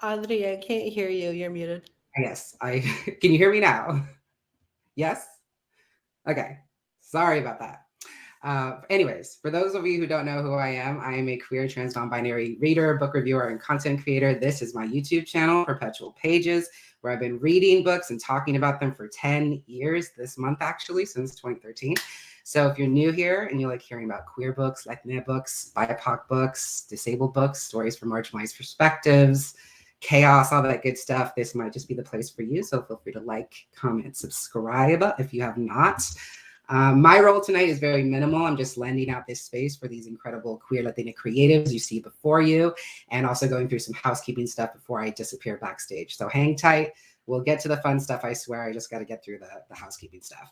Audrey, I can't hear you. You're muted. Yes, I can you hear me now? Yes? Okay. Sorry about that. Anyways, for those of you who don't know who I am a queer trans non-binary reader, book reviewer, and content creator. This is my YouTube channel, Perpetual Pages, where I've been reading books and talking about them for 10 years this month, actually, since 2013. So if you're new here and you like hearing about queer books, Latina books, BIPOC books, disabled books, stories from marginalized perspectives, chaos, all that good stuff, this might just be the place for you. So feel free to like, comment, subscribe if you have not. My role tonight is very minimal. I'm just lending out this space for these incredible queer Latina creatives you see before you, and also going through some housekeeping stuff before I disappear backstage. So hang tight. We'll get to the fun stuff, I swear. I just got to get through the housekeeping stuff.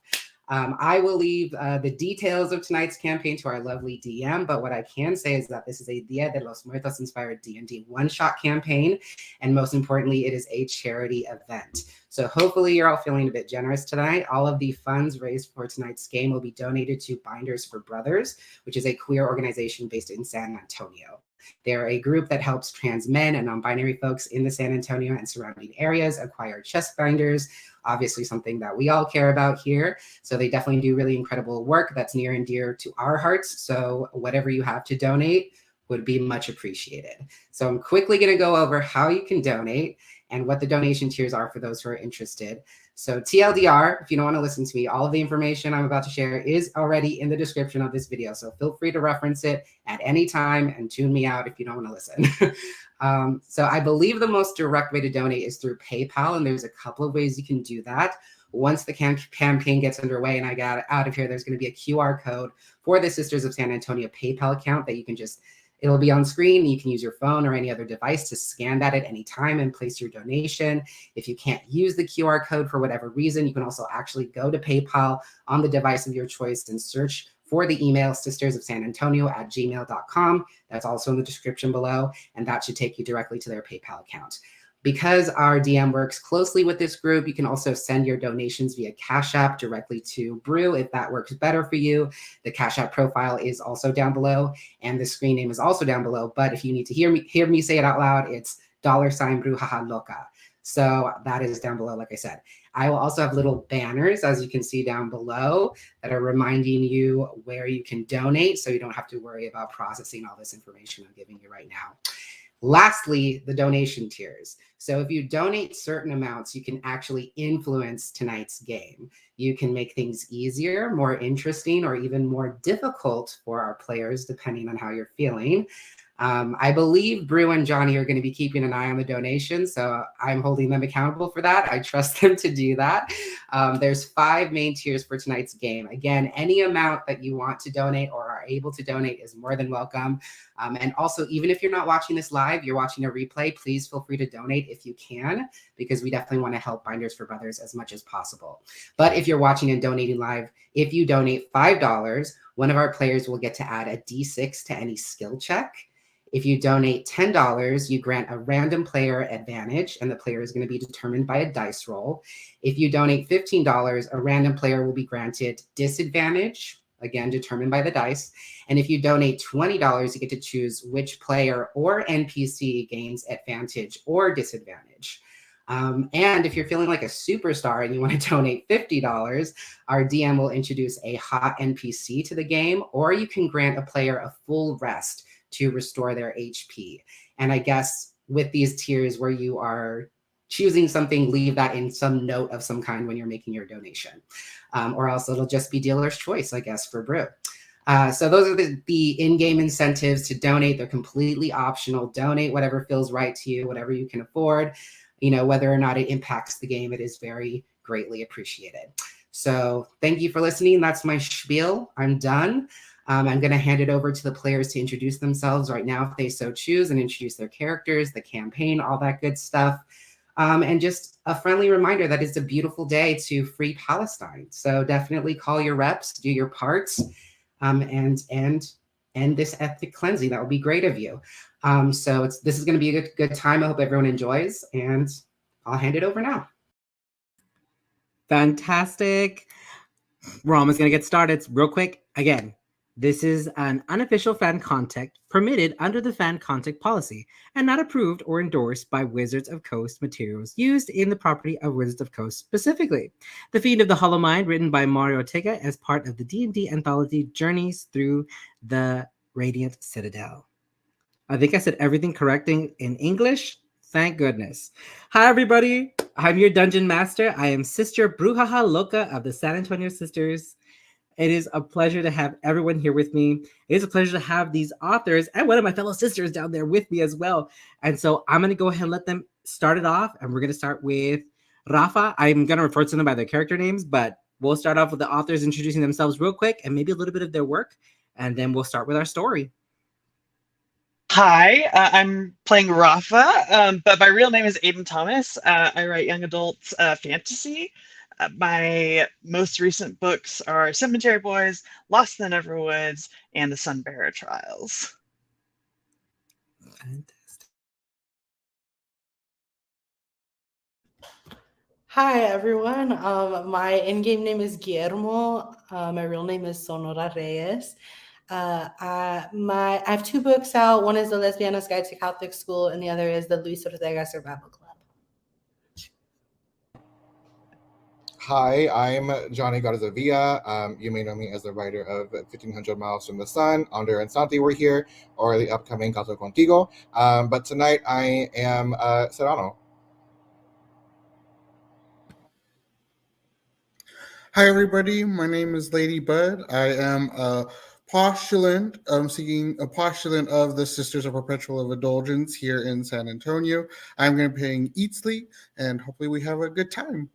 I will leave the details of tonight's campaign to our lovely DM, but what I can say is that this is a Dia de los Muertos inspired D&D one-shot campaign, and most importantly, it is a charity event. So hopefully you're all feeling a bit generous tonight. All of the funds raised for tonight's game will be donated to Binders for Brothers, which is a queer organization based in San Antonio. They're a group that helps trans men and non-binary folks in the San Antonio and surrounding areas acquire chest binders, obviously something that we all care about here. So they definitely do really incredible work that's near and dear to our hearts. So whatever you have to donate would be much appreciated. So I'm quickly going to go over how you can donate and what the donation tiers are for those who are interested. So TLDR, if you don't want to listen to me, all of the information I'm about to share is already in the description of this video. So feel free to reference it at any time and tune me out if you don't want to listen. So I believe the most direct way to donate is through PayPal, and there's a couple of ways you can do that. Once the campaign gets underway and I get out of here, there's going to be a QR code for the Sisters of San Antonio PayPal account that you can just, it'll be on screen. You can use your phone or any other device to scan that at any time and place your donation. If you can't use the QR code for whatever reason, you can also actually go to PayPal on the device of your choice and search for the email sistersofsanantonio@gmail.com. That's also in the description below, and that should take you directly to their PayPal account. Because our DM works closely with this group, you can also send your donations via Cash App directly to Brew if that works better for you. The Cash App profile is also down below, and the screen name is also down below. But if you need to hear me say it out loud, it's $BrujajaLoca. So that is down below, like I said. I will also have little banners, as you can see down below, that are reminding you where you can donate, so you don't have to worry about processing all this information I'm giving you right now. Lastly, the donation tiers. So if you donate certain amounts, you can actually influence tonight's game. You can make things easier, more interesting, or even more difficult for our players, depending on how you're feeling. I believe Brew and Johnny are going to be keeping an eye on the donations, so I'm holding them accountable for that. I trust them to do that. There's 5 main tiers for tonight's game. Again, any amount that you want to donate or are able to donate is more than welcome. And also, even if you're not watching this live, you're watching a replay, please feel free to donate if you can, because we definitely want to help Binders for Brothers as much as possible. But if you're watching and donating live, if you donate $5, one of our players will get to add a D6 to any skill check. If you donate $10, you grant a random player advantage, and the player is going to be determined by a dice roll. If you donate $15, a random player will be granted disadvantage, again, determined by the dice. And if you donate $20, you get to choose which player or NPC gains advantage or disadvantage. And if you're feeling like a superstar and you want to donate $50, our DM will introduce a hot NPC to the game, or you can grant a player a full rest to restore their HP. And I guess with these tiers where you are choosing something, leave that in some note of some kind when you're making your donation. Or else it'll just be dealer's choice, I guess, for Brew. So those are the in-game incentives to donate. They're completely optional. Donate whatever feels right to you, whatever you can afford. You know, whether or not it impacts the game, it is very greatly appreciated. So thank you for listening. That's my spiel. I'm done. I'm going to hand it over to the players to introduce themselves right now if they so choose, and introduce their characters, the campaign, all that good stuff. And just a friendly reminder that it's a beautiful day to free Palestine. So definitely call your reps, do your parts, and end this ethnic cleansing. That would be great of you. So this is going to be a good time. I hope everyone enjoys, and I'll hand it over now. Fantastic. We're almost going to get started real quick. Again, This is an unofficial fan contact permitted under the fan contact policy and not approved or endorsed by Wizards of Coast materials used in the property of Wizards of Coast specifically. The Fiend of the Hollow Mind, written by Mario Ortega as part of the D&D anthology Journeys Through the Radiant Citadel. I think I said everything correct in English. Thank goodness. Hi, everybody. I'm your dungeon master. I am Sister BrujajaLoca of the San Antonio Sisters. It is a pleasure to have everyone here with me. It is a pleasure to have these authors and one of my fellow sisters down there with me as well. And so I'm going to go ahead and let them start it off. And we're going to start with Rafa. I'm going to refer to them by their character names, but we'll start off with the authors introducing themselves real quick and maybe a little bit of their work. And then we'll start with our story. Hi, I'm playing Rafa, but my real name is Aiden Thomas. I write young adult fantasy. My most recent books are Cemetery Boys, Lost in the Neverwoods, and The Sunbearer Trials. Fantastic. Hi, everyone. My in-game name is Guillermo. My real name is Sonora Reyes. I have two books out. One is The Lesbiana's Guide to Catholic School, and the other is The Luis Ortega Survival Club. Hi, I'm Johnny Garzavilla. You may know me as the writer of 1500 Miles from the Sun, Under and Santi were here, or the upcoming Caso Contigo. But tonight I am Serrano. Hi, everybody. My name is Lady Bud. I am a postulant. I'm seeking a postulant of the Sisters of Perpetual of Indulgence here in San Antonio. I'm going to be playing Eatsley, and hopefully we have a good time.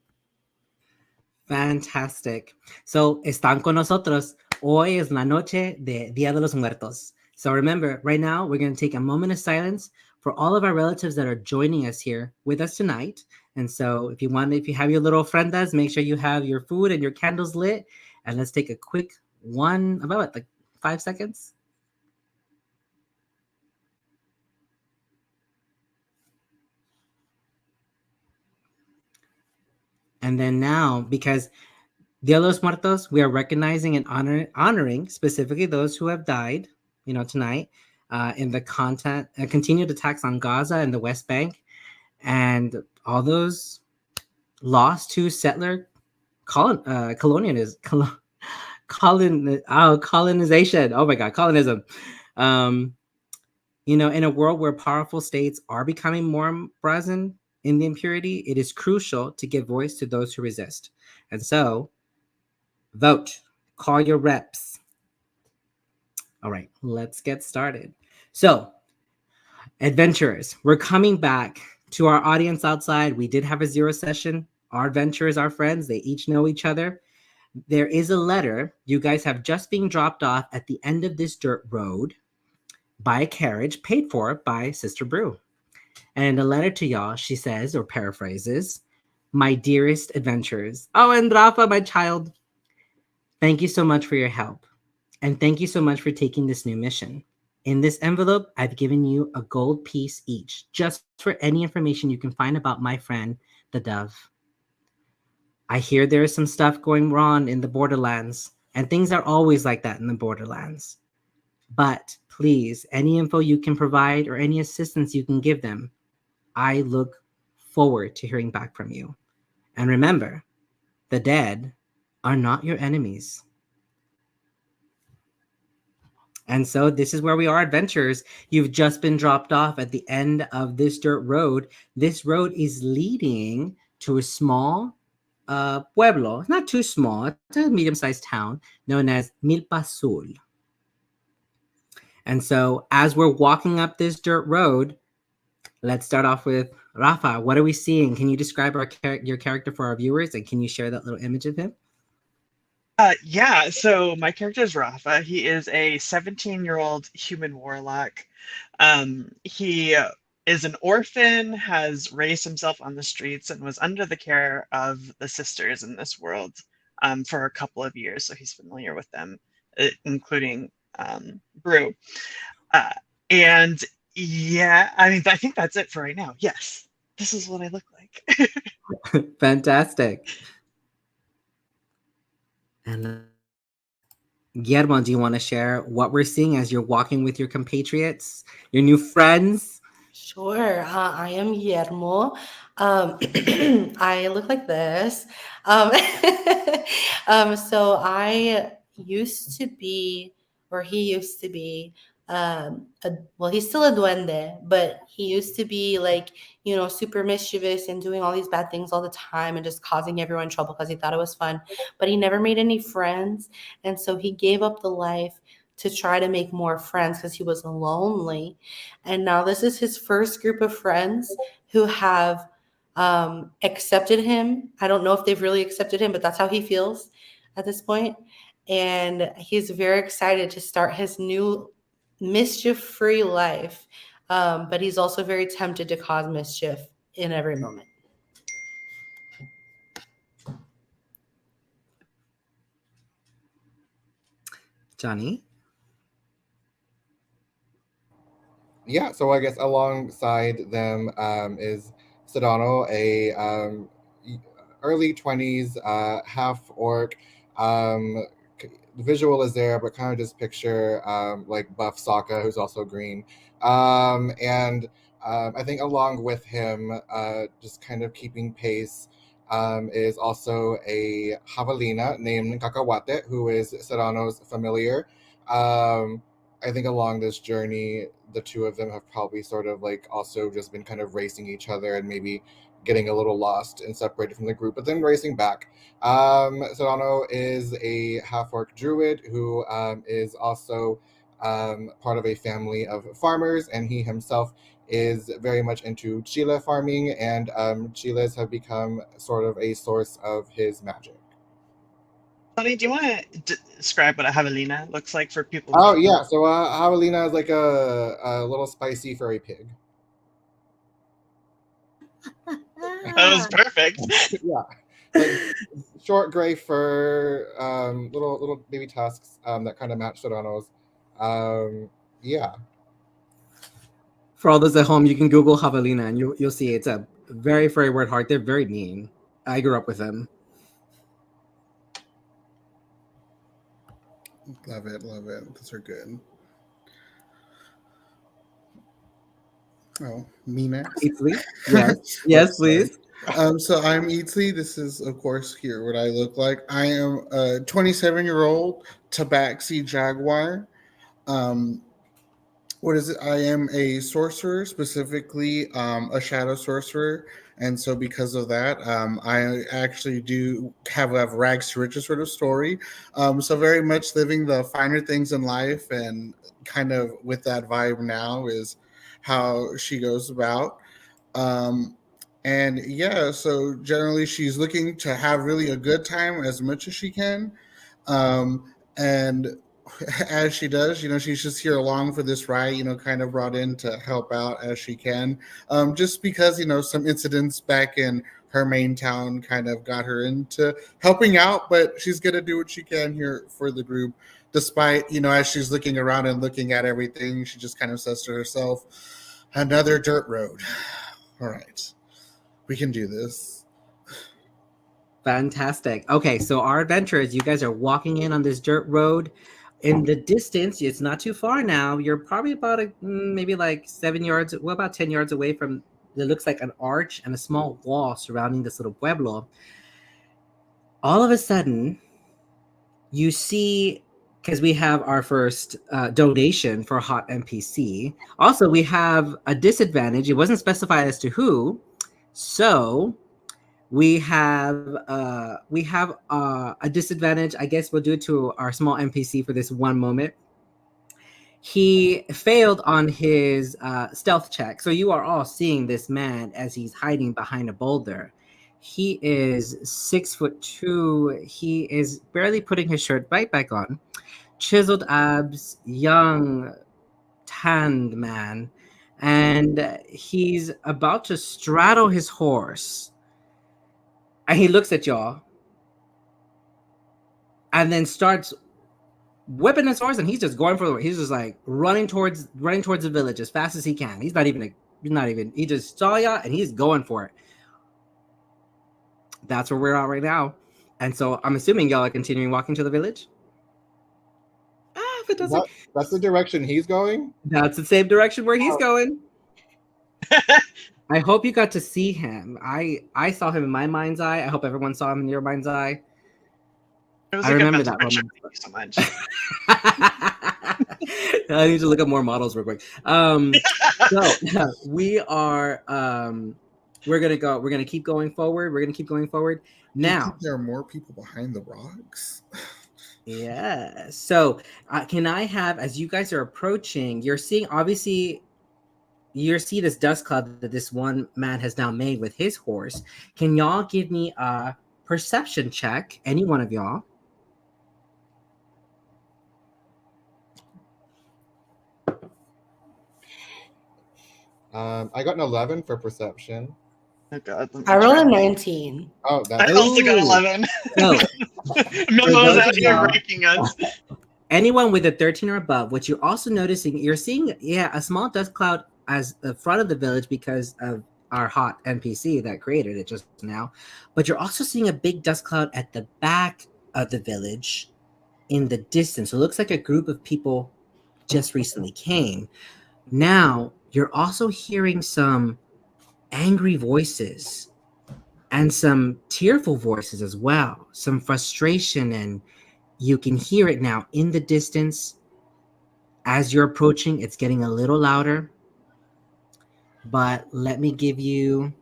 Fantastic. So, están con nosotros. Hoy es la noche de Día de los Muertos. So remember, right now, we're going to take a moment of silence for all of our relatives that are joining us here with us tonight. And so if you have your little ofrendas, make sure you have your food and your candles lit. And let's take a quick one, about like 5 seconds. And then now, because Dia de los Muertos, we are recognizing and honoring specifically those who have died, tonight in the continued attacks on Gaza and the West Bank, and all those lost to settler colonization. Oh my God, colonism. In a world where powerful states are becoming more present in the impurity, it is crucial to give voice to those who resist. And so, vote, call your reps. All right, let's get started. So, adventurers, we're coming back to our audience outside. We did have a 0 session. Our adventurers are friends. They each know each other. There is a letter you guys have just been dropped off at the end of this dirt road by a carriage paid for by Sister Brew. And in the letter to y'all, she says, or paraphrases, "My dearest adventurers." Oh, and Rafa, my child, thank you so much for your help. And thank you so much for taking this new mission. In this envelope, I've given you a gold piece each, just for any information you can find about my friend, the dove. I hear there is some stuff going wrong in the borderlands, and things are always like that in the borderlands. But please, any info you can provide or any assistance you can give them, I look forward to hearing back from you. And remember, the dead are not your enemies. And so this is where we are, adventurers. You've just been dropped off at the end of this dirt road. This road is leading to a small pueblo, not too small, it's a medium-sized town known as Milpa Sul. And so as we're walking up this dirt road, let's start off with Rafa. What are we seeing? Can you describe your character for our viewers, and can you share that little image of him? Yeah, so my character is Rafa. He is a 17-year-old human warlock. He is an orphan, has raised himself on the streets, and was under the care of the sisters in this world for a couple of years, so he's familiar with them, including Brew. And yeah, I mean, I think that's it for right now. Yes, this is what I look like. Fantastic. And Guillermo, do you want to share what we're seeing as you're walking with your compatriots, your new friends? Sure. I am Guillermo. I look like this. Um, so I used to be, or he used to be, well, he's still a duende, but he used to be like, super mischievous and doing all these bad things all the time and just causing everyone trouble because he thought it was fun. But he never made any friends. And so he gave up the life to try to make more friends because he was lonely. And now this is his first group of friends who have accepted him. I don't know if they've really accepted him, but that's how he feels at this point. And he's very excited to start his new mischief-free life. But he's also very tempted to cause mischief in every moment. Johnny? Yeah, so I guess alongside them is Sedano, a early 20s half orc. The visual is there, but kind of just picture like buff Sokka, who's also green. And I think along with him, just kind of keeping pace, is also a javelina named Cacahuate, who is Sedano's familiar. I think along this journey, the two of them have probably sort of like also just been kind of racing each other and maybe getting a little lost and separated from the group, but then racing back. Solano is a half-orc druid who is also part of a family of farmers, and he himself is very much into chile farming, and chiles have become sort of a source of his magic. Sonny, do you want to describe what a javelina looks like for people? Who Oh don't yeah, know? so javelina is like a little spicy furry pig. That was perfect. Yeah, like short gray fur, little baby tusks that kind of match Serrano's. Yeah. For all those at home, you can Google javelina and you'll see it's a very furry word heart. They're very mean. I grew up with them. Love it, love it. Those are good. Oh, me next. Eatsley? Yes. Yes, please. So I'm Eatsley. This is, of course, here what I look like. I am a 27-year-old Tabaxi Jaguar. What is it? I am a sorcerer, specifically a shadow sorcerer. And so because of that, I actually do have a rags to riches sort of story. So very much living the finer things in life, and kind of with that vibe now is how she goes about. And yeah, so generally she's looking to have really a good time as much as she can. And as she does, she's just here along for this ride, kind of brought in to help out as she can. Just because, some incidents back in her main town kind of got her into helping out, but she's going to do what she can here for the group. Despite, as she's looking around and looking at everything, she just kind of says to herself, another dirt road. All right, we can do this. Fantastic. Okay, so our adventurers, you guys are walking in on this dirt road. In the distance, it's not too far now. You're probably about maybe like 7 yards, well, about 10 yards away from, it looks like an arch and a small wall surrounding this little pueblo. All of a sudden, you see, because we have our first donation for Hot NPC. Also, we have a disadvantage. It wasn't specified as to who. So we have a disadvantage. I guess we'll do it to our small NPC for this one moment. He failed on his stealth check. So you are all seeing this man as he's hiding behind a boulder. He is 6'2". He is barely putting his shirt right back on. Chiseled abs, young, tanned man. And he's about to straddle his horse. And he looks at y'all and then starts whipping his horse, and he's just going for he's just like running towards the village as fast as he can. He just saw y'all and he's going for it. That's where we're at right now. And so I'm assuming y'all are continuing walking to the village. Fantastic. That's the direction he's going. That's the same direction where he's Oh. going. I hope you got to see him. I saw him in my mind's eye. I hope everyone saw him in your mind's eye. It was I a good remember mental that picture. moment. Thank you so much. I need to look up more models real quick. So we are we're gonna keep going forward. We're gonna keep going forward. Do you Now, think there are more people behind the rocks? yeah. So can I have, as you guys are approaching, you're seeing obviously you see this dust cloud that this one man has now made with his horse. Can y'all give me a perception check? Any one of y'all? I got an 11 for perception. Oh God, let me I rolled check. a 19. Oh, I that's also got Ooh. 11. So Memo those is out of here y'all- breaking us. anyone with a 13 or above, what you're also noticing, you're seeing, a small dust cloud as the front of the village because of our hot NPC that created it just now. But you're also seeing a big dust cloud at the back of the village in the distance. So it looks like a group of people just recently came. Now you're also hearing some angry voices and some tearful voices as well, some frustration, and you can hear it now in the distance. As you're approaching, it's getting a little louder. But let me give you,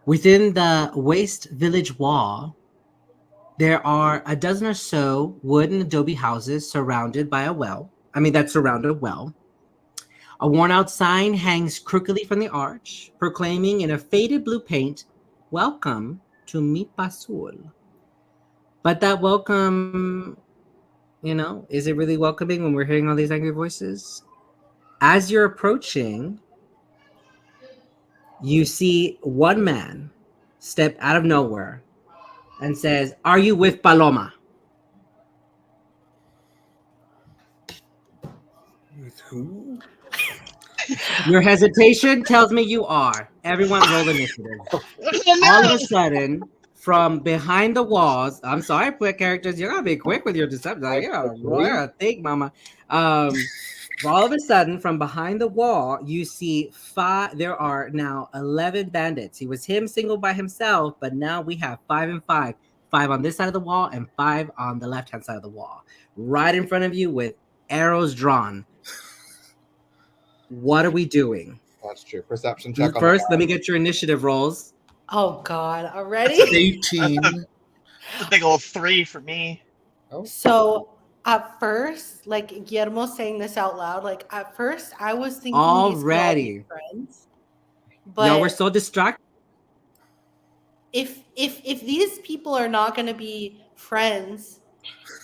within the waste village wall, there are a dozen or so wood and adobe houses surrounded by a well. That surround a well. A worn out sign hangs crookedly from the arch, proclaiming in a faded blue paint, "Welcome to Mi Pasul." But that welcome, is it really welcoming when we're hearing all these angry voices? As you're approaching, you see one man step out of nowhere and says, "Are you with Paloma?" With who? Your hesitation tells me you are. Everyone roll initiative. All of a sudden, from behind the walls, I'm sorry, quick characters, you're gonna be quick with your deception. Like, you gotta think, mama. All of a sudden, from behind the wall, you see there are now 11 bandits. He was single by himself, but now we have 5 and 5. 5 on this side of the wall and 5 on the left-hand side of the wall. Right in front of you with arrows drawn. What are we doing? That's true. Perception check on First, let me get your initiative rolls. Oh God, already? 18. It's a big old 3 for me. Oh, So at first, like Guillermo saying this out loud, like at first I was thinking Already. these could all be friends. Y'all were But so distracted. if these people are not gonna be friends,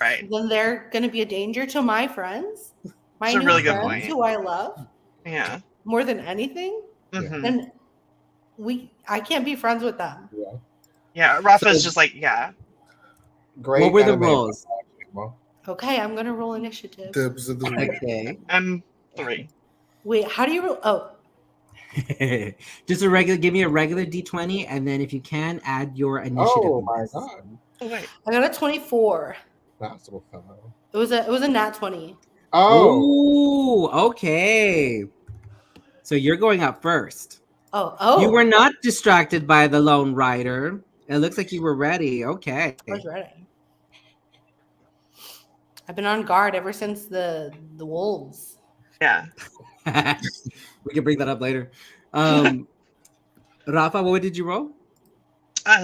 Right. then they're gonna be a danger to my friends, my It's a new really good friends point. who I love Yeah. more than anything. Mhm. Then I can't be friends with them. yeah. Yeah, Rafa's So- just like, yeah. Great. What were the anime. rolls? Well, Okay, I'm gonna roll initiative. Dibs of the week. Okay. I'm 3. Wait, how do you roll? Oh, Just give me a regular D20, and then if you can, add your initiative. oh my bonus. God. Oh, wait. I got a 24. That's a fellow. It was a nat 20. Oh, Ooh, okay. So you're going up first. Oh, You were not distracted by the lone rider. It looks like you were ready. Okay. I was ready. I've been on guard ever since the wolves. Yeah. We can bring that up later. Rafa, what did you roll?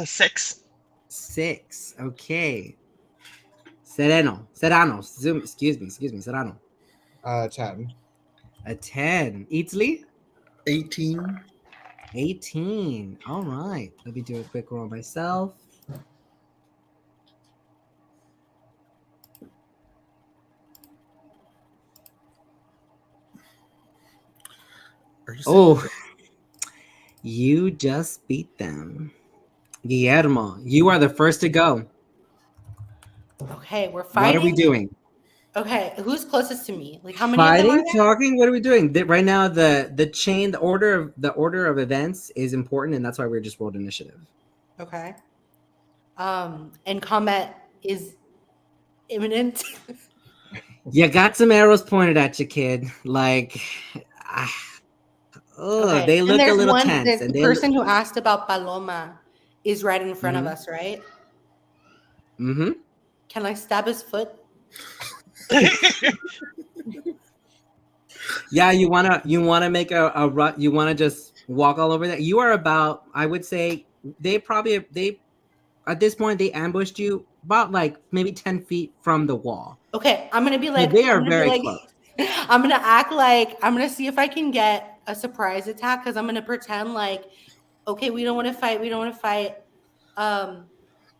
6. 6. Okay. Serrano. Excuse me. Serrano. 10. A 10. Eatsley? 18. 18. All right. Let me do a quick roll myself. Are you Oh, you just beat them. Guillermo, you are the first to go. Okay, we're fighting. What are we doing? Okay, who's closest to me? Like how many of them Fighting, are there? talking. What are we doing? Right now, the order of events is important, and that's why we're just rolled initiative. Okay. And combat is imminent. You got some arrows pointed at you, kid. Like, Okay. they And look a there's little one, tense. the And they person who asked about Paloma is right in front of Mhm. us, right? Mm-hmm. Can I stab his foot? Yeah, you wanna make a run. You wanna just walk all over that. You are about, I would say, they at this point they ambushed you about like maybe 10 feet from the wall. Okay, I'm gonna be So like, they are very close. I'm gonna act like I'm gonna see if I can get a surprise attack because I'm gonna pretend like, okay, we don't want to fight. We don't want to fight. I'm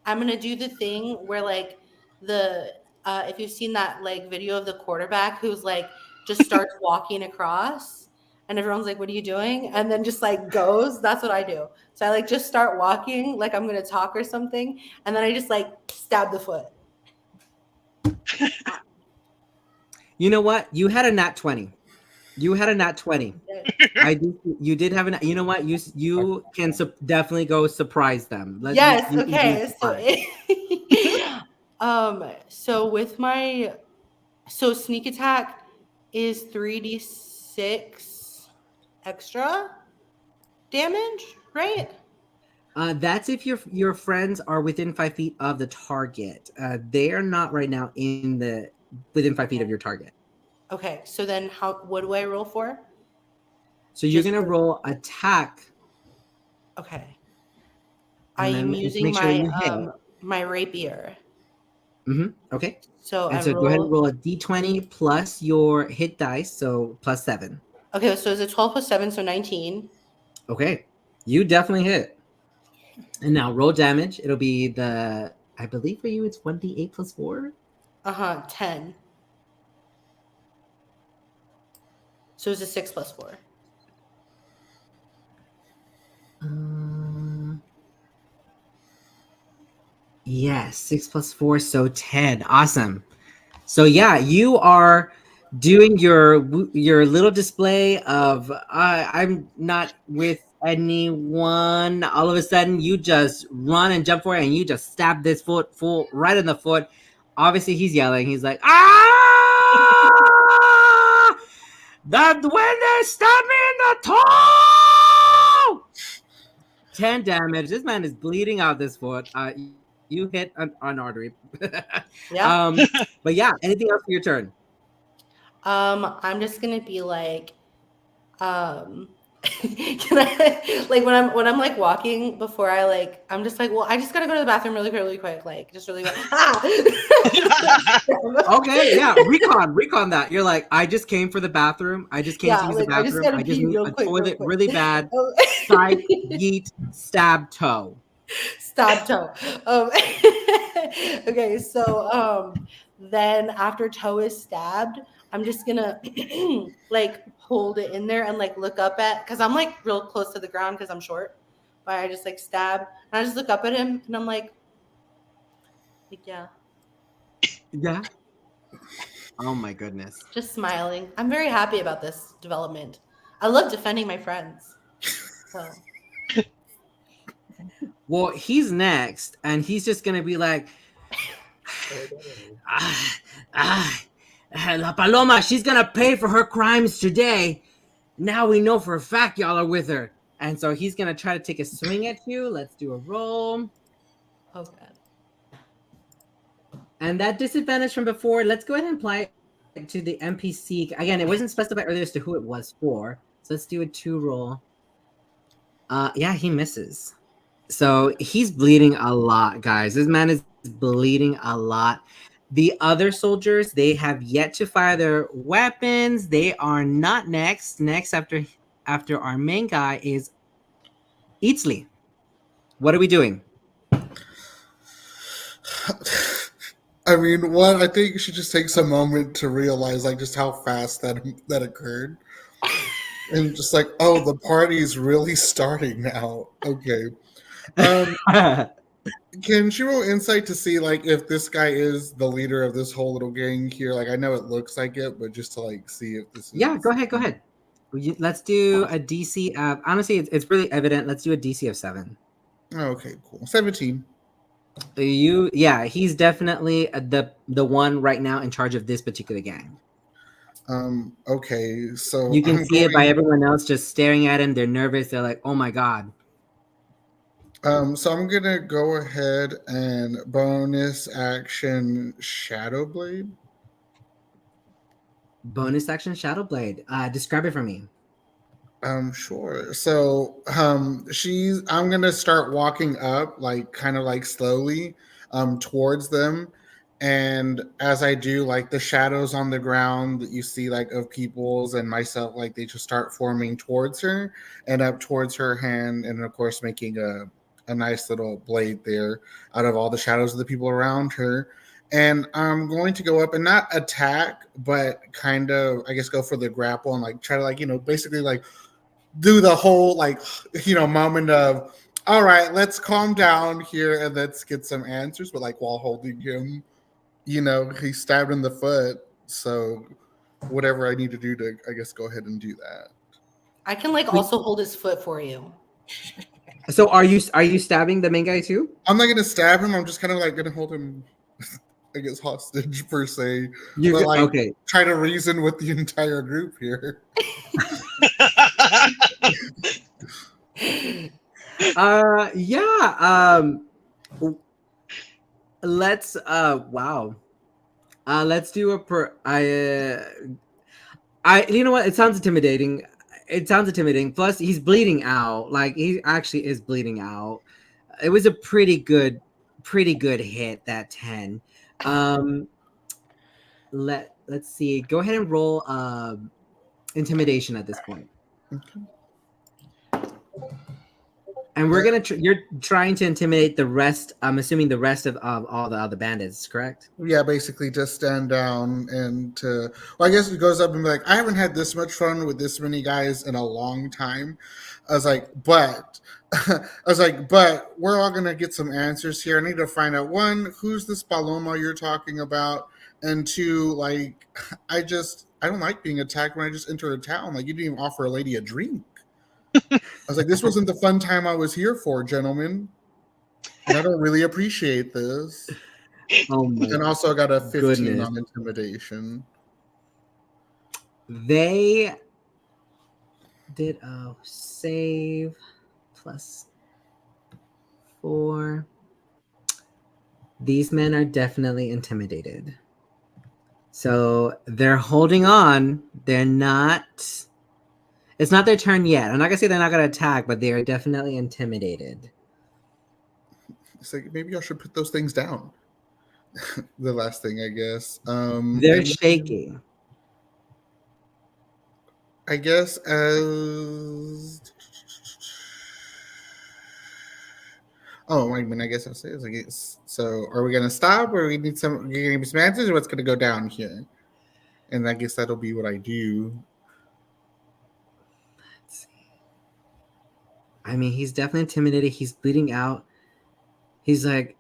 gonna do the thing where like the if you've seen that like video of the quarterback who's like just starts walking across and everyone's like, what are you doing? And then just like goes. That's what I do. So I like just start walking like I'm gonna talk or something, and then I just like stab the foot. You know what? You had a nat 20. You had a nat 20. You did have an. You know what? You can definitely go surprise them. Yes. You can do Okay. surprise. So with my sneak attack is 3d6 extra damage, right? That's if your friends are within 5 feet of the target. They are not right now within 5 feet of your target. Okay. So then what do I roll for? So you're Just gonna roll attack. Okay. I And am then using make sure my you hit. my rapier. Okay. So And I so go ahead and roll. roll a d20 plus your hit dice, so plus 7. Okay, so it's a 12 plus 7, so 19. Okay. You definitely hit. And now roll damage. It'll be I believe for you it's 1d8 plus 4. 10. So it's a 6 plus 4. Yes, 6 plus 4, so 10. Awesome. So yeah, you are doing your little display of I'm not with anyone. All of a sudden, you just run and jump for it, and you just stab this foot full right in the foot. Obviously, he's yelling. He's like, "Ah! That when they stab me in the toe!" 10 damage. This man is bleeding out this foot. You hit an artery. Yeah. But yeah, anything else for your turn? I'm just gonna be like, can I like when I'm like walking before I like I'm just like, well, I just gotta go to the bathroom really quick, like just really quick. Okay, yeah, recon that. You're like, I just came for the bathroom. I just came to use the like I just bathroom. gotta I just pee need real a quick. toilet really bad. Oh. Side, yeet, stab, toe. Stab toe. Okay, so then after toe is stabbed, I'm just gonna like hold it in there and like look up at because I'm like real close to the ground because I'm short. But I just like stab and I just look up at him and I'm like yeah. Yeah. Oh my goodness. Just smiling. I'm very happy about this development. I love defending my friends. So Well, he's next, and he's just gonna be like, La Paloma, she's gonna pay for her crimes today. Now we know for a fact y'all are with her. And so he's gonna try to take a swing at you. Let's do a roll. oh god. And that disadvantage from before, let's go ahead and apply it to the NPC. Again, it wasn't specified earlier as to who it was for. So let's do a 2 roll. Yeah, he misses. So he's bleeding a lot, guys. This man is bleeding a lot. The other soldiers, they have yet to fire their weapons. They are not next. Next after our main guy is Eatsley. What are we doing? I mean, one, I think she just takes a moment to realize like just how fast that occurred. And just like, oh, the party's really starting now. Okay. Can she roll insight to see like if this guy is the leader of this whole little gang here? Like I know it looks like it, but just to like see if this is Yeah, go ahead. Let's do a DC of honestly it's really evident. Let's do a DC of 7. Okay, cool. 17. He's definitely the one right now in charge of this particular gang. Okay, so You can I'm see it by going. everyone else just staring at him. They're nervous. They're like, "Oh my god!" So I'm gonna go ahead and bonus action Shadow Blade. Bonus action Shadow Blade. Describe it for me. Sure. So, I'm gonna start walking up, like kind of like slowly, towards them, and as I do, like the shadows on the ground that you see, like of people's and myself, like they just start forming towards her and up towards her hand, and of course making a nice little blade there out of all the shadows of the people around her. And I'm going to go up and not attack, but kind of, I guess, go for the grapple and like try to like basically like do the whole like moment of all right, let's calm down here and let's get some answers, but like while holding him, he's stabbed in the foot, so whatever I need to do to, I guess, go ahead and do that. I can like also hold his foot for you. So are you stabbing the main guy too? I'm not gonna stab him, I'm just kind of like gonna hold him I guess hostage per se, but like okay. try to reason with the entire group here. Let's wow. Let's do a you know what? It sounds intimidating. Plus, he's bleeding out. Like he actually is bleeding out. It was a pretty good hit, that 10. Let's see. Go ahead and roll intimidation at this point. Okay. And we're gonna you're trying to intimidate the rest. I'm assuming the rest of all the other bandits, correct? Yeah, basically just stand down and I guess it goes up and be like, I haven't had this much fun with this many guys in a long time. I was like, but we're all gonna get some answers here. I need to find out, one, who's this Paloma you're talking about, and two, like, I don't like being attacked when I just enter a town. Like, you didn't even offer a lady a drink. I was like, this wasn't the fun time I was here for, gentlemen. And I don't really appreciate this. And also I got a 15 on intimidation. They did a save +4. These men are definitely intimidated. So they're holding on. They're not... It's not their turn yet. I'm not going to say they're not going to attack, but they are definitely intimidated. It's like, maybe I should put those things down. The last thing, I guess. They're shaking. I guess as... Oh, I mean, I guess I'll say it. Like, so are we going to stop, or we need some answers, or what's going to go down here? And I guess that'll be what I do. I mean, he's definitely intimidated. He's bleeding out. He's like,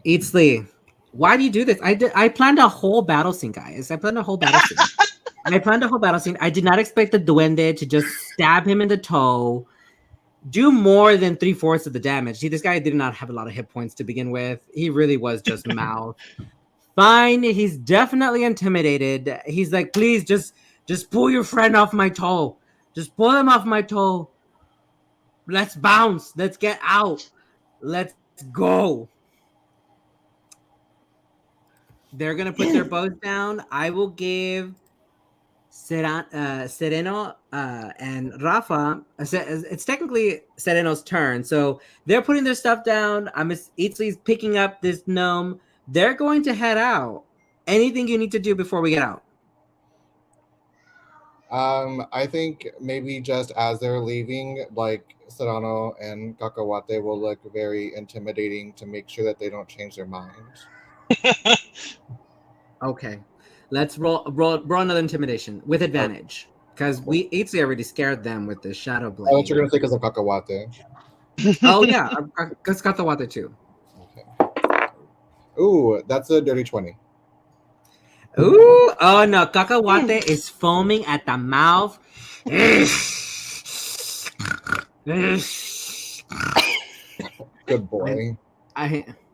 Eatsley, why do you do this? I planned a whole battle scene, guys. I planned a whole battle scene. I did not expect the duende to just stab him in the toe, do more than 3/4 of the damage. See, this guy did not have a lot of hit points to begin with. He really was just mouth. Fine, he's definitely intimidated. He's like, please, just pull your friend off my toe. Just pull him off my toe. Let's bounce. Let's get out. Let's go. They're going to put their bows down. I will give Sereno and Rafa. It's technically Sereno's turn. So they're putting their stuff down. Eatsley's picking up this gnome. They're going to head out. Anything you need to do before we get out? I think maybe just as they're leaving, like Serrano and Cacahuate will look very intimidating to make sure that they don't change their minds. Okay, let's roll another intimidation with advantage, because Eatsley already scared them with the shadow blade. Oh, what you're gonna say because of Cacahuate. Oh yeah, because Cacahuate too. Okay. Ooh, that's a dirty 20. Ooh, oh no, Cacahuate is foaming at the mouth. Good Good boy.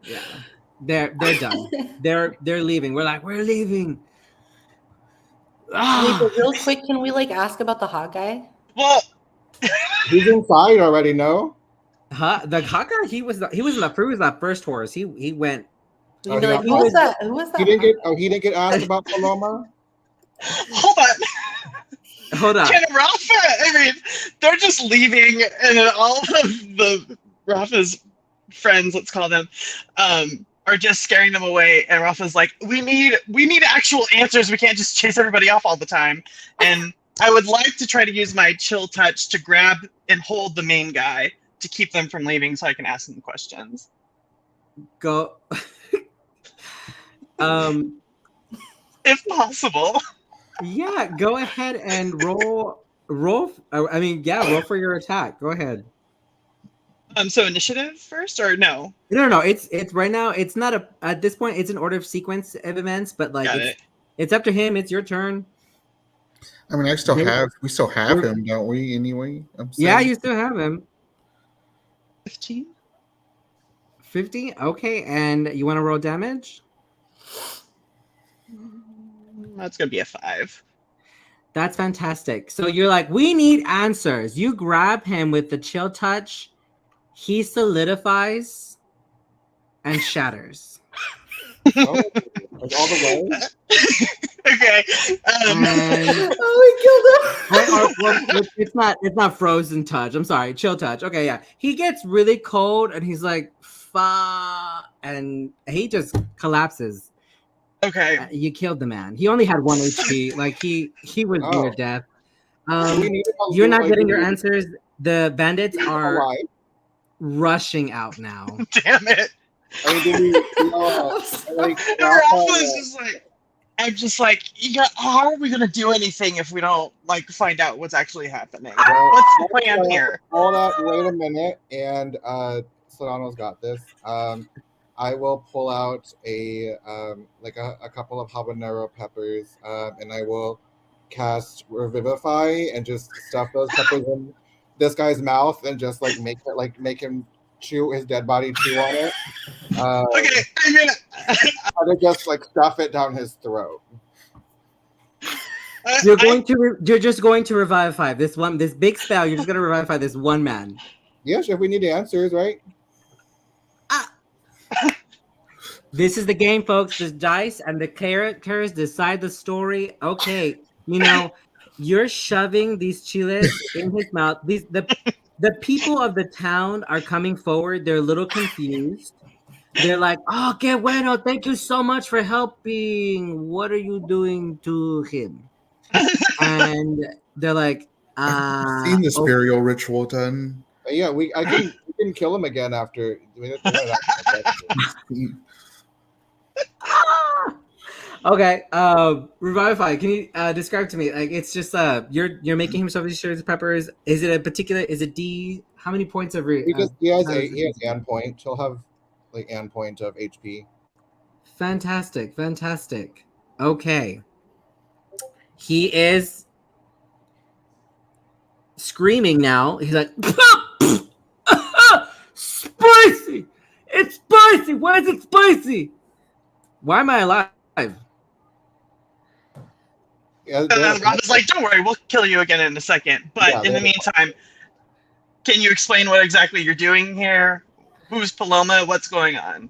Yeah. They're done. They're leaving. We're like, we're leaving. Wait, but real quick, can we like ask about the hot guy? Well, He's inside already, no? The hot guy, he was that first horse. He went. You Oh, know, like, he who was that? Who was that? He didn't hot get. He didn't get asked about Paloma. hold on. Hold on. Can Rafa? I mean, they're just leaving, and then all of the Rafa's friends, let's call them, are just scaring them away. And Rafa's like, "We need actual answers. We can't just chase everybody off all the time." And I would like to try to use my chill touch to grab and hold the main guy to keep them from leaving, so I can ask them questions. Go. If possible. Yeah, go ahead and roll. Roll for your attack. Go ahead. So initiative first, or no? No. It's right now. It's not at this point. It's an order of sequence of events, but like it's up to him. It's your turn. I mean, we still have him, don't we? Anyway, yeah, you still have him. 15. 50. Okay, and you want to roll damage? That's gonna be a 5. That's fantastic. So you're like, we need answers. You grab him with the chill touch. He solidifies and shatters. Oh, like all the way. Okay. It's not frozen touch. I'm sorry, chill touch. Okay, yeah. He gets really cold and he's like, "Fuck," and he just collapses. Okay. You killed the man. He only had 1 HP. Like he was near death. You're not getting your answers. The bandits are rushing out now. Damn it. I mean, did we, like, Rafa's just like, I'm just like, how are we gonna do anything if we don't like find out what's actually happening? What's the plan here? Hold up, wait a minute, and Solano's got this. I will pull out a couple of habanero peppers, and I will cast Revivify and just stuff those peppers in this guy's mouth and just like make him chew his dead body, chew on it. Okay, I mean, to just like stuff it down his throat. You're just going to revivify this big spell. You're just going to revivify this one man. Yes, if we need the answers, right? This is the game, folks. There's dice, and the characters decide the story. Okay, you're shoving these chiles in his mouth. The people of the town are coming forward. They're a little confused. They're like, "Oh, que bueno! Thank you so much for helping. What are you doing to him?" And they're like, I've seen this burial ritual done. Yeah, we can kill him again after. Okay, Revivify. Can you describe to me? Like, it's just you're making him so many sugars peppers. Is it a particular? Is it D? How many points of? He has an point. He'll have like an point of HP. Fantastic. Okay, he is screaming now. He's like, spicy! It's spicy! Why is it spicy? Why am I alive? Yeah, Rafa's like, "Don't worry, we'll kill you again in a second. But in the meantime, can you explain what exactly you're doing here? Who's Paloma? What's going on?"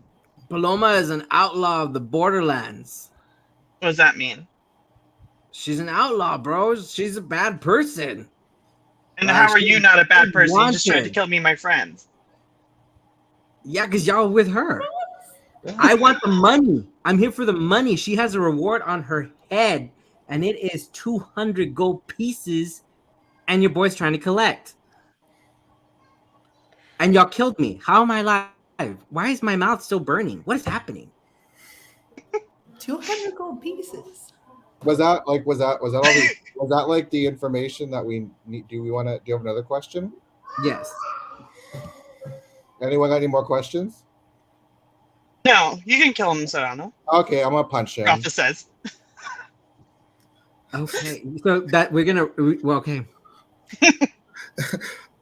Paloma is an outlaw of the borderlands. What does that mean? She's an outlaw, bro. She's a bad person. And how are you not a bad person? You just tried to kill me and my friends. Yeah, because y'all with her. I want the money. I'm here for the money. She has a reward on her head, and it is 200 gold pieces, and your boy's trying to collect. And y'all killed me. How am I alive? Why is my mouth still burning? What is happening? 200 gold pieces. Was that all was that like the information that we need? Do you have another question? Yes. Anyone got any more questions? No, you can kill him, Serrano. Okay, I'm gonna punch him. Rafa says. Okay, so that we're gonna. Well, okay.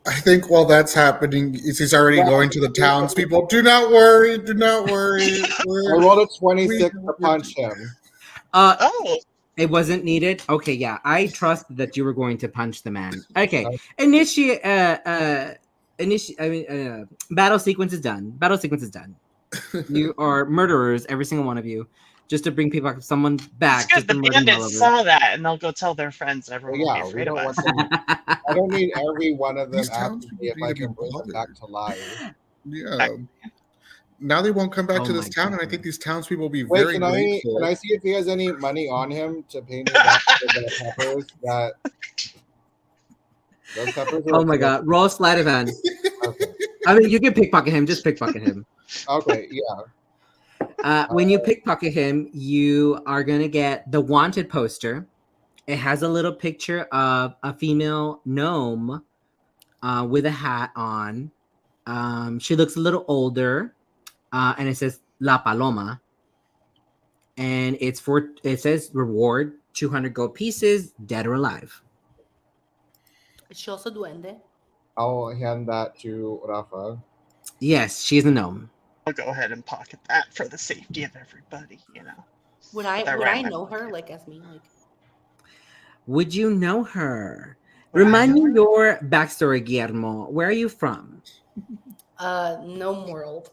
I think while that's happening, he's already going to the townspeople. Do not worry. Do not worry. I rolled a 26 to punch him. Oh, It wasn't needed. Okay, yeah, I trust that you were going to punch the man. Okay, initiate. Battle sequence is done. Battle sequence is done. You are murderers, every single one of you, just to bring people, someone back. it's Just good. to The murder them all bandits over. saw that, and they'll go tell their friends, and everyone will be Yeah, we afraid of don't us. want them. I don't need every one of them These asking townspeople me if need I to be can bring them bothered. back to life. Yeah. Now they won't come back Oh to this my town, and I goodness. think these townspeople will be Wait, very can I grateful. see if he has any money on him to pay me back for the peppers that those peppers are Oh my god, roll sleight of hand. Okay. I mean, you can pickpocket him. Just pickpocket him. Okay, yeah. When you pickpocket him, you are gonna get the wanted poster. It has a little picture of a female gnome with a hat on. She looks a little older, and it says La Paloma. And it says reward 200 gold pieces, dead or alive. Is she also duende? I'll hand that to Rafa. Yes, she's a gnome. I'll go ahead and pocket that for the safety of everybody. Would Put that I right in my know her pocket. like as me? Like Would you know her? Would I Remind know me her? your backstory, Guillermo. Where are you from? Gnome world.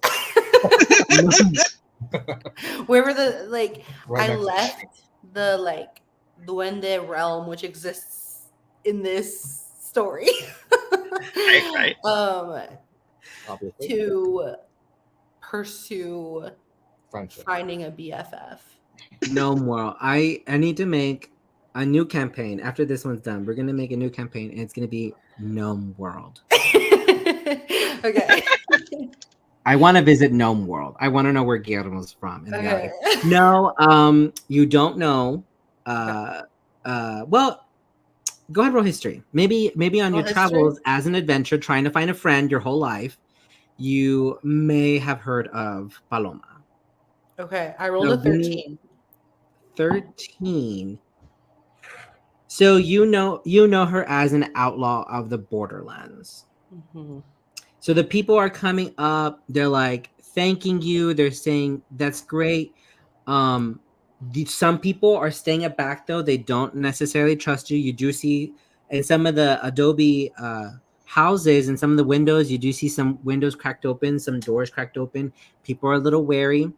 Wherever the Right I next to left the duende realm which exists in this story. Right. obviously. To pursue Friendship. finding a BFF. Gnome World. I need to make a new campaign. After this one's done, we're gonna make a new campaign, and it's gonna be Gnome World. Okay. I want to visit Gnome World. I want to know where Guillermo's from. In the Okay. audience. No, you don't know. Well, go ahead, roll history. Maybe on Roll your history? travels as an adventure, trying to find a friend your whole life, you may have heard of Paloma. Okay, I rolled a So give me 13. 13. So you know her as an outlaw of the borderlands. Mm-hmm. So the people are coming up, they're like thanking you, they're saying that's great. Some people are staying at back though, they don't necessarily trust you. You do see in some of the adobe houses and some of the windows, you do see some windows cracked open, some doors cracked open. People are a little wary.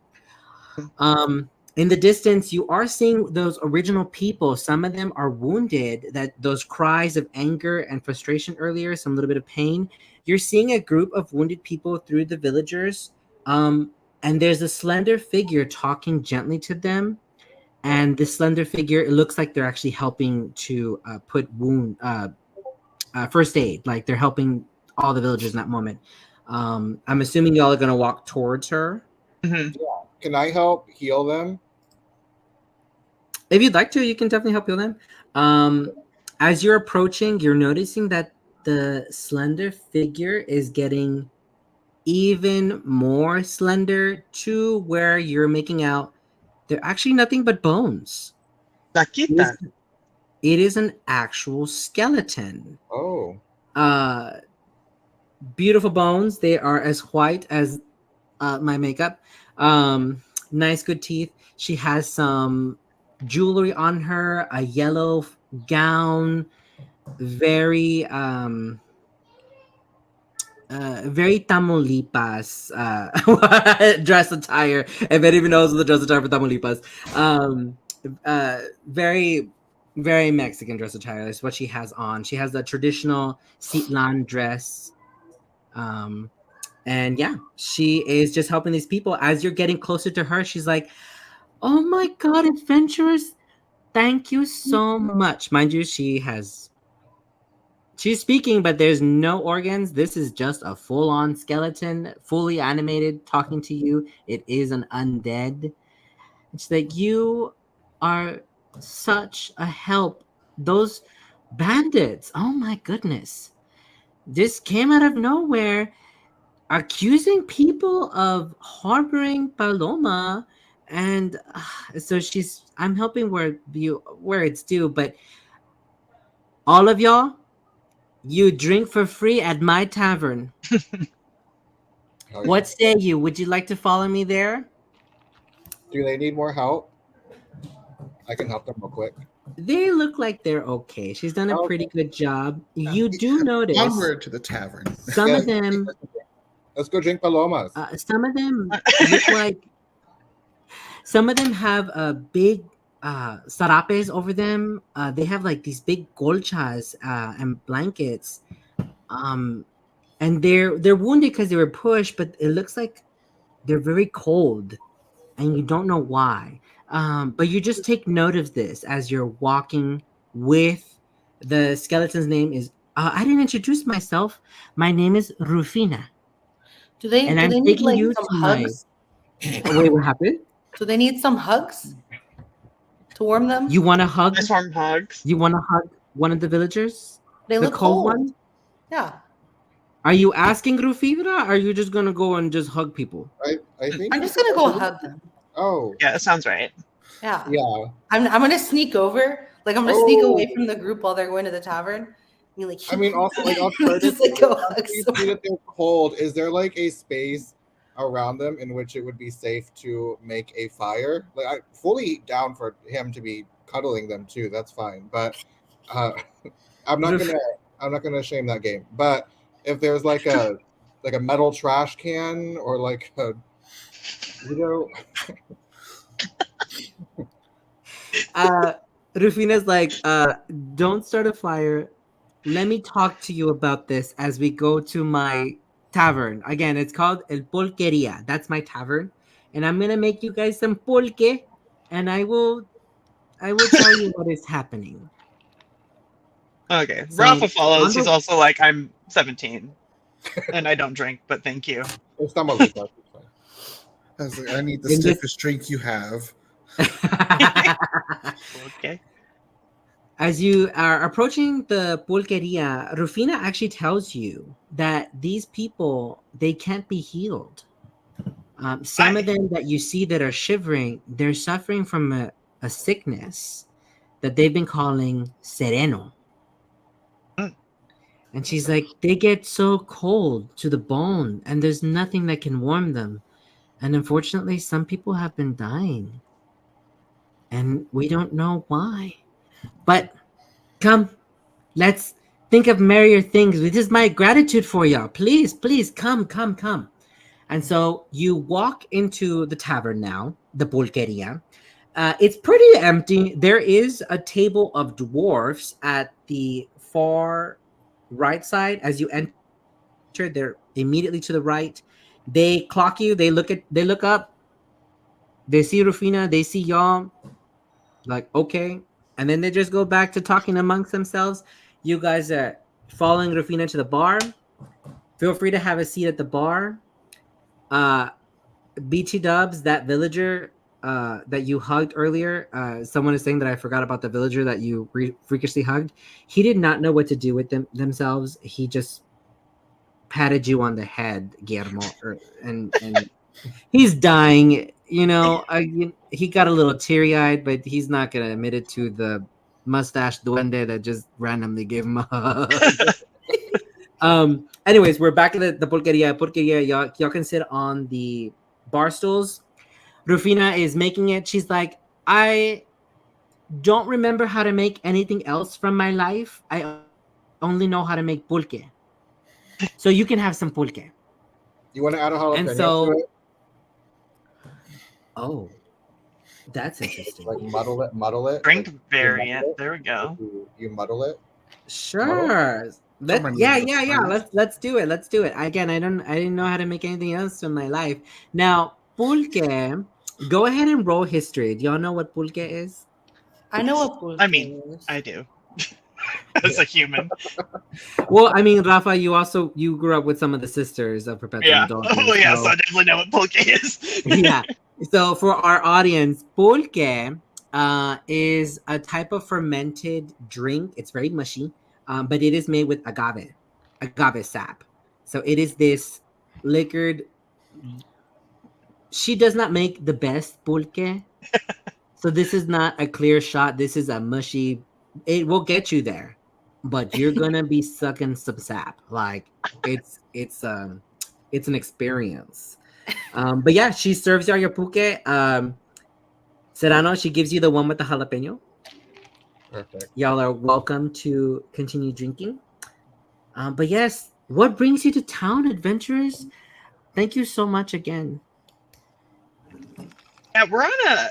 In the distance, you are seeing those original people. Some of them are wounded, that those cries of anger and frustration earlier, some little bit of pain. You're seeing a group of wounded people through the villagers. And there's a slender figure talking gently to them. And this slender figure, it looks like they're actually helping to put first aid. Like they're helping all the villagers in that moment. I'm assuming y'all are going to walk towards her. Mhm. Can I help heal them? If you'd like to, you can definitely help heal them. As you're approaching, you're noticing that the slender figure is getting even more slender to where you're making out they're actually nothing but bones. Taquita. It is an actual skeleton. Oh. Beautiful bones. They are as white as my makeup. Nice, good teeth. She has some jewelry on her, a yellow gown, very very Tamaulipas dress attire. If anyone knows the dress attire for Tamaulipas, very very Mexican dress attire is what she has on. She has the traditional Citlan dress. And yeah, she is just helping these people. As you're getting closer to her, she's like, "Oh my god, adventurers, thank you so much." Mind you, she's speaking, but there's no organs. This is just a full-on skeleton, fully animated, talking to you. It is an undead. It's like, you are such a help. Those bandits, oh my goodness. This came out of nowhere, accusing people of harboring Paloma. And so I'm helping where it's due, but all of y'all, You drink for free at my tavern. Hell yeah. What say you? Would you like to follow me there? Do they need more help? I can help them real quick. They look like they're okay. She's done a pretty good job. You do notice Onward to the tavern. some of them. Let's go drink palomas. Some of them look like. Some of them have a big sarapes over them. They have like these big colchas and blankets. And they're wounded because they were pushed, but it looks like they're very cold, and you don't know why. But you just take note of this as you're walking with the skeleton's name is. I didn't introduce myself. My name is Rufina. Do they And I'm need taking like you some to my- hugs? Wait, what happened? Do they need some hugs to warm them? You want to hug? Nice warm hugs. You want to hug one of the villagers? They The look cold cold. one? Yeah. Are you asking Rufina? Or are you just gonna go and just hug people? I think I'm just gonna go hug them. Oh, Yeah, that sounds right. Yeah. yeah. I'm gonna sneak over. Like I'm gonna sneak Oh. away from the group while they're going to the tavern. Be like, I mean, also like just like go hug you someone. see that they're cold. Is there like a space around them in which it would be safe to make a fire? Like, I fully down for him to be cuddling them too. That's fine, but I'm not gonna shame that game. But if there's like a metal trash can or like a, you know, Rufina's like, don't start a fire. Let me talk to you about this as we go to my tavern. Again, it's called El Pulqueria. That's my tavern. And I'm gonna make you guys some pulque, and I will tell you what is happening. Okay. So, Rafa follows. on the- He's also like, I'm 17 and I don't drink, but thank you. it's not my weakness, it's fine. I was like, I need the In this- stiffest drink you have. Okay. As you are approaching the pulqueria, Rufina actually tells you that these people, they can't be healed. Some of them that you see that are shivering, they're suffering from a sickness that they've been calling sereno. Mm. And she's like, they get so cold to the bone, and there's nothing that can warm them. And unfortunately, some people have been dying. And we don't know why. But come, let's think of merrier things. This is my gratitude for y'all. Please, please, come. And so you walk into the tavern now, the pulqueria. It's pretty empty. There is a table of dwarfs at the far right side. As you enter, they're immediately to the right. They clock you. They look up. They see Rufina. They see y'all. Like, okay. And then they just go back to talking amongst themselves. You guys are following Rufina to the bar. Feel free to have a seat at the bar. BT Dubs, that villager that you hugged earlier, someone is saying that I forgot about the villager that you freakishly hugged. He did not know what to do with themselves. He just patted you on the head, Guillermo, and he's dying. You know, he got a little teary-eyed, but he's not gonna admit it to the mustache duende that just randomly gave him a hug. Anyways, we're back at the pulqueria. Y'all can sit on the bar stools. Rufina is making it. She's like, I don't remember how to make anything else from my life. I only know how to make pulque. So you can have some pulque. You want to add a jalapeno And so, to it? oh, that's interesting. Like muddle it. Drink like, you variant. muddle it. There we go. You muddle it. Sure. Someone Yeah. needs to find it. Let's do it. Let's do it. Again, I didn't know how to make anything else in my life. Now, pulque. Go ahead and roll history. Do y'all know what pulque is? I know what pulque I mean, is. I do. As a human. Well, I mean, Rafa, you grew up with some of the sisters of Perpetual Yeah. Indulgence, Oh, yeah. so- So I definitely know what pulque is. yeah. So for our audience, pulque is a type of fermented drink. It's very mushy, but it is made with agave sap. So it is this liquored. She does not make the best pulque. So this is not a clear shot. This is a mushy. It will get you there. but you're gonna be sucking some sap. Like it's an experience. But yeah, she serves y'all your puke. Serrano, she gives you the one with the jalapeno. Perfect. Y'all are welcome to continue drinking. But yes, what brings you to town, adventurers? Thank you so much again. Yeah, we're on a.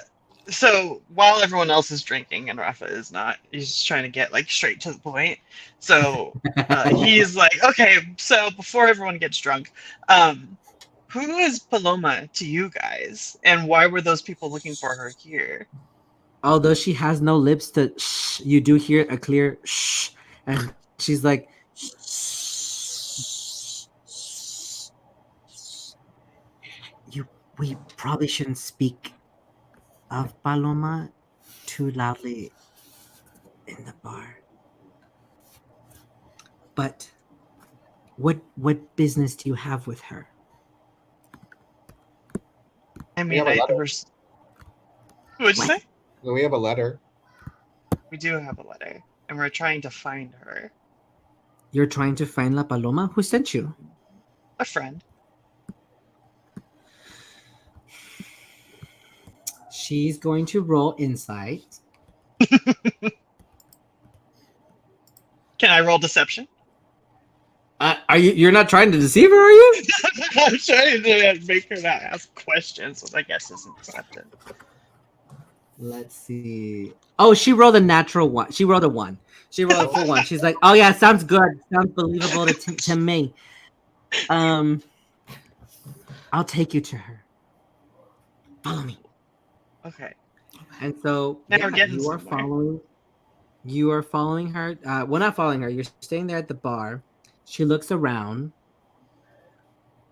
So while everyone else is drinking and Rafa is not, he's just trying to get like straight to the point. So he's like, okay, so before everyone gets drunk, who is Paloma to you guys, and why were those people looking for her here? Although she has no lips to shh, you do hear a clear shh, and she's like, we probably shouldn't speak of Paloma too loudly in the bar. But what business do you have with her? I We mean, have a letter. What'd you say? We have a letter. We do have a letter, and we're trying to find her. You're trying to find La Paloma? Who sent you? A friend. She's going to roll insight. Can I roll deception? Are you? You're not trying to deceive her, are you? I'm trying to make her not ask questions, which I guess isn't deceptive. Let's see. Oh, she rolled a natural one. She rolled a one. She rolled a full one. She's like, oh yeah, sounds good. Sounds believable to me. I'll take you to her. Follow me. Okay. And so Now we're getting you are somewhere. following. You are following her. Well, not following her. You're staying there at the bar. She looks around.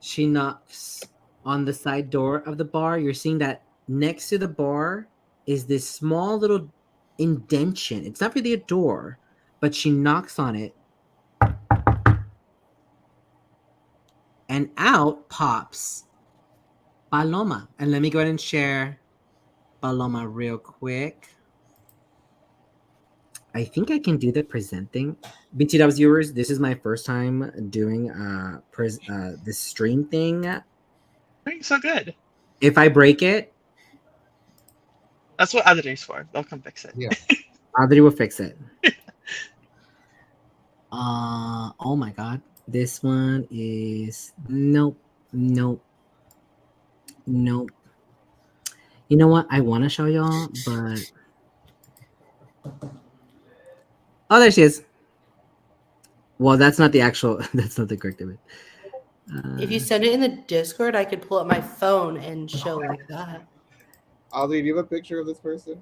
She knocks on the side door of the bar. You're seeing that next to the bar is this small little indention. It's not really a door, but she knocks on it. And out pops Paloma. And let me go ahead and share Paloma real quick. I think I can do the presenting. BTW viewers, this is my first time doing this stream thing. Doing so good. If I break it, That's what other days for. They'll come fix it. Yeah. Audrey will fix it. Oh my god. This one is nope. You know what? I want to show y'all, but oh, there she is. Well, that's not the actual. That's not the correct image. If you send it in the Discord, I could pull up my phone and show like that. Audrey, do you have a picture of this person?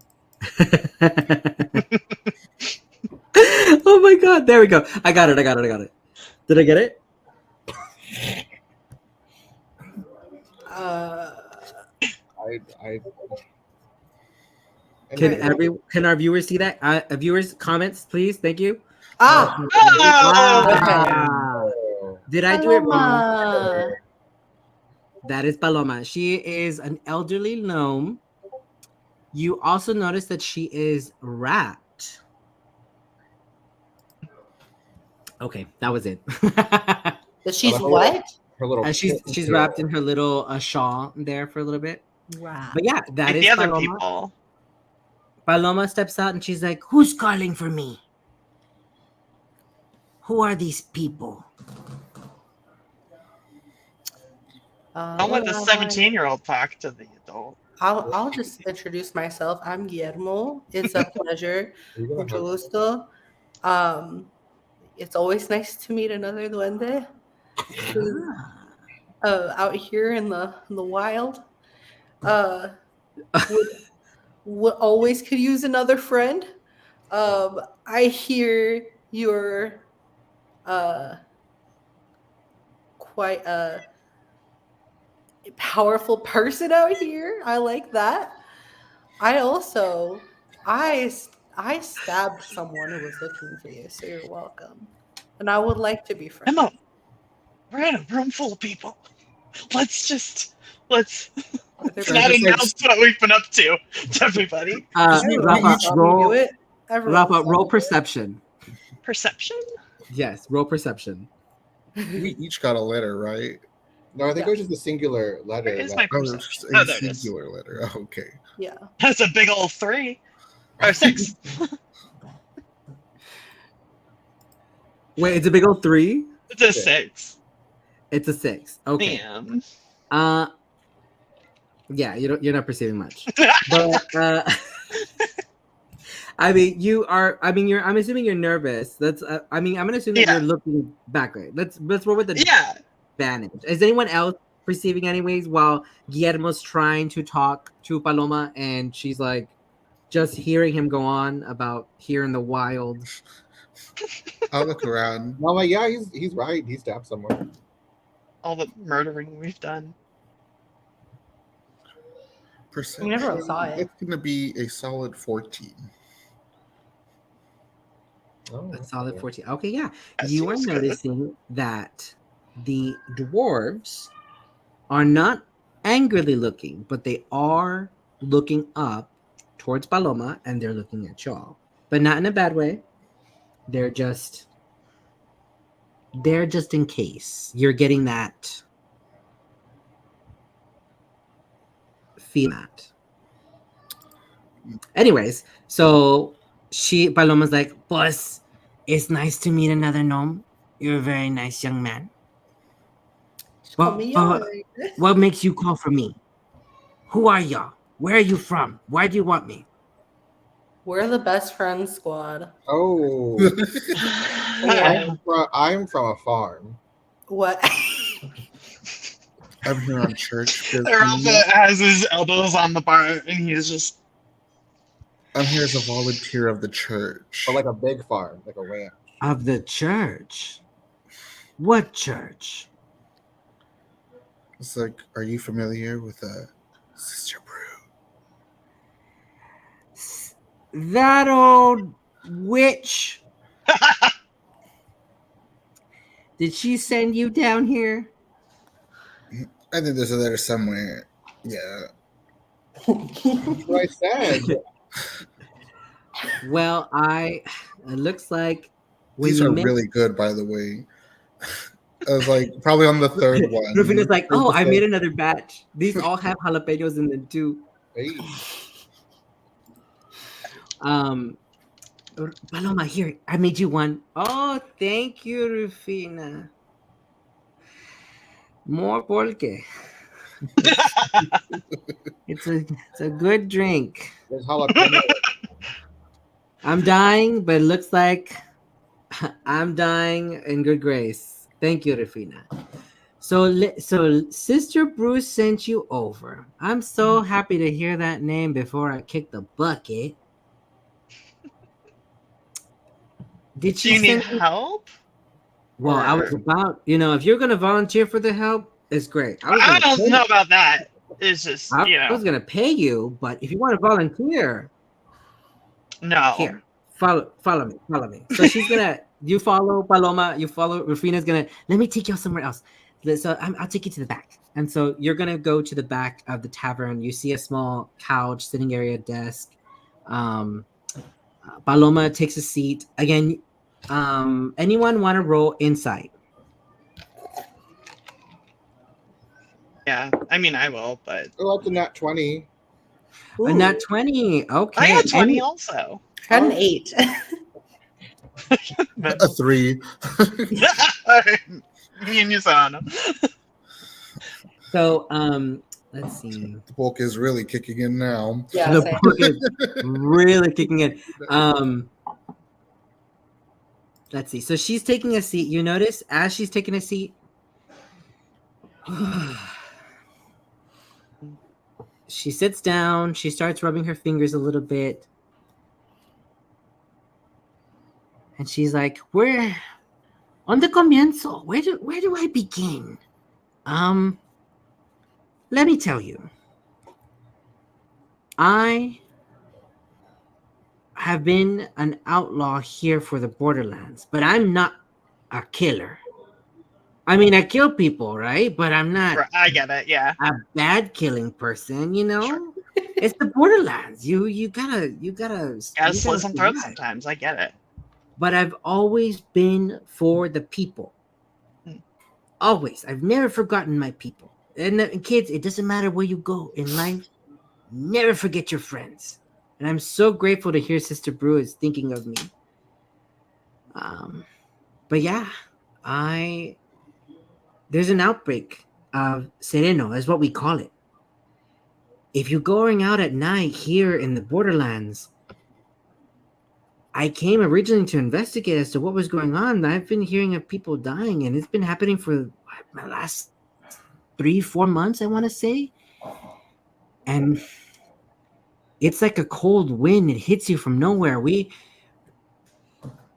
Oh my god! There we go. I got it. Did I get it? I Can our viewers see that? Viewers, comments, please. Thank you. Ah, Ah. Did I do it wrong? Paloma. That is Paloma. She is an elderly gnome. You also notice that she is wrapped. Okay, that was it. That she's Oh, what? her little. she's wrapped in her little shawl there for a little bit. Wow. But yeah, that Like is the other Paloma. people. Paloma steps out and she's like, "Who's calling for me? Who are these people?" I'll let the 17-year-old talk to the adult. I'll just introduce myself. I'm Guillermo. It's a pleasure. Mucho gusto. It's always nice to meet another duende who's out here in the wild. Would always could use another friend. I hear you're quite a powerful person out here. I like that. I stabbed someone who was looking for you, so you're welcome. And I would like to be friends. Emma, we're in a room full of people. Let's Are there not people- announce what we've been up to everybody. You Rafa, saw me do it? Everyone Rafa, saw roll me do it. perception. Perception? Yes, roll perception. We each got a letter, right? No, I think Yeah. it was just a singular letter. Where is that- my Oh, it's perception? a Oh, there it is. singular letter. Oh, okay. Yeah. That's a big old 3. Or 6. Wait, it's a big old 3? It's a Yeah. 6. It's a 6. Okay. Damn. Yeah, you're not perceiving much. But I mean, I'm assuming you're nervous. That's I'm gonna assume that Yeah. you're looking back, right? Let's roll with the Yeah. advantage. Is anyone else perceiving anyways while Guillermo's trying to talk to Paloma and she's like just hearing him go on about here in the wild? I'll look around. No, I'm like, yeah, he's right. He stabbed someone. All the murdering we've done. Perception. never saw it. It's gonna be a solid 14. Oh, A solid okay. 14. Okay, yeah. That You are seems good. noticing that the dwarves are not angrily looking, but they are looking up towards Paloma and they're looking at y'all. But not in a bad way. They're just in case. You're getting that feel at. Anyways, so Paloma's like, boss, it's nice to meet another gnome. You're a very nice young man. Call me What makes you call for me? Who are y'all? Where are you from? Why do you want me? We're the best friends squad. Oh, I'm from a farm. What? I'm here on church business. Rafa has his elbows on the bar and he's just I'm here as a volunteer of the church. But like a big farm, like a ranch. Of the church. What church? It's like, are you familiar with Sister Brew? That old witch. Did she send you down here? I think there's a letter somewhere. Yeah. That's what I said. Well, it looks like when These you are met- really good, by the way. I was like, probably on the third one. Rufino's like, oh, I Okay. made another batch. These all have jalapenos in them too. Hey. Paloma, here, I made you one. Oh, thank you, Rufina. More pulque. It's a good drink. There's jalapeno. I'm dying, but it looks like I'm dying in good grace. Thank you, Rufina. So Sister Bruce sent you over. I'm so happy to hear that name before I kick the bucket. Did Do she you need send you? help? Well, I was about, if you're gonna volunteer for the help, it's great. I don't know about that. It's just, I was gonna pay you, but if you want to volunteer, no. here, follow me. So she's gonna, you follow Paloma, you follow Rufina's gonna. Let me take you somewhere else. So I'll take you to the back, and so you're gonna go to the back of the tavern. You see a small couch, sitting area, desk. Paloma takes a seat again. Anyone want to roll insight? Yeah, I mean, I will, but Oh, that's a nat 20. A nat 20. Okay. I got 20 also. Had an 8. A 3. Me and you saw no. So let's see. The bulk is really kicking in now. Yeah, The same. book is really kicking in. Let's see. So she's taking a seat. You notice as she's taking a seat, she sits down. She starts rubbing her fingers a little bit. And she's like, where on the comienzo? Where do I begin? Let me tell you. I have been an outlaw here for the Borderlands, but I'm not a killer. I mean, I kill people, right? But I'm not I get it, yeah. a bad killing person, Sure. It's the Borderlands. You gotta Gotta slit some throats survive. sometimes. I get it. but I've always been for the people. Always. I've never forgotten my people. And kids, it doesn't matter where you go in life, never forget your friends. And I'm so grateful to hear Sister Brew is thinking of me. But yeah, there's an outbreak of sereno, is what we call it. If you're going out at night here in the borderlands, I came originally to investigate as to what was going on. I've been hearing of people dying, and it's been happening for my last 3-4 months, I want to say. And it's like a cold wind. It hits you from nowhere.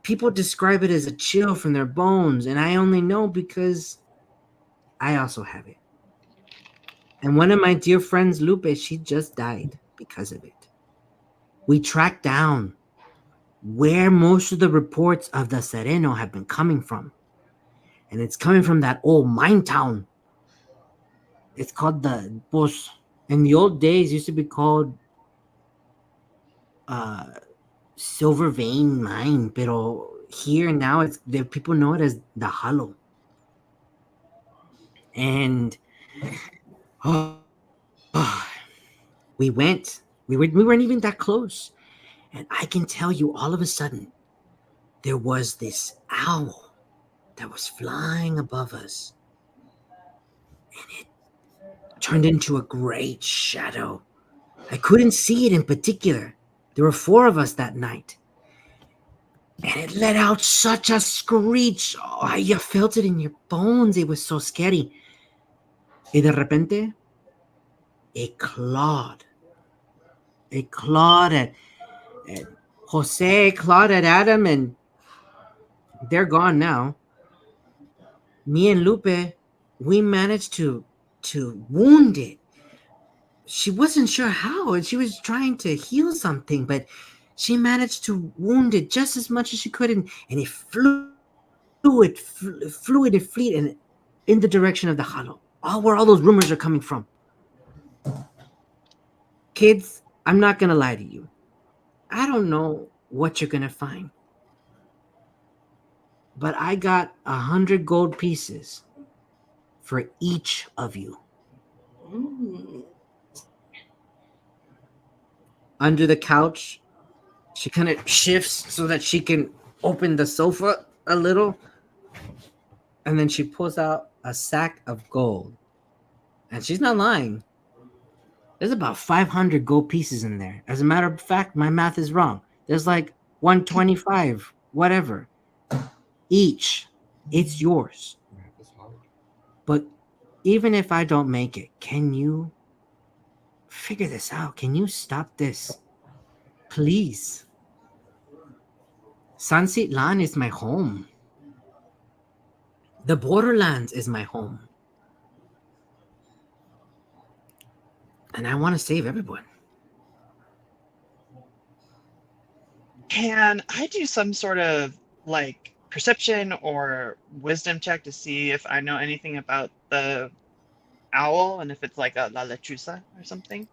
People describe it as a chill from their bones, and I only know because I also have it. And one of my dear friends, Lupe, she just died because of it. We tracked down where most of the reports of the Sereno have been coming from. And it's coming from that old mine town. It's called in the old days, used to be called Silver Vein Mine, pero here now people know it as the Hollow. And we weren't even that close. And I can tell you, all of a sudden, there was this owl that was flying above us. And it turned into a great shadow. I couldn't see it in particular. There were 4 of us that night. And it let out such a screech. Oh, you felt it in your bones. It was so scary. Y de repente, it clawed. It clawed at Jose, clawed at Adam, and they're gone now. Me and Lupe, we managed to wound it. She wasn't sure how, and she was trying to heal something, but she managed to wound it just as much as she could, and it flew and in the direction of the Hollow. Where all those rumors are coming from. Kids, I'm not gonna lie to you. I don't know what you're gonna find, but I got 100 gold pieces for each of you. Under the couch, she kind of shifts so that she can open the sofa a little, and then she pulls out a sack of gold. And she's not lying. There's about 500 gold pieces in there. As a matter of fact, my math is wrong. There's like 125, whatever. Each. It's yours. But even if I don't make it, can you figure this out? Can you stop this? Please. Sansitlan is my home. The Borderlands is my home. And I want to save everyone. Can I do some sort of like perception or wisdom check to see if I know anything about the owl and if it's like a La Lechuza or something?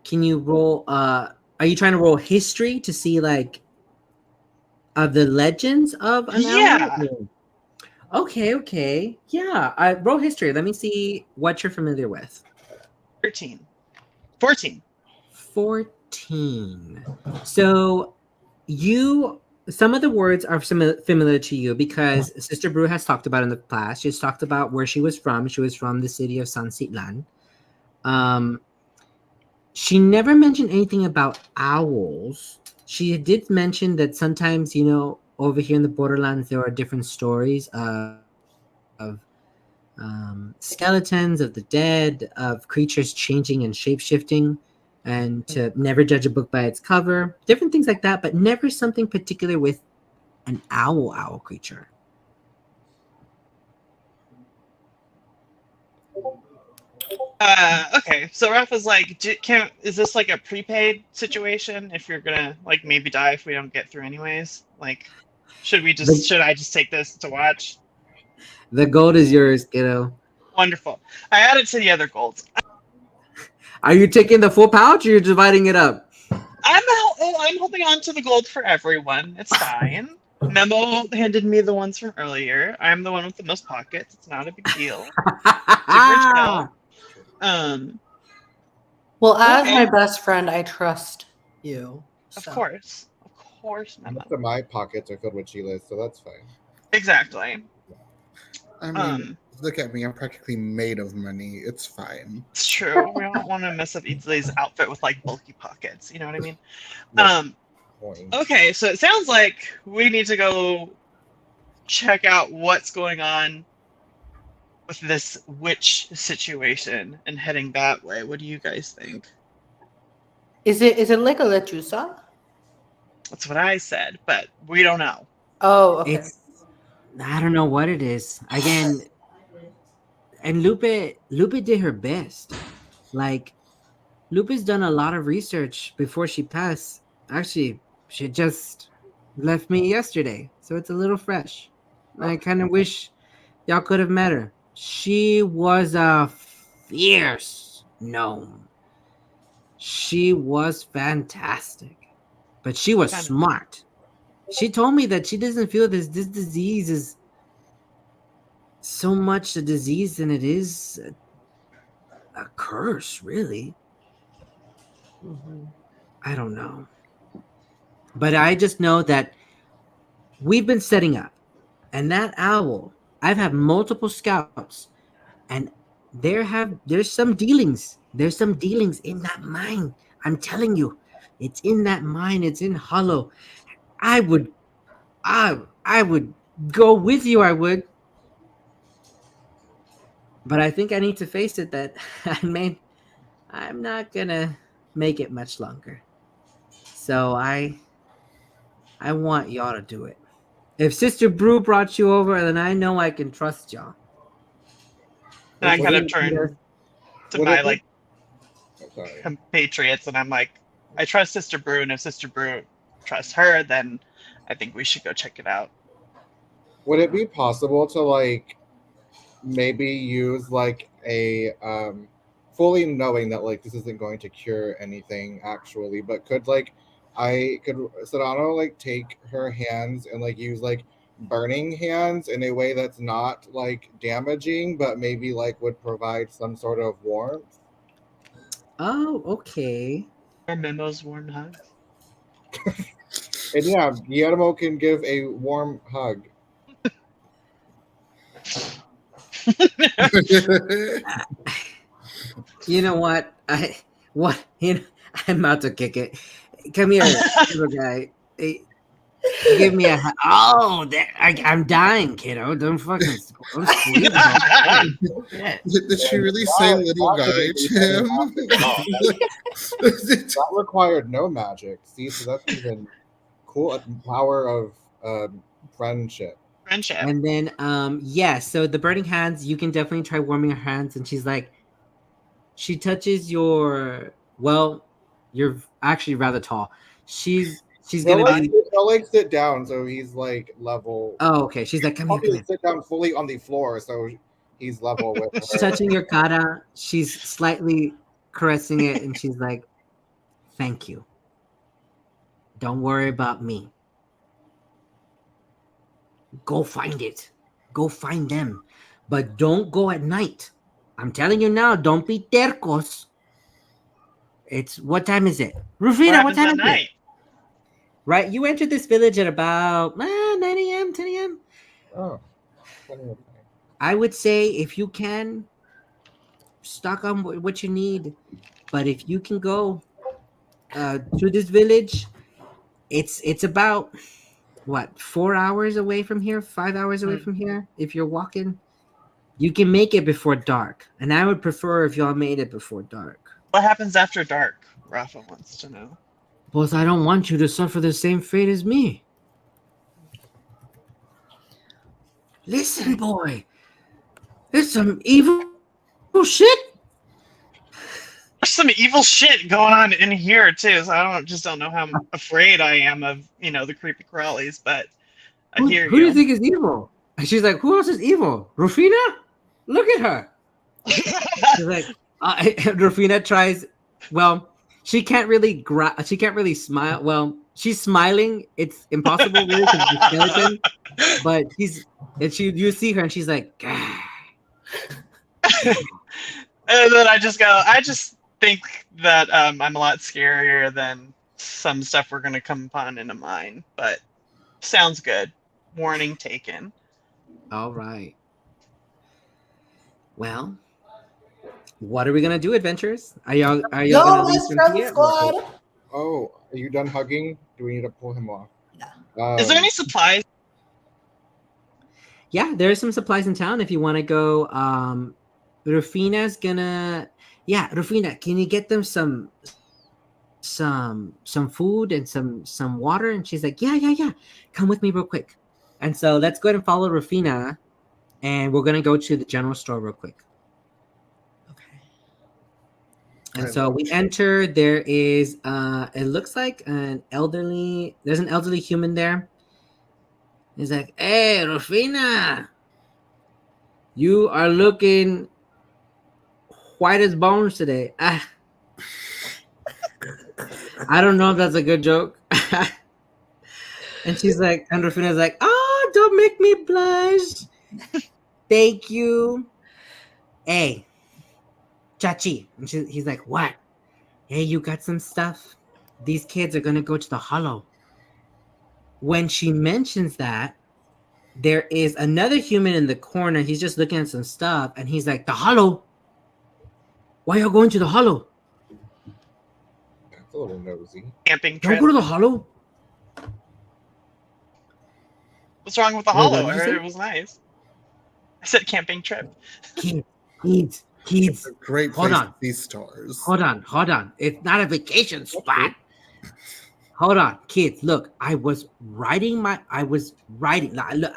Can you roll? Are you trying to roll history to see like the legends of an owl? Okay. Yeah. Roll history. Let me see what you're familiar with. 14. So some of the words are familiar to you because Sister Brew has talked about in the class. She's talked about where she was from. She was from the city of Sansitlan. She never mentioned anything about owls. She did mention that sometimes, over here in the Borderlands, there are different stories of skeletons, of the dead, of creatures changing and shape-shifting, and to never judge a book by its cover, different things like that, but never something particular with an owl creature. Okay, so Rafa's like, is this like a prepaid situation if you're gonna like maybe die if we don't get through anyways? Like, should I just take this to watch? The gold is yours, kiddo. Wonderful. I added to the other golds. Are you taking the full pouch or you're dividing it up? I'm holding on to the gold for everyone. It's fine. Memo handed me the ones from earlier. I'm the one with the most pockets. It's not a big deal. Super chill. Well, as my Okay. best friend, I trust you. Of so. course, Memo. Most of my pockets are filled with chiles, so that's fine. Exactly. I mean, look at me. I'm practically made of money. It's fine. It's true. We don't want to mess up Easley's outfit with like bulky pockets. You know what I mean? Yes. Point. Okay, so it sounds like we need to go check out what's going on with this witch situation and heading that way. What do you guys think? Is it like a lechusa? That's what I said, but we don't know. Oh, okay. I don't know what it is. Again, and Lupe did her best. Like, Lupe's done a lot of research before she passed. Actually, she just left me yesterday, so it's a little fresh. I kind of wish y'all could have met her. She was a fierce gnome. She was fantastic, but she was smart. She told me that she doesn't feel this disease is so much a disease than it is a curse, really. I don't know. But I just know that we've been setting up, and that owl, I've had multiple scouts, and there's some dealings. There's some dealings in that mine. I'm telling you, it's in that mine. It's in Hollow. I would go with you. I would. But I think I need to face it that I'm not gonna make it much longer. So I want y'all to do it. If Sister Brew brought you over, then I know I can trust y'all. And I kind of turn to my compatriots, and I'm like, I trust Sister Brew, and if Sister Brew trusts her, then I think we should go check it out. Would it be possible to maybe use a fully knowing that this isn't going to cure anything actually, but could Serrano take her hands and use burning hands in a way that's not damaging, but maybe would provide some sort of warmth? Oh, okay. Or Memo's warm hugs. And yeah, Guillermo can give a warm hug. You know what? I'm about to kick it. Come here, little guy. Hey, give me a I'm dying, kiddo. Don't fucking don't sleep. Did she really say little guy, Tim? That required no magic. See, so that's even cool. Power of friendship. And then so the burning hands, you can definitely try warming her hands. And she's like, she touches you're actually rather tall. She's gonna be. He'll sit down, so he's level. Oh, okay. She's like, come here. Sit down fully on the floor, so he's level with her. She's touching your cara. She's slightly caressing it, and she's like, thank you. Don't worry about me. Go find it. Go find them. But don't go at night. I'm telling you now, don't be tercos. What time is it? Rufina, what time is it? Right, you entered this village at about 9 a.m., 10 a.m. Oh. I would say if you can, stock on what you need. But if you can go to this village, it's about 4 hours away from here, 5 hours away from here. If you're walking, you can make it before dark. And I would prefer if y'all made it before dark. What happens after dark? Rafa wants to know. Boss, I don't want you to suffer the same fate as me. Listen, boy. There's some evil shit. There's some evil shit going on in here too, so I don't know how afraid I am of the creepy crawlies, but I hear you. Who do you think is evil? And she's like, who else is evil? Rufina? Look at her. She's like, Rufina tries. Well, She can't really she can't really smile. Well, she's smiling. It's impossible really because she's skeleton. But you see her and she's like, "Gah." And then I just think that I'm a lot scarier than some stuff we're gonna come upon in a mine. But sounds good. Warning taken. All right. Well, what are we gonna do, adventurers? Are y'all Yo, gonna leave let's run the Cynthia? squad. Oh, are you done hugging? Do we need to pull him off? Yeah. Is there any supplies? Yeah, there's some supplies in town if you want to go. Rufina's gonna. Yeah, Rufina, can you get them some food and some water? And she's like, yeah. Come with me real quick. And so let's go ahead and follow Rufina, and we're gonna go to the general store real quick. Okay. And so we enter. There is it looks like there's an elderly human there. He's like, "Hey, Rufina, you are looking white as bones today." I don't know if that's a good joke. And she's like, and Rufina's like, "Oh, don't make me blush. Thank you." Hey, Chachi. And he's like, "What? Hey, you got some stuff? These kids are gonna go to the Hollow." When she mentions that, there is another human in the corner. He's just looking at some stuff, and he's like, "The Hollow? Why y'all going to the Hollow? That's a little nosy. Camping Don't trip. go to the Hollow." What's wrong with the Wait, hollow? what I did you heard say? it was nice. I said camping trip. Kids. It's a great Hold place on. to see stars. Hold on. It's not a vacation spot. Hold on, kids. Look, I was riding. Look,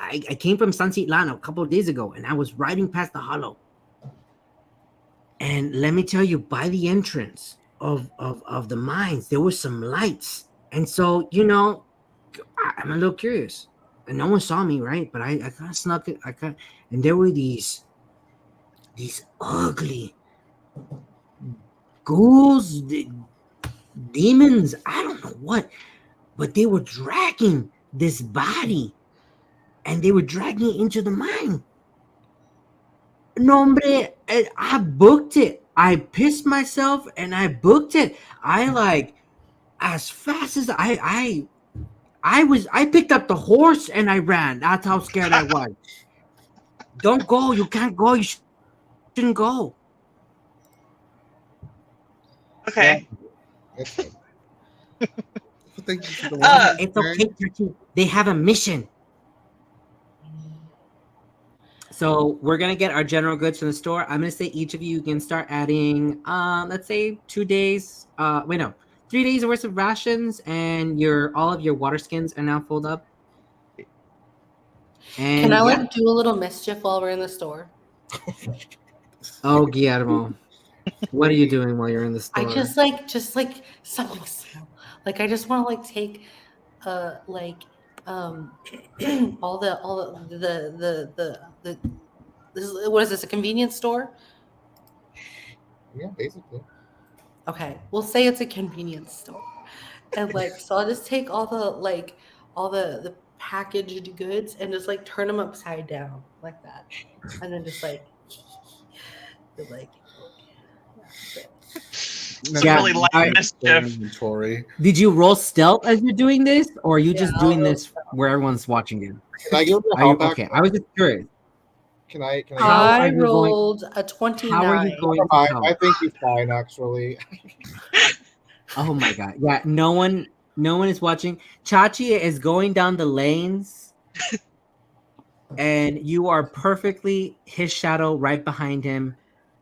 I came from Sunset Land a couple of days ago, and I was riding past the Hollow. And let me tell you, by the entrance of the mines, there were some lights. And so, I'm a little curious. And no one saw me, right? But I kind of snuck it. And there were these ugly ghouls, demons, I don't know what, but they were dragging this body and they were dragging it into the mine. No, hombre, I booked it. I pissed myself and I booked it. As fast as I picked up the horse and I ran. That's how scared I was. Don't go. You can't go. You shouldn't go. Okay. It's fine. Thank you for the It's okay, Turkey. They have a mission. So we're gonna get our general goods from the store. I'm gonna say each of you can start adding, let's say 2 days. 3 days worth of rations, and all of your water skins are now filled up. And Can I do a little mischief while we're in the store? Oh, Guillermo, what are you doing while you're in the store? I just like something small. Like I just want to take all the this is, what is this, a convenience store? Yeah, basically. Okay, we'll say it's a convenience store. And so I'll just take all the packaged goods and just turn them upside down like that. And then just really light mischief. inventory. Did you roll stealth as you're doing this, or are you just doing this where everyone's watching you? Can I give him the help back? Okay, I was just curious. Can I? I rolled a 29. How are you going to help? I think he's fine, actually. Oh my god! Yeah, no one is watching. Chachi is going down the lanes, and you are perfectly his shadow right behind him,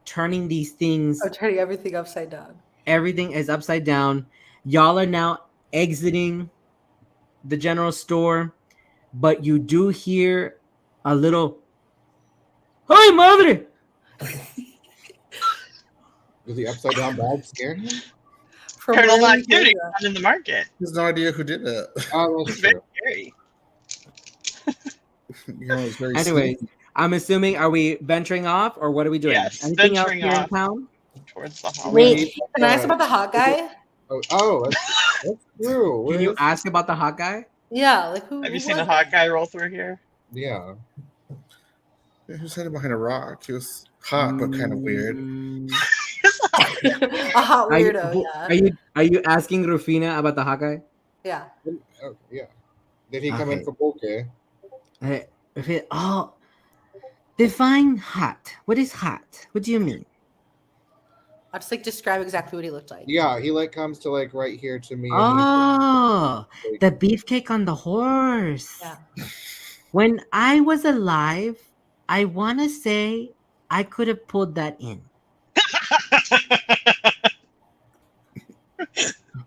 turning these things. I'm turning everything upside down. Everything is upside down. Y'all are now exiting the general store, but you do hear a little, "Hi, madre!" Does the upside down bag scare him? Paranormal activity in the market. There's no idea who did it. Oh, It's that's very true. scary. It's very Anyways, I'm assuming, are we venturing off, or what are we doing? Yes, Anything else venturing here in off. town? Towards the hallway. Wait, can I ask about the hot guy? That's true. Can you ask about the hot guy? Yeah, like who? Have you who seen was a hot that? guy roll through here? Yeah. He was hiding behind a rock. He was hot, but kind of weird. Mm, A hot Are you, weirdo. Yeah. are you asking Rufina about the hot guy? Yeah. Oh, yeah. Did he come in Okay. for poke? Oh, define hot. What is hot? What do you mean? I'll just like describe exactly what he looked like. Yeah, he like comes to like right here to me. Oh, Like- the beefcake on the horse. Yeah. When I was alive, I want to say I could have pulled that in.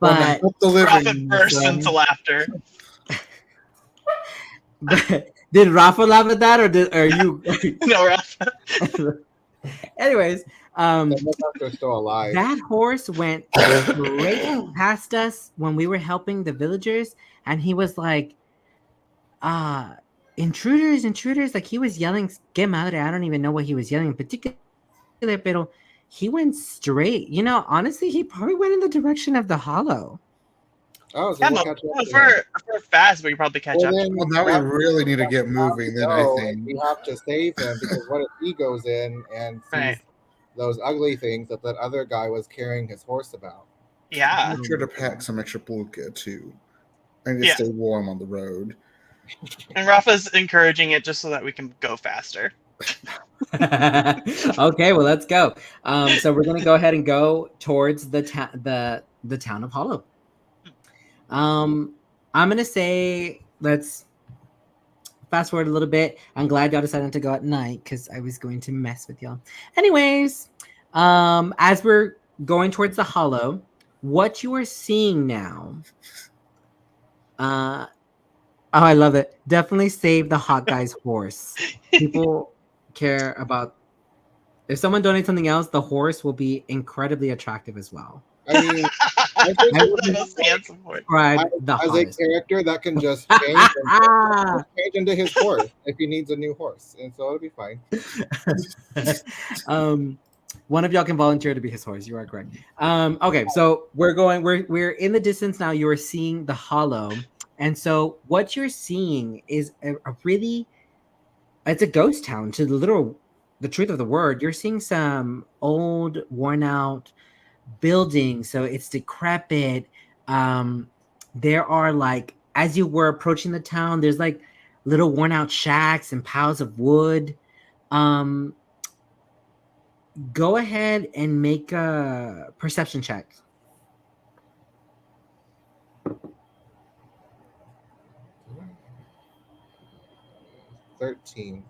Well, But, now, the Rafa living. bursts into laughter. but did Rafa laugh at that, or are you? No, Rafa. Anyways, Some of us are still alive. that horse went straight past us when we were helping the villagers, and he was like, intruders, intruders. Like he was yelling, "Que madre!" I don't even know what he was yelling in particular, pero he went straight. You know, honestly, he probably went in the direction of the hollow. Oh, so Yeah, we'll no, catch up. no, to him. for fast, we can probably catch up. Then Well, now we have- really need to get moving. Then I go, think. and we have to save him because what if he goes in and sees Right. those ugly things that other guy was carrying his horse about? Yeah. Make sure to pack some extra pulka too. I need to Yeah. stay warm on the road. And Rafa's encouraging it just so that we can go faster. Okay, well, let's go. So we're gonna go ahead and go towards the town of Hollow. I'm gonna say let's fast forward a little bit. I'm glad y'all decided to go at night because I was going to mess with y'all. Anyways, as we're going towards the Hollow, what you are seeing now. Oh, I love it. Definitely save the hot guy's horse. People care about. If someone donates something else, the horse will be incredibly attractive as well. I mean, I think I it would would Most be handsome horse. Describe the as a hottest. character that can just change into his horse if he needs a new horse, and so it'll be fine. One of y'all can volunteer to be his horse. You are correct. Okay, so we're in the distance now. You are seeing the Hollow, and so what you're seeing is a really, it's a ghost town to the truth of the word. You're seeing some old, worn out buildings, so it's decrepit. There are like, as you were approaching the town, there's like little worn out shacks and piles of wood. Go ahead and make a perception check. 13.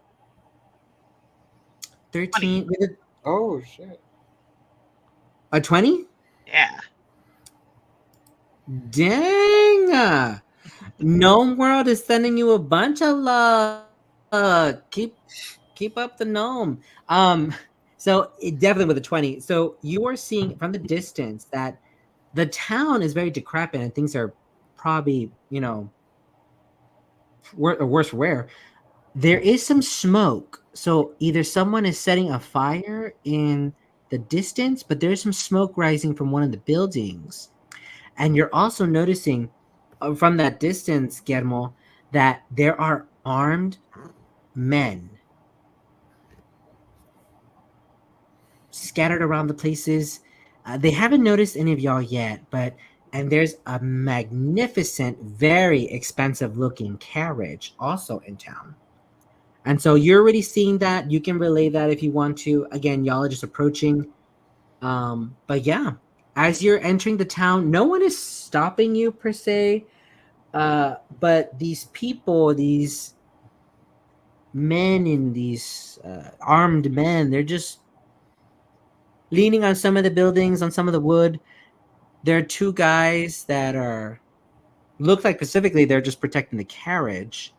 13 with Oh shit! a 20? Yeah. Dang! Gnome World is sending you a bunch of love. Keep up the gnome. So definitely with a 20. So you are seeing from the distance that the town is very decrepit and things are probably, worse for wear. There is some smoke. So either someone is setting a fire in the distance, but there's some smoke rising from one of the buildings. And you're also noticing from that distance, Guillermo, that there are armed men scattered around the places. They haven't noticed any of y'all yet, and there's a magnificent, very expensive looking carriage also in town. And so you're already seeing that. You can relay that if you want to. Again, y'all are just approaching. But yeah, as you're entering the town, no one is stopping you per se. But these people, these men in these armed men, they're just leaning on some of the buildings, on some of the wood. There are two guys that look like specifically they're just protecting the carriage.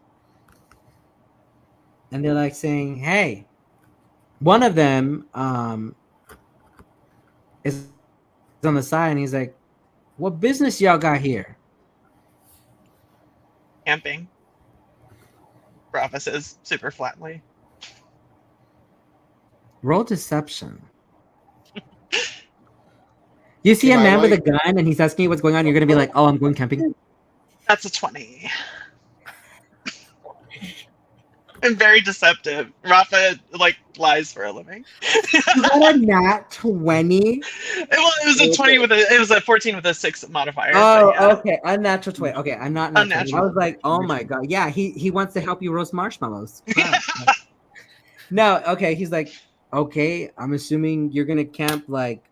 And they're like saying, hey, one of them is on the side and he's like, what business y'all got here? Camping. Rafa says super flatly. Roll deception. You see a Can I, man with a like- gun and he's asking you what's going on, you're gonna be like, "Oh, I'm going camping." That's a 20. I'm very deceptive. Rafa like lies for a living. You got a nat 20. Well, it was a 20 with it was a 14 with a 6 modifier. Oh, but yeah. okay. Unnatural 20. Okay, I'm not natural. I Unnatural. was like, oh my god. Yeah, he wants to help you roast marshmallows. Crap. No, okay. He's like, okay, I'm assuming you're gonna camp like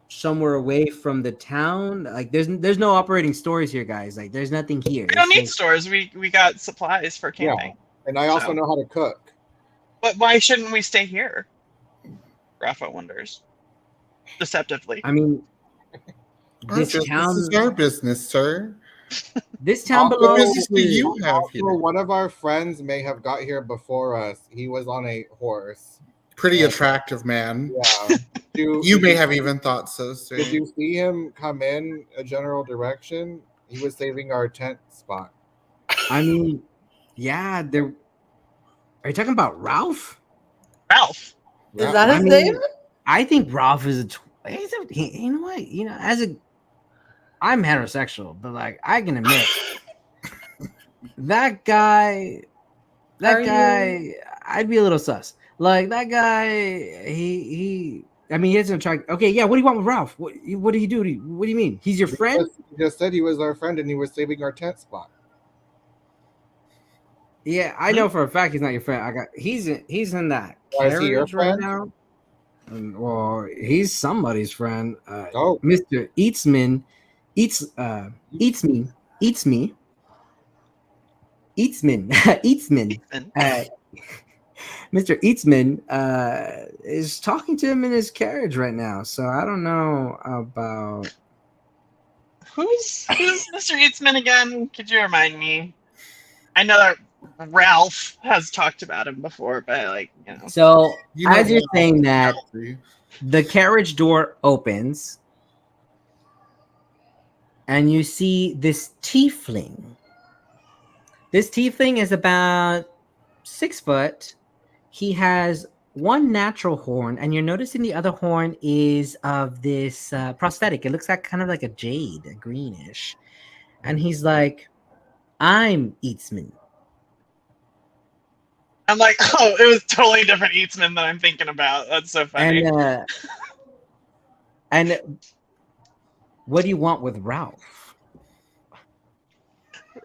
somewhere away from the town. Like there's no operating stores here, guys. Like there's nothing here. We don't It's need just- stores. We got supplies for camping. And I also So- know how to cook. But why shouldn't we stay here? Rafa wonders. Deceptively. I mean, Our this business town, is our business, sir. this town Also, below. What business do you have Also, here? one of our friends may have got here before us. He was on a horse. Pretty Yeah. attractive man. Yeah. You may have even thought so, sir. Did you see him come in a general direction? He was saving our tent spot. I mean, yeah, there. Are you talking about Ralph? Ralph. Is that his I mean, name? I think Ralph is you know what? You know, I'm heterosexual, but like I can admit that guy, I'd be a little sus. Like that guy, I mean, he doesn't attract. Okay, yeah. What do you want with Ralph? What do you do? What do you mean? He's your friend? He just said he was our friend and he was saving our tent spot. Yeah, I know for a fact he's not your friend. He's in that Why, is he your carriage right friend? now. Well, he's somebody's friend. Oh. Mr. Eatsman eats me. Eatsman. Mr. Eatsman is talking to him in his carriage right now. So I don't know about. Who's Mr. Eatsman again? Could you remind me? I know that Ralph has talked about him before, but So You know as you're Ralph saying that, Galaxy. the carriage door opens, and you see this tiefling. This tiefling is about 6 foot. He has one natural horn, and you're noticing the other horn is of this prosthetic. It looks like kind of like a jade, a greenish. And he's like, I'm Eatsman. I'm like, oh, it was totally a different Eatsman that I'm thinking about. That's so funny. And what do you want with Ralph?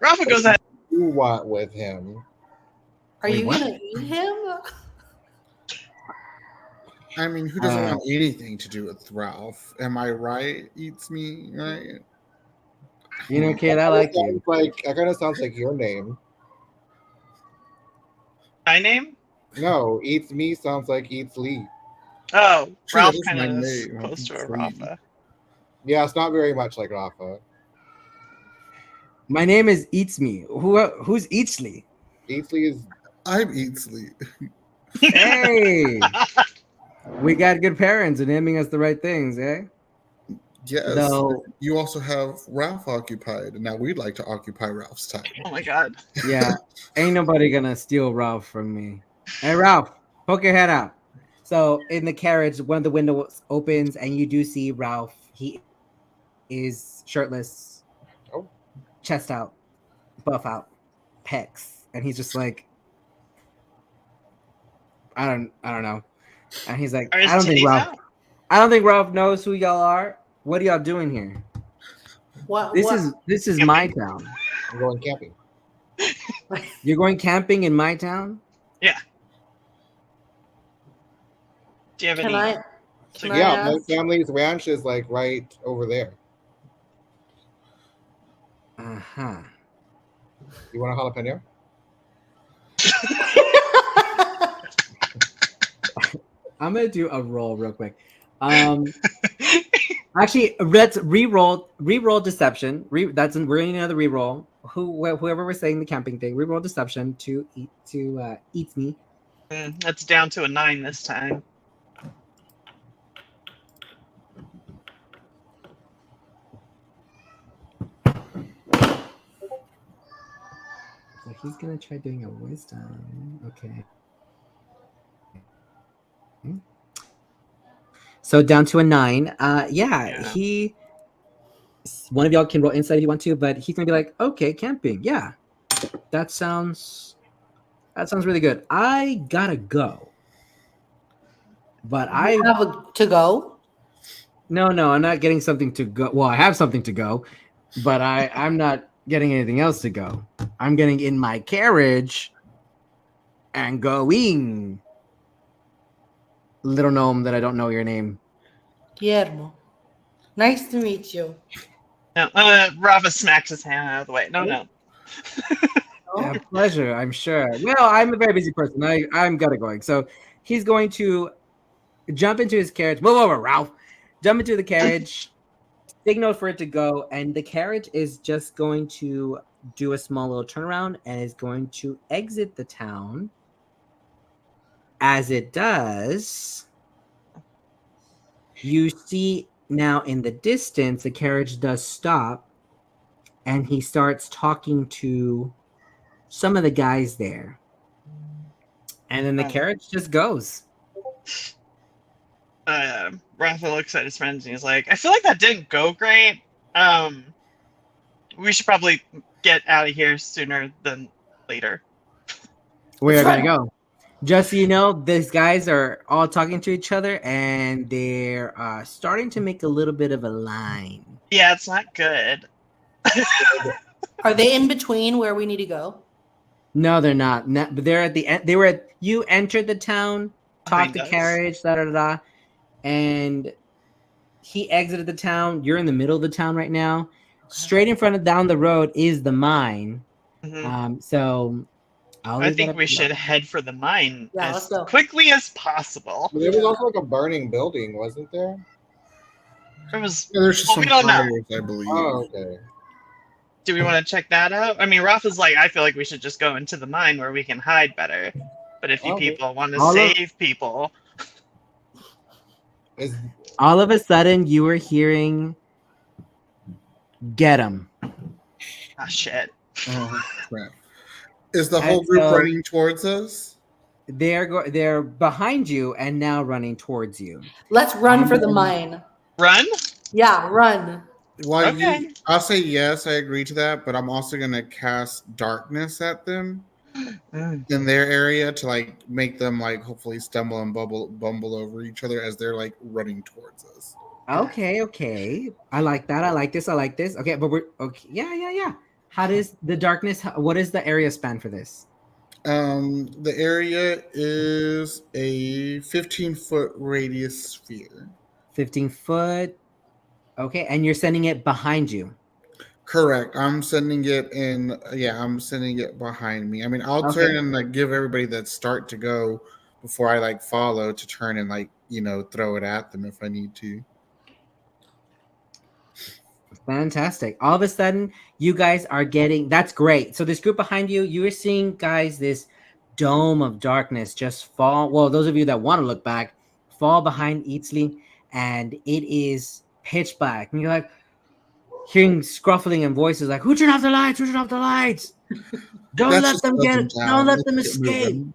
Rafa goes ahead. You want with him? Are Wait, you what? gonna eat him? I mean, who doesn't want anything to do with Ralph? Am I right? Eats me, right? You know, kid, I like you. That kind of sounds like your name. My name? No, eats me sounds like eats Lee. Oh, Sure, Ralph that is kind my of is name. close to a Eats Rafa. Yeah, it's not very much like Rafa. My name is Eats Me. Who's Eatsley? Eats Lee is I'm Eatsley. Hey, we got good parents and naming us the right things, eh? Yes. Though, You also have Ralph occupied, and now we'd like to occupy Ralph's time. Oh my god. yeah, ain't nobody gonna steal Ralph from me. Hey, Ralph, poke your head out. So in the carriage, one of the windows opens, and you do see Ralph. He is shirtless, Oh. chest out, buff out, pecs, and he's just like, I don't know. And he's like, Are his I don't think titties Ralph. out? I don't think Ralph knows who y'all are. What are y'all doing here? What? This is my town. I'm going camping. You're going camping in my town? Yeah. Do you have Can any? I? Can I Yeah, my ask? family's ranch is like right over there. Uh-huh. You want a jalapeno? I'm gonna do a roll real quick. Actually, let's re-roll deception. We're in another re-roll. Whoever was saying the camping thing, re-roll deception to eats me. That's down to a 9 this time. So he's gonna try doing a wisdom. Okay. So down to a 9. Yeah. He. One of y'all can roll insight if you want to, but he's gonna be like, okay, camping. Yeah, that sounds really good. I gotta go, but You have to go. no, I'm not getting something to go. Well, I have something to go, but I'm not getting anything else to go. I'm getting in my carriage and going. Little gnome that I don't know your name. Guillermo. Nice to meet you. No, Rafa smacks his hand out of the way. No. Yeah, pleasure, I'm sure. Well, I'm a very busy person. I'm gotta going. So he's going to jump into his carriage. Whoa, Ralph. Jump into the carriage, signal for it to go, and the carriage is just going to do a small little turnaround and is going to exit the town. As it does, you see now in the distance, the carriage does stop, and he starts talking to some of the guys there. And then the carriage just goes. Rafa looks at his friends and he's like, I feel like that didn't go great. We should probably get out of here sooner than later. Where are gonna go? Just so you know, these guys are all talking to each other and they're starting to make a little bit of a line. Yeah, it's not good. Are they in between where we need to go? No, they're not. But they're at the end. They were at, you entered the town, talked the carriage, and he exited the town. You're in the middle of the town right now. Straight in front of down the road is the mine. Mm-hmm. So I think we should head for the mine as quickly as possible. But there was also like a burning building, wasn't there? There was. There's just some we don't fires, know. I believe. Oh, okay. Do we want to check that out? I mean, Rafa's like, I feel like we should just go into the mine where we can hide better. But if you people want to save people. All of a sudden, you were hearing, get him. Ah, shit. Oh, crap. Is the whole group running towards us? They're behind you and now running towards you. Let's run for the mine. Run? Yeah, run. Well, okay. I'll say yes, I agree to that, but I'm also going to cast darkness at them in their area to like make them like hopefully stumble and bumble over each other as they're like running towards us. Okay. I like that. I like this. Okay, but we're okay. Yeah. How does the darkness? What is the area span for this? The area is a 15-foot radius sphere. 15 foot. Okay, and you're sending it behind you. Correct. I'm sending it in. Yeah, I'm sending it behind me. I mean, I'll turn and like give everybody that start to go before I like follow to turn and like throw it at them if I need to. Fantastic. All of a sudden, you guys are getting, that's great. So this group behind you, you are seeing, guys, this dome of darkness just fall. Well, those of you that want to look back, fall behind Eatsley, and it is pitch black. And you're like, hearing scruffling and voices like, who turned off the lights? Don't let them escape.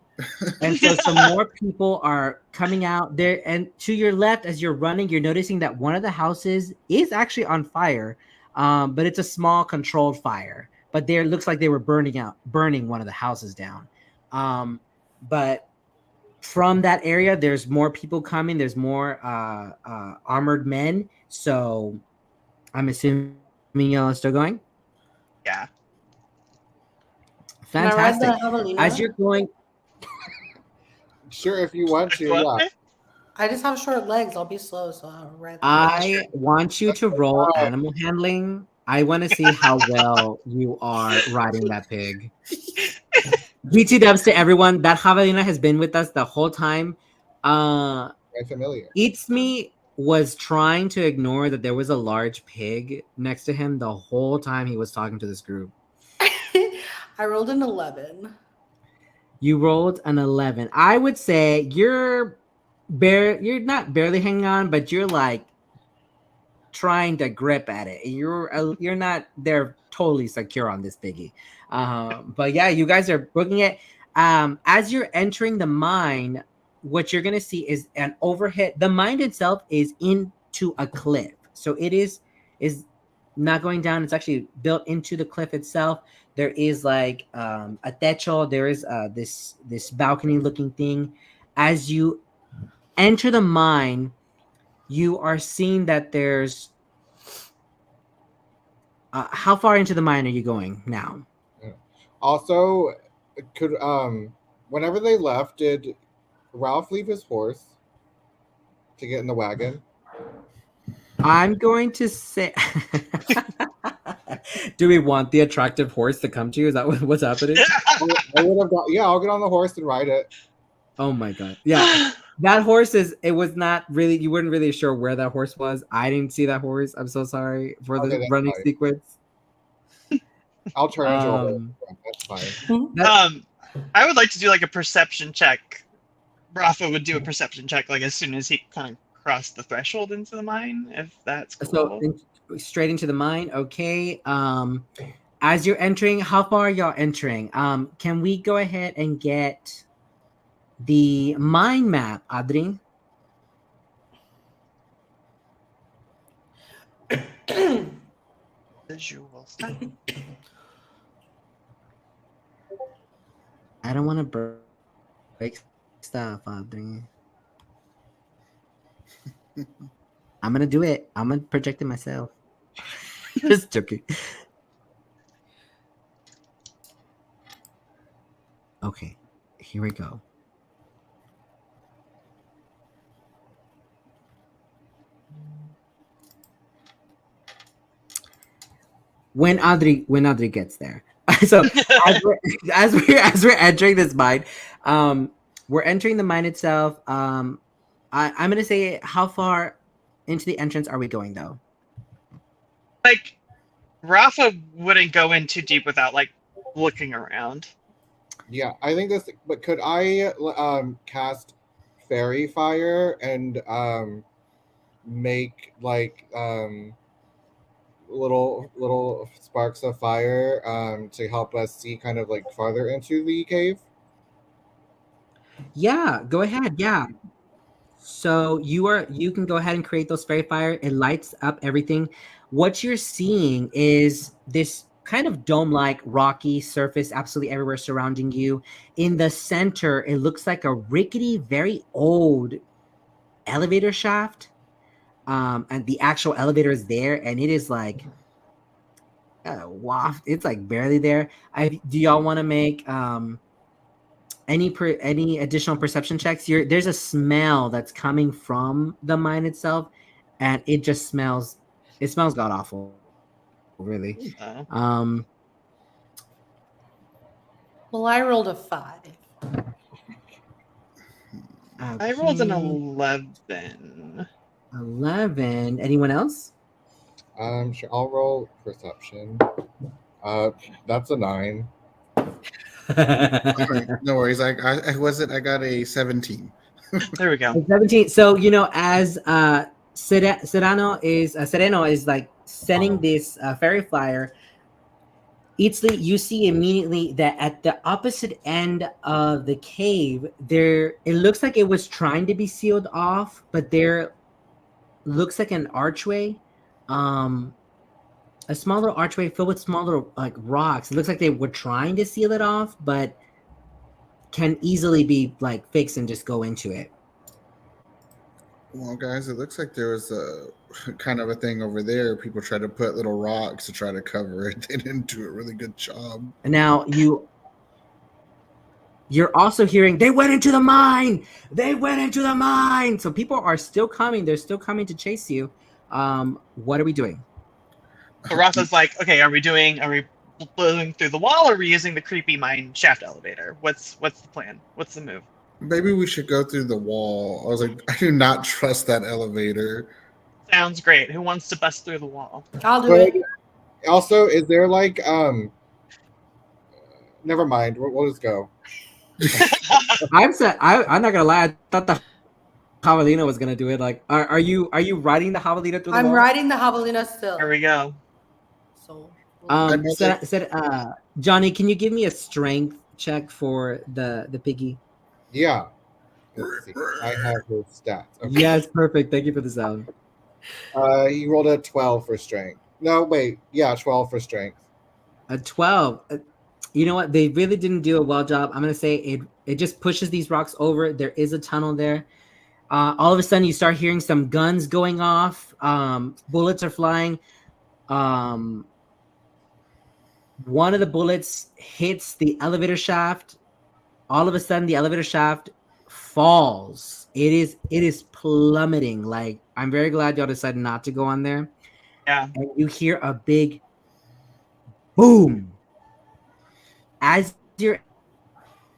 And so some more people are coming out there, and to your left as you're running, you're noticing that one of the houses is actually on fire, but it's a small controlled fire. But there looks like they were burning one of the houses down. But from that area, there's more people coming. There's more armored men. So I'm assuming y'all are still going. Yeah. Fantastic. As you're going. Sure, if you want to, yeah. I just have short legs. I'll be slow, so I'll ride. I want you to roll animal handling. I want to see how well you are riding that pig. BT dubs to everyone. That javelina has been with us the whole time. Very familiar. Eats Me was trying to ignore that there was a large pig next to him the whole time he was talking to this group. I rolled an 11. You rolled an 11. I would say you're not barely hanging on, but you're like trying to grip at it. You're not there totally secure on this piggy. But yeah, you guys are booking it. As you're entering the mine, what you're gonna see is an overhead. The mine itself is into a cliff, so it is not going down. It's actually built into the cliff itself. There is like a techo. There is this balcony looking thing. As you enter the mine, you are seeing that there's how far into the mine are you going now? Also, could whenever they left, did Ralph leave his horse to get in the wagon? I'm going to say do we want the attractive horse to come to you? Is that what's happening? I would have got, yeah, I'll get on the horse and ride it. Oh my god. Yeah. That horse it was not really, you weren't really sure where that horse was. I didn't see that horse. I'm so sorry for Okay, the that's running fine. sequence. I'll turn into a horse. That's fine. I would like to do like a perception check. Rafa would do a perception check like as soon as he kind of crossed the threshold into the mine, if that's cool. So straight into the mine. Okay. As you're entering, how far are y'all entering? Can we go ahead and get the mine map, Adri? Visual stuff. I don't want to break stuff, Adri. I'm gonna do it. I'm gonna project it myself. Just joking. Okay, here we go. When Adri gets there. So as we're entering this mine, we're entering the mine itself. I'm gonna say, how far into the entrance are we going though? Like, Rafa wouldn't go in too deep without like looking around. Yeah, I think this. But could I cast fairy fire and make like little sparks of fire to help us see kind of like farther into the cave? Yeah, go ahead. Yeah. So you can go ahead and create those fairy fire. It lights up everything. What you're seeing is this kind of dome-like rocky surface absolutely everywhere surrounding you. In the center, it looks like a rickety, very old elevator shaft. And the actual elevator is there, and it is like waft. It's like barely there. Do y'all want to make any additional perception checks? There's a smell that's coming from the mine itself, and it just smells. It smells god awful, really. Well, I rolled a 5. I rolled an 11. 11. Anyone else? Sure. I'll roll perception. That's a 9. No worries. I got a 17. There we go. 17. So as Sereno is like sending this fairy flyer, Eatsley, you see immediately that at the opposite end of the cave, it looks like it was trying to be sealed off, but there looks like an archway, a small little archway filled with small little like rocks. It looks like they were trying to seal it off, but can easily be like fixed and just go into it. Well, guys, it looks like there was a kind of a thing over there. People try to put little rocks to try to cover it. They didn't do a really good job. And now you're also hearing, they went into the mine. They went into the mine. So people are still coming. They're still coming to chase you. What are we doing? So Rafa's like, okay, are we blowing through the wall, or are we using the creepy mine shaft elevator? What's the plan? What's the move? Maybe we should go through the wall. I was like, I do not trust that elevator. Sounds great. Who wants to bust through the wall? I'll do it. Also, is there like never mind. We'll just go. I'm not gonna lie. I thought the javelina was gonna do it. Like, are you riding the javelina through the wall? I'm riding the javelina still. Here we go. So Johnny, can you give me a strength check for the piggy? Yeah. Let's see. I have his stats. Okay. Yes, perfect. Thank you for the sound. He rolled a 12 for strength. No, wait. Yeah, 12 for strength. A 12. You know what? They really didn't do a well job. I'm gonna say it just pushes these rocks over. There is a tunnel there. All of a sudden, you start hearing some guns going off. Bullets are flying. One of the bullets hits the elevator shaft. All of a sudden, the elevator shaft falls. It is plummeting. Like, I'm very glad y'all decided not to go on there. Yeah. And you hear a big boom as you're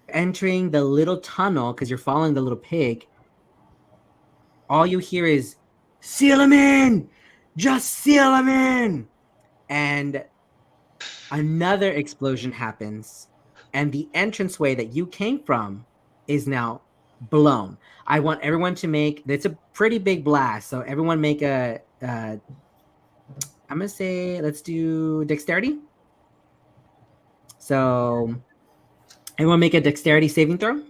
entering the little tunnel, because you're following the little pig. All you hear is, seal him in, just seal him in. And another explosion happens, and the entranceway that you came from is now blown. I want everyone to make, it's a pretty big blast, so everyone make a I'm gonna say, let's do dexterity. So everyone make a dexterity saving throw.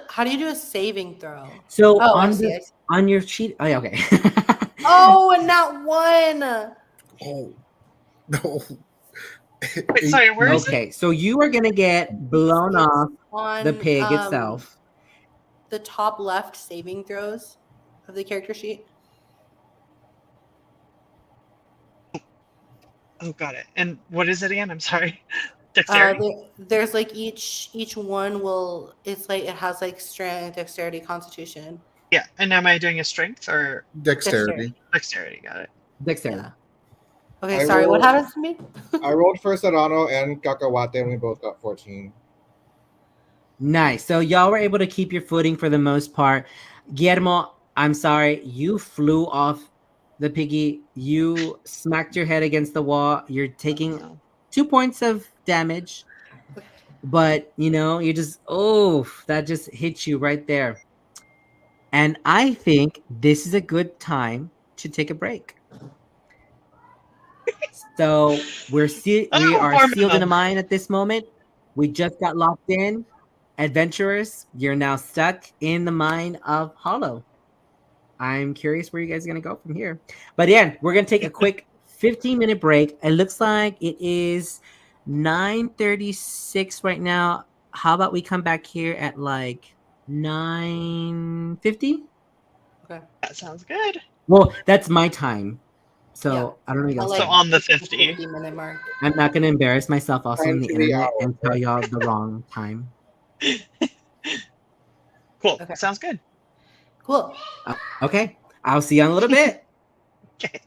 How do you do a saving throw? So Oh, I on see, the I see. on your sheet, oh yeah, okay. Oh, and not one. Oh no. Wait, sorry, where is it? Okay, so you are gonna get blown It's off on the pig itself. the top left saving throws of the character sheet. Oh, got it. And what is it again? I'm sorry. Dexterity? There's like each one it's like it has like strength, dexterity, constitution. Yeah. And am I doing a strength or Dexterity. dexterity? Got it. Dexterity. Yeah. Okay, I sorry. What rolled- happens to me? I rolled for Serrano and Cacahuate, and we both got 14. Nice. So y'all were able to keep your footing for the most part. Guillermo, I'm sorry, you flew off the piggy. You smacked your head against the wall. You're taking Oh, 2 points of damage, but you know, you just, oh, that just hit you right there. And I think this is a good time to take a break. So we are warm sealed in a up. mine at this moment. We just got locked in. Adventurers, you're now stuck in the mine of Hollow. I'm curious where you guys are going to go from here. But yeah, we're going to take a quick 15-minute break. It looks like it is 9:36 right now. How about we come back here at like 9:50? Okay. That sounds good. Well, that's my time. So Yeah. I don't know you guys. So on the 50. 50-minute mark. I'm not going to embarrass myself also on the 10 to the internet hour. and tell y'all the wrong time. Cool. Okay. Sounds good. Cool. Okay. I'll see you in a little bit. Okay.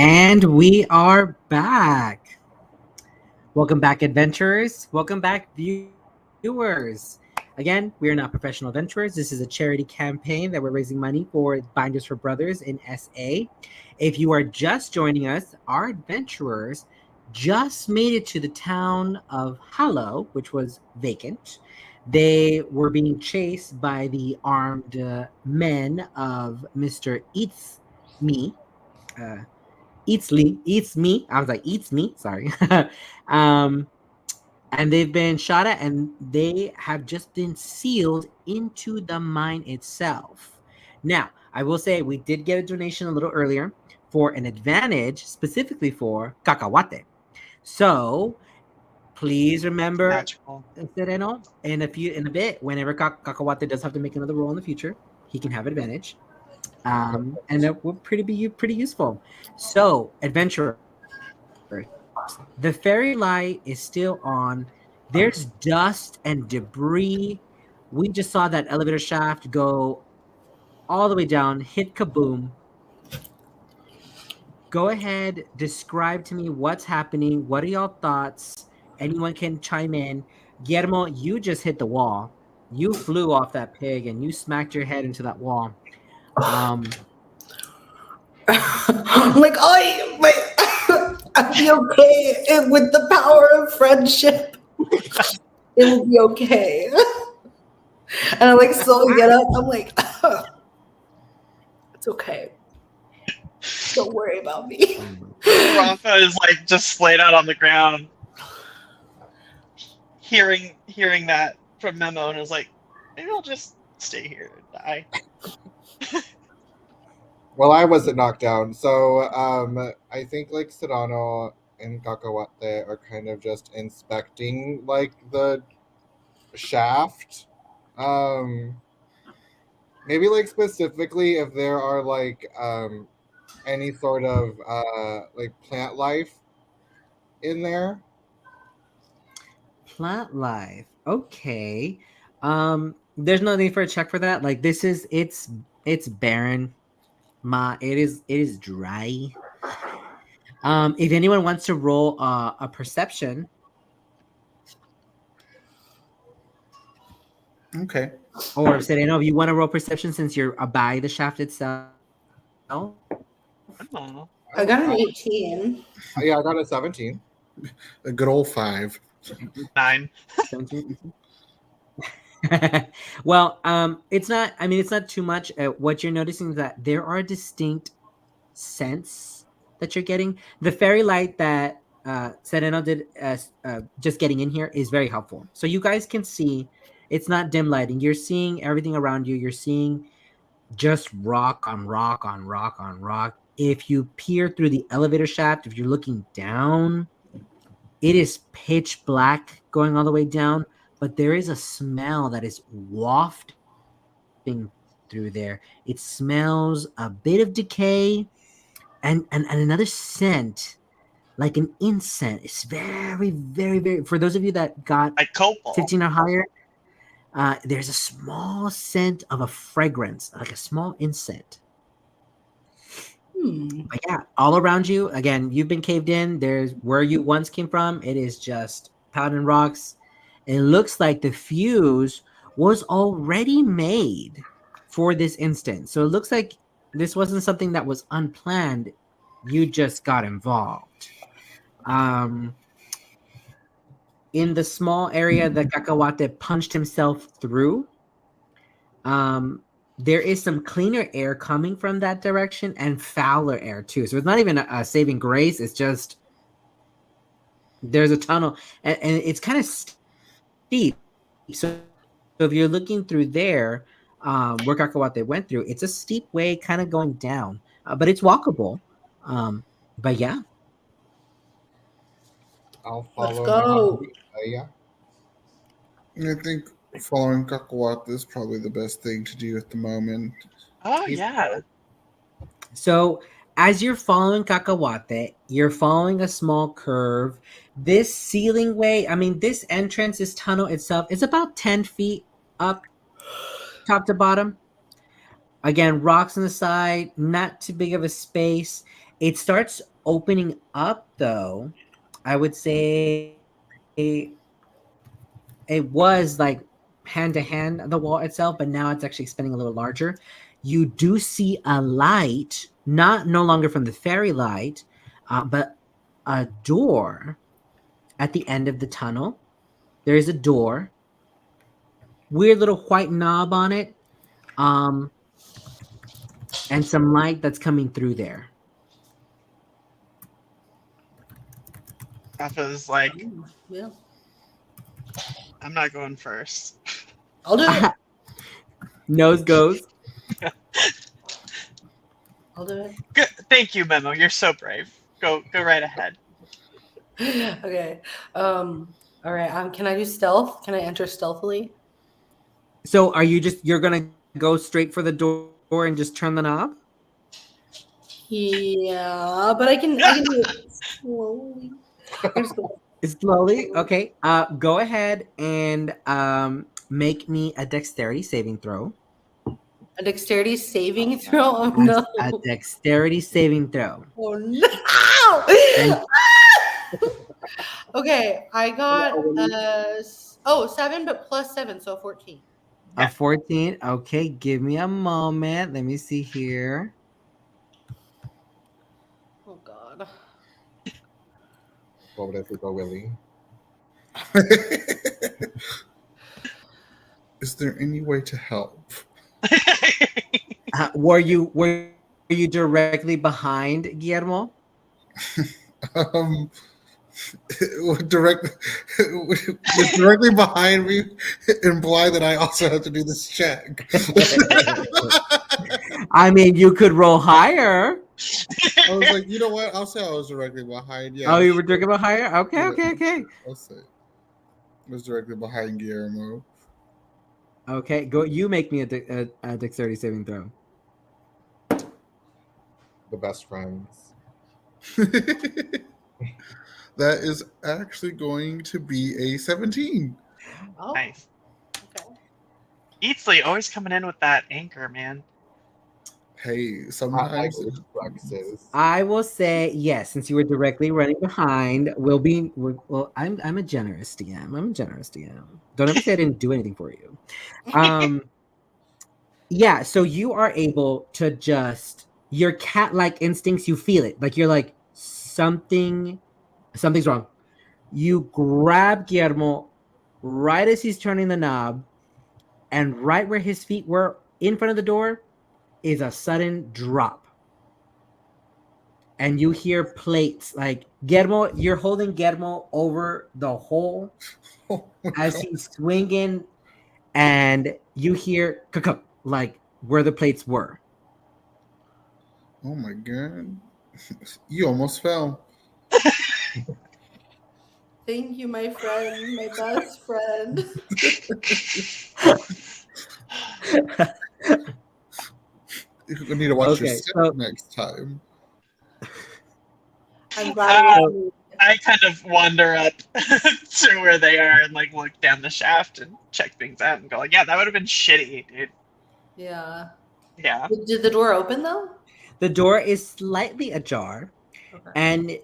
And we are back. Welcome back, adventurers. Welcome back, viewers. Again, we are not professional adventurers. This is a charity campaign that we're raising money for Binders for Brothers in SA. If you are just joining us, our adventurers just made it to the town of Hallow, which was vacant. They were being chased by the armed men of Mr. Eats Me. Eats me. I was like, eats me. Sorry. um, and they've been shot at, and they have just been sealed into the mine itself. Now, I will say we did get a donation a little earlier for an advantage specifically for cacahuate. So please remember, Magical. Sereno, in a bit, whenever cacahuate does have to make another roll in the future, he can have advantage. And that will pretty useful. So, adventurers, the fairy light is still on. There's dust and debris. We just saw that elevator shaft go all the way down, hit kaboom. Go ahead, describe to me what's happening. What are y'all thoughts? Anyone can chime in. Guillermo, you just hit the wall. You flew off that pig and you smacked your head into that wall. Like, I'll be okay with the power of friendship. It will be okay. And I like slowly get up. I'm like, it's okay. Don't worry about me. Rafa is like just splayed out on the ground, hearing that from Memo, and is like, maybe I'll just stay here and die. Well, I wasn't knocked down, so I think like Serrano and Cacahuate are kind of just inspecting like the shaft. Maybe like specifically if there are like any sort of like plant life in there. Plant life. Okay. There's no need for a check for that. Like it's barren. It is dry. If anyone wants to roll a perception. Okay. Or Sereno, if you want to roll perception since you're by the shaft itself. Oh. I got an 18. Yeah, I got a 17. A good old 5. 9. 17. Well, it's not too much. What you're noticing is that there are distinct scents that you're getting. The fairy light that Sereno did just getting in here is very helpful. So you guys can see it's not dim lighting. You're seeing everything around you. You're seeing just rock on rock on rock on rock. If you peer through the elevator shaft, if you're looking down, it is pitch black going all the way down, but there is a smell that is wafting through there. It smells a bit of decay and another scent, like an incense. It's very, very, very, for those of you that got Like copal. 15 or higher, there's a small scent of a fragrance, like a small incense. But yeah, all around you, again, you've been caved in. There's where you once came from. It is just pounding rocks. It looks like the fuse was already made for this instance. So it looks like this wasn't something that was unplanned. You just got involved. In the small area that Cacahuate punched himself through, there is some cleaner air coming from that direction and fouler air too. So it's not even a saving grace. It's just there's a tunnel and it's kind of steep. So if you're looking through there, where Cacahuate went through, it's a steep way kind of going down, but it's walkable. But yeah. I'll follow. Let's go. Yeah. I think following Cacahuate is probably the best thing to do at the moment. Oh, yeah. So as you're following Cacahuate, you're following a small curve. This ceiling way, this entrance, this tunnel itself is about 10 feet up, top to bottom. Again, rocks on the side, not too big of a space. It starts opening up, though, I would say it was like hand to hand the wall itself, but now it's actually expanding a little larger. You do see a light, no longer from the fairy light, but a door at the end of the tunnel. There is a door, weird little white knob on it, and some light that's coming through there. Rafa's like, Yeah. I'm not going first. I'll do it. Nose goes. I'll do it. Good. Thank you, Memo. You're so brave. Go right ahead. Okay. All right. Can I do stealth? Can I enter stealthily? So you're gonna go straight for the door and just turn the knob? Yeah, but I can do it slowly. Here's the- Slowly. Okay. Go ahead and make me a dexterity saving throw. A dexterity saving throw? Oh Yes, no. a dexterity saving throw. Oh no. Okay, I got 7, but plus 7, so 14. A 14. Okay, give me a moment. Let me see here. Oh god. Pobrecito Willie. Is there any way to help? Were you directly behind Guillermo? Directly behind me imply that I also have to do this check. I mean, you could roll higher. I was like, you know what? I'll say I was directly behind. Yeah. Oh, you were directly higher? Okay. I'll say I was directly behind Guillermo. Okay, go. You make me a dexterity saving throw. The best friends. That is actually going to be a 17. Oh, Nice. okay. Eatsley always coming in with that anchor, man. Hey, sometimes I will say yes, since you were directly running behind. I'm a generous DM. Don't ever say I didn't do anything for you. Yeah, so you are able to just your cat-like instincts. You feel it, like you're like something's wrong. You grab Guillermo right as he's turning the knob, and right where his feet were in front of the door is a sudden drop. And you hear plates like Guillermo, you're holding Guillermo over the hole as he's swinging, and you hear like where the plates were. Oh my god. You almost fell. Thank you, my friend, my best friend. You need to watch your Okay, step next time. I'm glad it was me. I kind of wander up to where they are and like look down the shaft and check things out and go like, yeah, that would have been shitty, dude. Yeah. Yeah. Did the door open though? The door is slightly ajar, Okay. and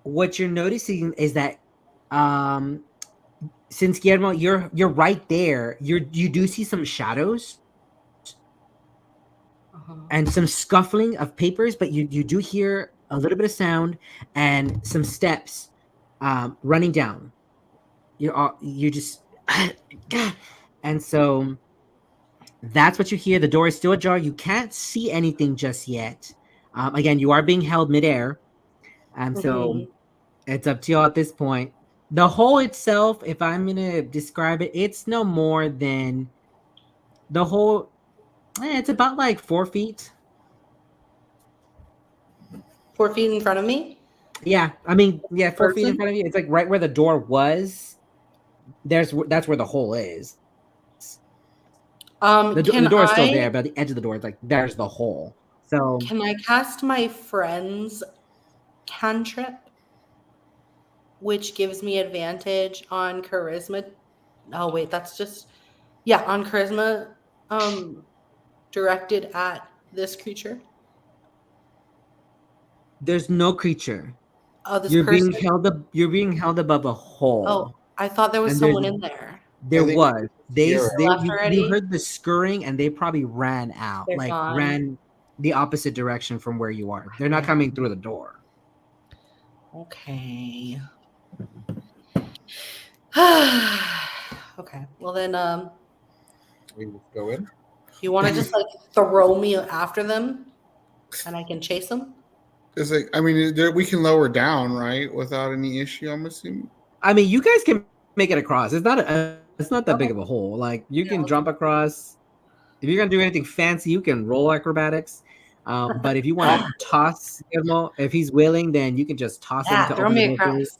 what you're noticing is that since Guillermo, you're right there, you do see some shadows and some scuffling of papers, but you do hear a little bit of sound and some steps running down. You just and so that's what you hear. The door is still ajar. You can't see anything just yet. Again, you are being held midair, so it's up to you at this point. The hole itself, if I'm gonna describe it, it's no more than the hole. It's about like 4 feet. 4 feet in front of me? Yeah, I mean, yeah, 4 feet in Person? front of you. It's like right where the door was. That's where the hole is. The door is still there, but at the edge of the door, it's like there's the hole. So Can I cast my friend's cantrip, which gives me advantage on charisma? Oh wait, that's just on charisma, directed at this creature. There's no creature. Oh, this You're person. being held up. You're being held above a hole. Oh, I thought there was And there's- someone in there. There I think was. They spirit. they Left you already? heard the scurrying and they probably ran out. They're Like gone. ran the opposite direction from where you are. They're not coming through the door. Okay. Okay. Well then, We just go in. you want to just like throw me after them, and I can chase them? It's like, I mean, we can lower down, right, without any issue. I'm assuming. I mean, you guys can make it across. It's not that big Okay. of a hole. Like you Yeah, can let's jump across. If you're gonna do anything fancy, you can roll acrobatics. But if you want to toss Guillermo, if he's willing, then you can just toss him Yeah, to throw open the me door for you. across.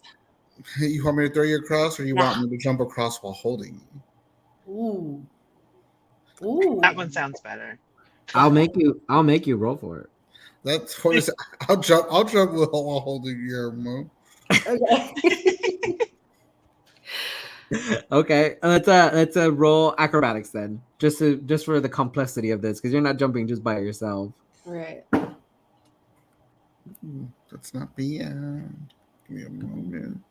You want me to throw you across, or you Yeah. want me to jump across while holding you? Ooh. That one sounds better. I'll make you roll for it. That's what is. I'll jump while holding your move. Okay. Okay, let's roll acrobatics then, just for the complexity of this, because you're not jumping just by yourself. Right. That's not beyond. Give me a moment.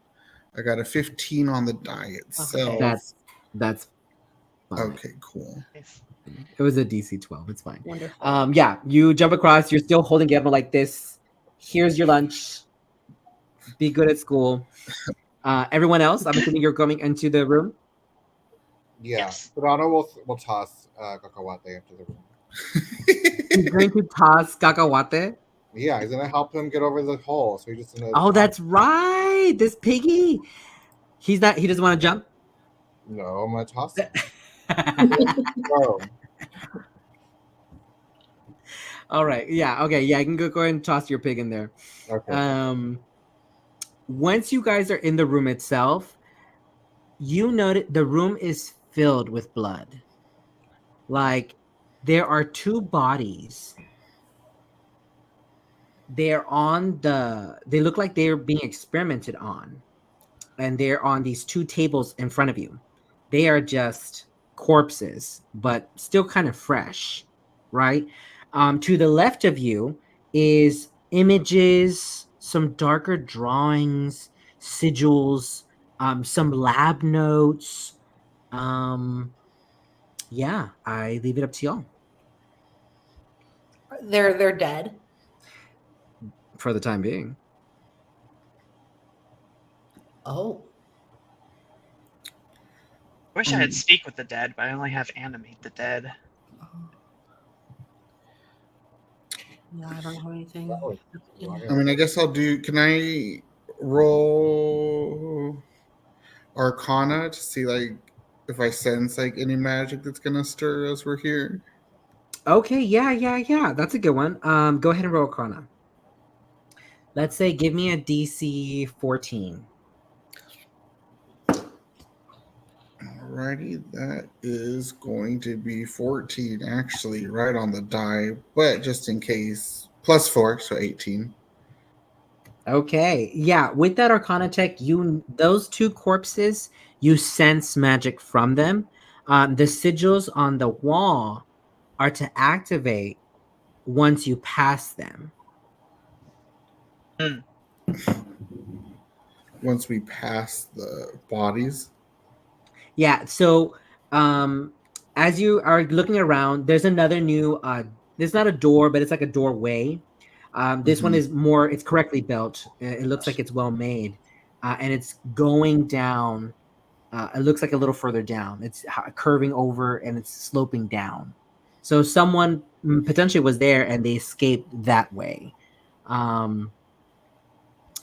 I got a 15 on the die itself. Okay. That's fine. Okay, cool. It was a DC 12. It's fine. Wonderful. Yeah, you jump across. You're still holding Guillermo like this. Here's your lunch. Be good at school. Everyone else, I'm assuming you're coming into the room. Yeah. Yes. Serrano will toss Cacahuate into the room. He's going to toss Cacahuate. Yeah, he's gonna help him get over the hole. So he's just gonna. Oh, that's right. This piggy. He doesn't want to jump. No, I'm gonna toss him. Go. All right. Yeah. Okay. Yeah. I can go ahead and toss your pig in there. Okay. Once you guys are in the room itself, you notice the room is filled with blood. Like there are two bodies. They look like they're being experimented on. And they're on these two tables in front of you. They are just corpses, but still kind of fresh, right? To the left of you is images, some darker drawings, sigils, some lab notes. Yeah, I leave it up to y'all They're dead. for the time being. Oh. Wish I had speak with the dead, but I only have animate the dead. Yeah, I don't have anything. I mean, I guess I'll do. Can I roll Arcana to see like if I sense like any magic that's gonna stir as we're here? Okay, yeah. That's a good one. Go ahead and roll Arcana. Let's say give me a DC 14. Alrighty, that is going to be 14 actually, right on the die, but just in case, +4, so 18. Okay, yeah. With that Arcana check, those two corpses, you sense magic from them. The sigils on the wall are to activate once you pass them. Once we pass the bodies. Yeah. So, as you are looking around, there's another new. There's not a door, but it's like a doorway. This one is more. It's correctly built. It looks like it's well made, and it's going down. It looks like a little further down. It's curving over and it's sloping down. So someone potentially was there and they escaped that way.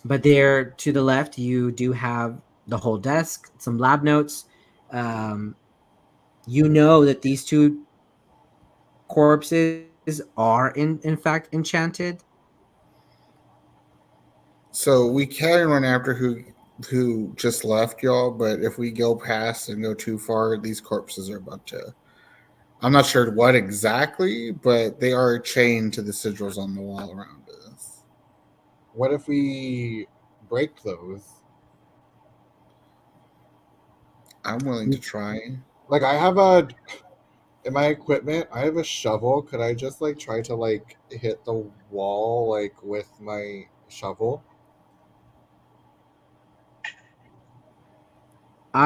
But there to the left, you do have the whole desk, some lab notes. You know that these two corpses are in fact enchanted. So we can run after who just left, y'all, but if we go past and go too far, these corpses are about to. I'm not sure what exactly, but they are chained to the sigils on the wall around us. What if we break those? I'm willing to try. Like in my equipment, I have a shovel. Could I just like try to like hit the wall like with my shovel?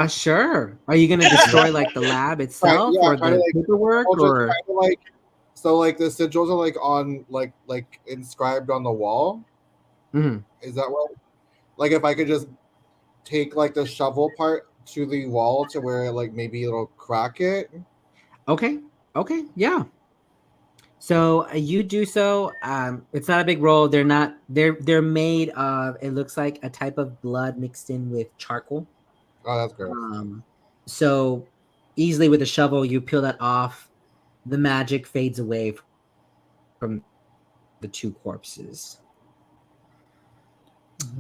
Sure. Are you gonna destroy like the lab itself or Try to the like, paperwork well, just or? kind of like, so like the sigils are like on like inscribed on the wall. Mhm. Is that what? Like if I could just take like the shovel part to the wall to where like maybe it'll crack it. Okay. Okay. Yeah. So you do so. It's not a big roll. They're not. They're made of. It looks like a type of blood mixed in with charcoal. Oh, that's gross. So easily with a shovel, you peel that off. The magic fades away from the two corpses.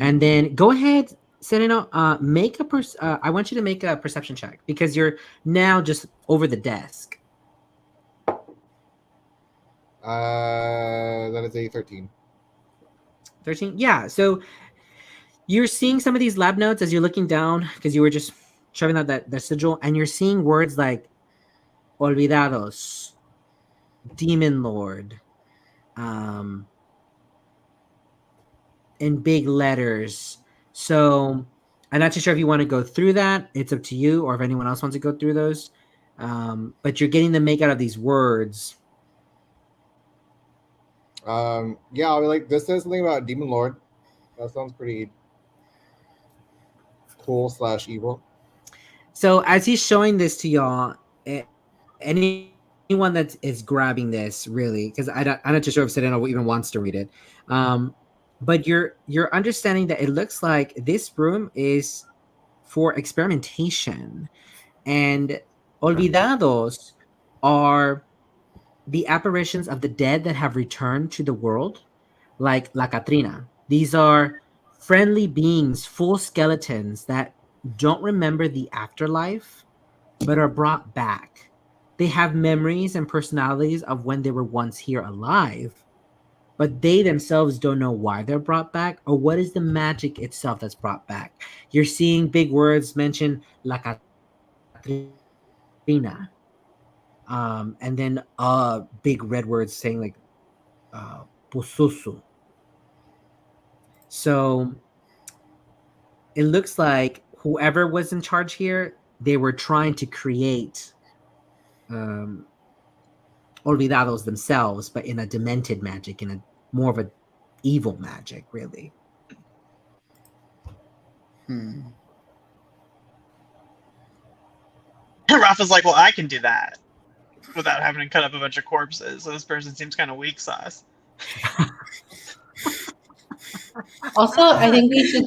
And then go ahead, Sereno. Make a I want you to make a perception check because you're now just over the desk. That is a 13. 13. Yeah. So you're seeing some of these lab notes as you're looking down because you were just shoving out that sigil, and you're seeing words like "olvidados," "demon lord," in big letters. So I'm not too sure if you want to go through that. It's up to you, or if anyone else wants to go through those. But you're getting the make out of these words. Yeah, I'll be like, this says something about Demon Lord. That sounds pretty cool / evil. So as he's showing this to y'all, anyone that is grabbing this really, because I'm not too sure if Sereno even wants to read it. But you're understanding that it looks like this room is for experimentation, and olvidados are the apparitions of the dead that have returned to the world, like La Catrina. These are friendly beings, full skeletons that don't remember the afterlife, but are brought back. They have memories and personalities of when they were once here alive, but they themselves don't know why they're brought back or what is the magic itself that's brought back. You're seeing big words mention La Catrina, and then big red words saying like Pususu. So it looks like whoever was in charge here, they were trying to create olvidados themselves, but in a demented magic, in a more of a evil magic, really. Rafa's like, well, I can do that without having to cut up a bunch of corpses. So this person seems kind of weak sauce. Also, I think we should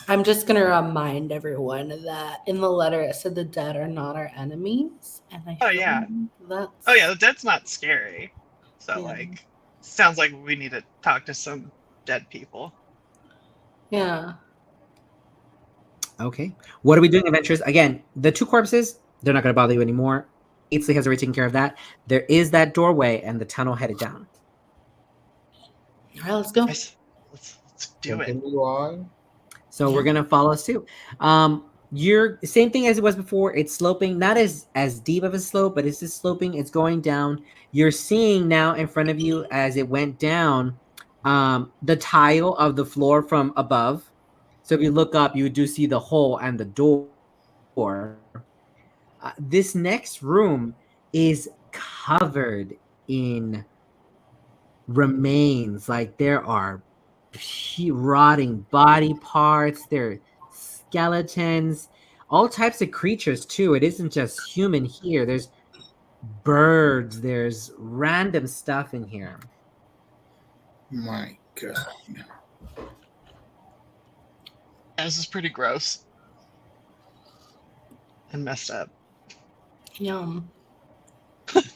I'm just going to remind everyone that in the letter it said the dead are not our enemies. And I Oh, feel yeah. that's... Oh, yeah, that's not scary. So, Yeah. like, sounds like we need to talk to some dead people. Yeah. Okay. What are we doing, adventures? Again, the two corpses, they're not going to bother you anymore. Ainsley has already taken care of that. There is that doorway and the tunnel headed down. All right, let's go. Let's do it. Continue on. So we're gonna follow suit. You're same thing as it was before. It's sloping, not as deep of a slope, but it's just sloping. It's going down. You're seeing now in front of you as it went down, the tile of the floor from above. So if you look up, you do see the hole and the door. This next room is covered in remains. Like there are rotting body parts, there are skeletons, all types of creatures too. It isn't just human here. There's birds, there's random stuff in here. My God. This is pretty gross and messed up. Yum.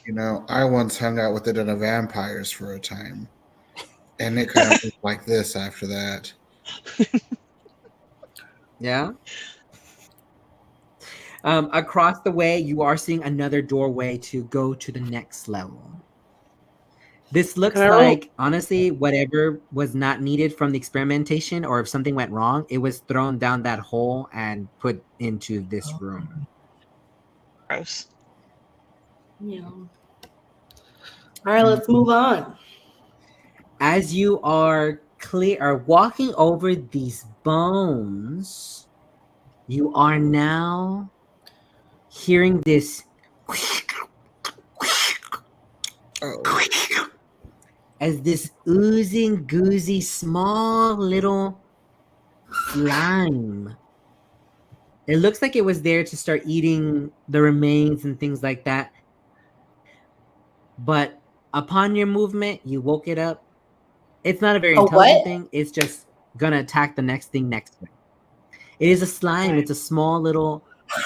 You know, I once hung out with a den of vampires for a time, and it kind of looked like this after that. Yeah. Across the way, you are seeing another doorway to go to the next level. This looks like, honestly, whatever was not needed from the experimentation, or if something went wrong, it was thrown down that hole and put into this room. Gross. Yeah. All right, let's move on. As you are walking over these bones, you are now hearing this Oh. as this oozing, goozy, small little slime. It looks like it was there to start eating the remains and things like that. But upon your movement, you woke it up. It's not a very A intelligent what? thing. It's just gonna attack the next thing next to it. It is a slime. It's a small little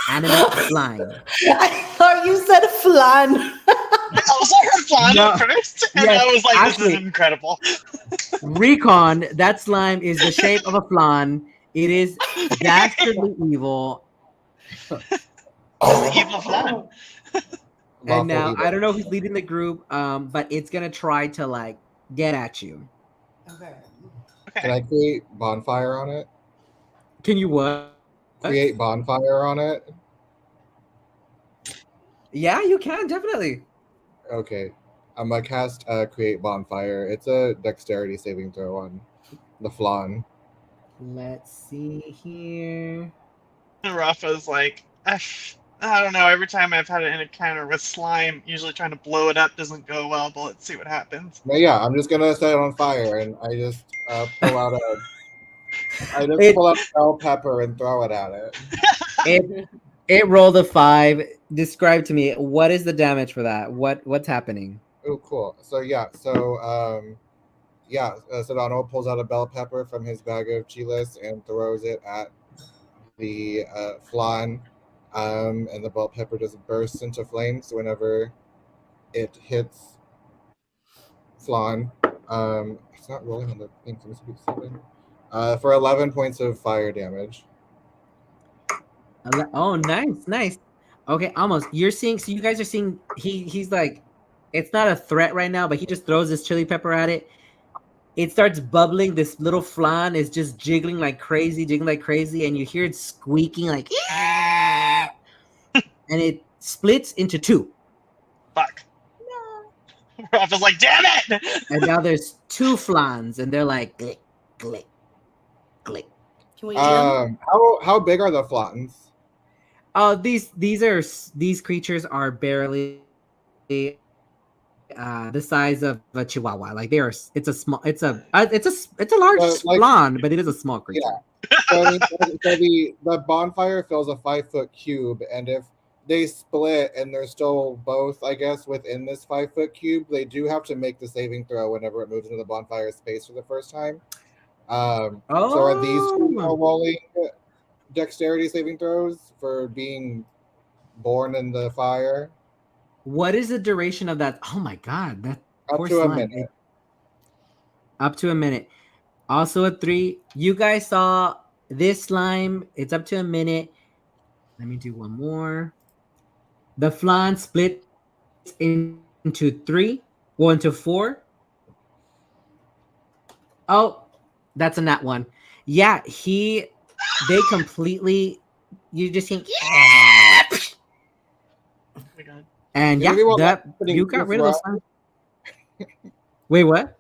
animate slime. I thought you said flan. I also heard flan No. at first, and Yes, I was like, this actually- is incredible. Recon, that slime is the shape of a flan. It is dastardly evil. It's evil flan. And now Lawful I don't know evil. who's leading the group, but it's gonna try to like get at you. Okay. Can Okay. I create bonfire on it? Can you what? Create bonfire on it? Yeah, you can definitely. Okay. I'm gonna cast create bonfire. It's a dexterity saving throw on the flan. Let's see here. And Rafa's like, I don't know. Every time I've had an encounter with slime, usually trying to blow it up doesn't go well, but let's see what happens. But yeah, I'm just gonna set it on fire, and I just pull out It- a bell pepper and throw it at it. It rolled a 5. Describe to me what is the damage for that? What's happening? Oh, cool. So Sedano pulls out a bell pepper from his bag of chiles and throws it at the flan, and the bell pepper just bursts into flames whenever it hits flan. It's not rolling on the thing, so this would be 7. For 11 points of fire damage. Oh, nice. Okay, almost. You're seeing. So you guys are seeing. He's like, it's not a threat right now, but he just throws this chili pepper at it. It starts bubbling. This little flan is just jiggling like crazy, and you hear it squeaking like, and it splits into 2. Fuck. Rafa's like, damn it! And now there's 2 flans, and they're like, click, click, click. Can we eat them? How big are the flans? Oh, these creatures are barely the size of a chihuahua. Like they are. It's a small. It's a large Like- flan, but it is a small creature. Yeah. So the bonfire fills a 5-foot cube, and if they split and they're still both, I guess, within this 5-foot cube, they do have to make the saving throw whenever it moves into the bonfire space for the first time. So are these two Oh. rolling dexterity saving throws for being born in the fire? What is the duration of that? Oh my god, that Up poor to a slime. minute. Up to a minute. Also a 3. You guys saw this slime. It's up to a minute. Let me do one more. The flan splits into 3. Well, into 4. Oh, that's a nat 1. Yeah, they completely. You just think, yeah. Oh my god. And yeah, Maybe while that that's happening, you got just rid of the run. slime. Wait, what?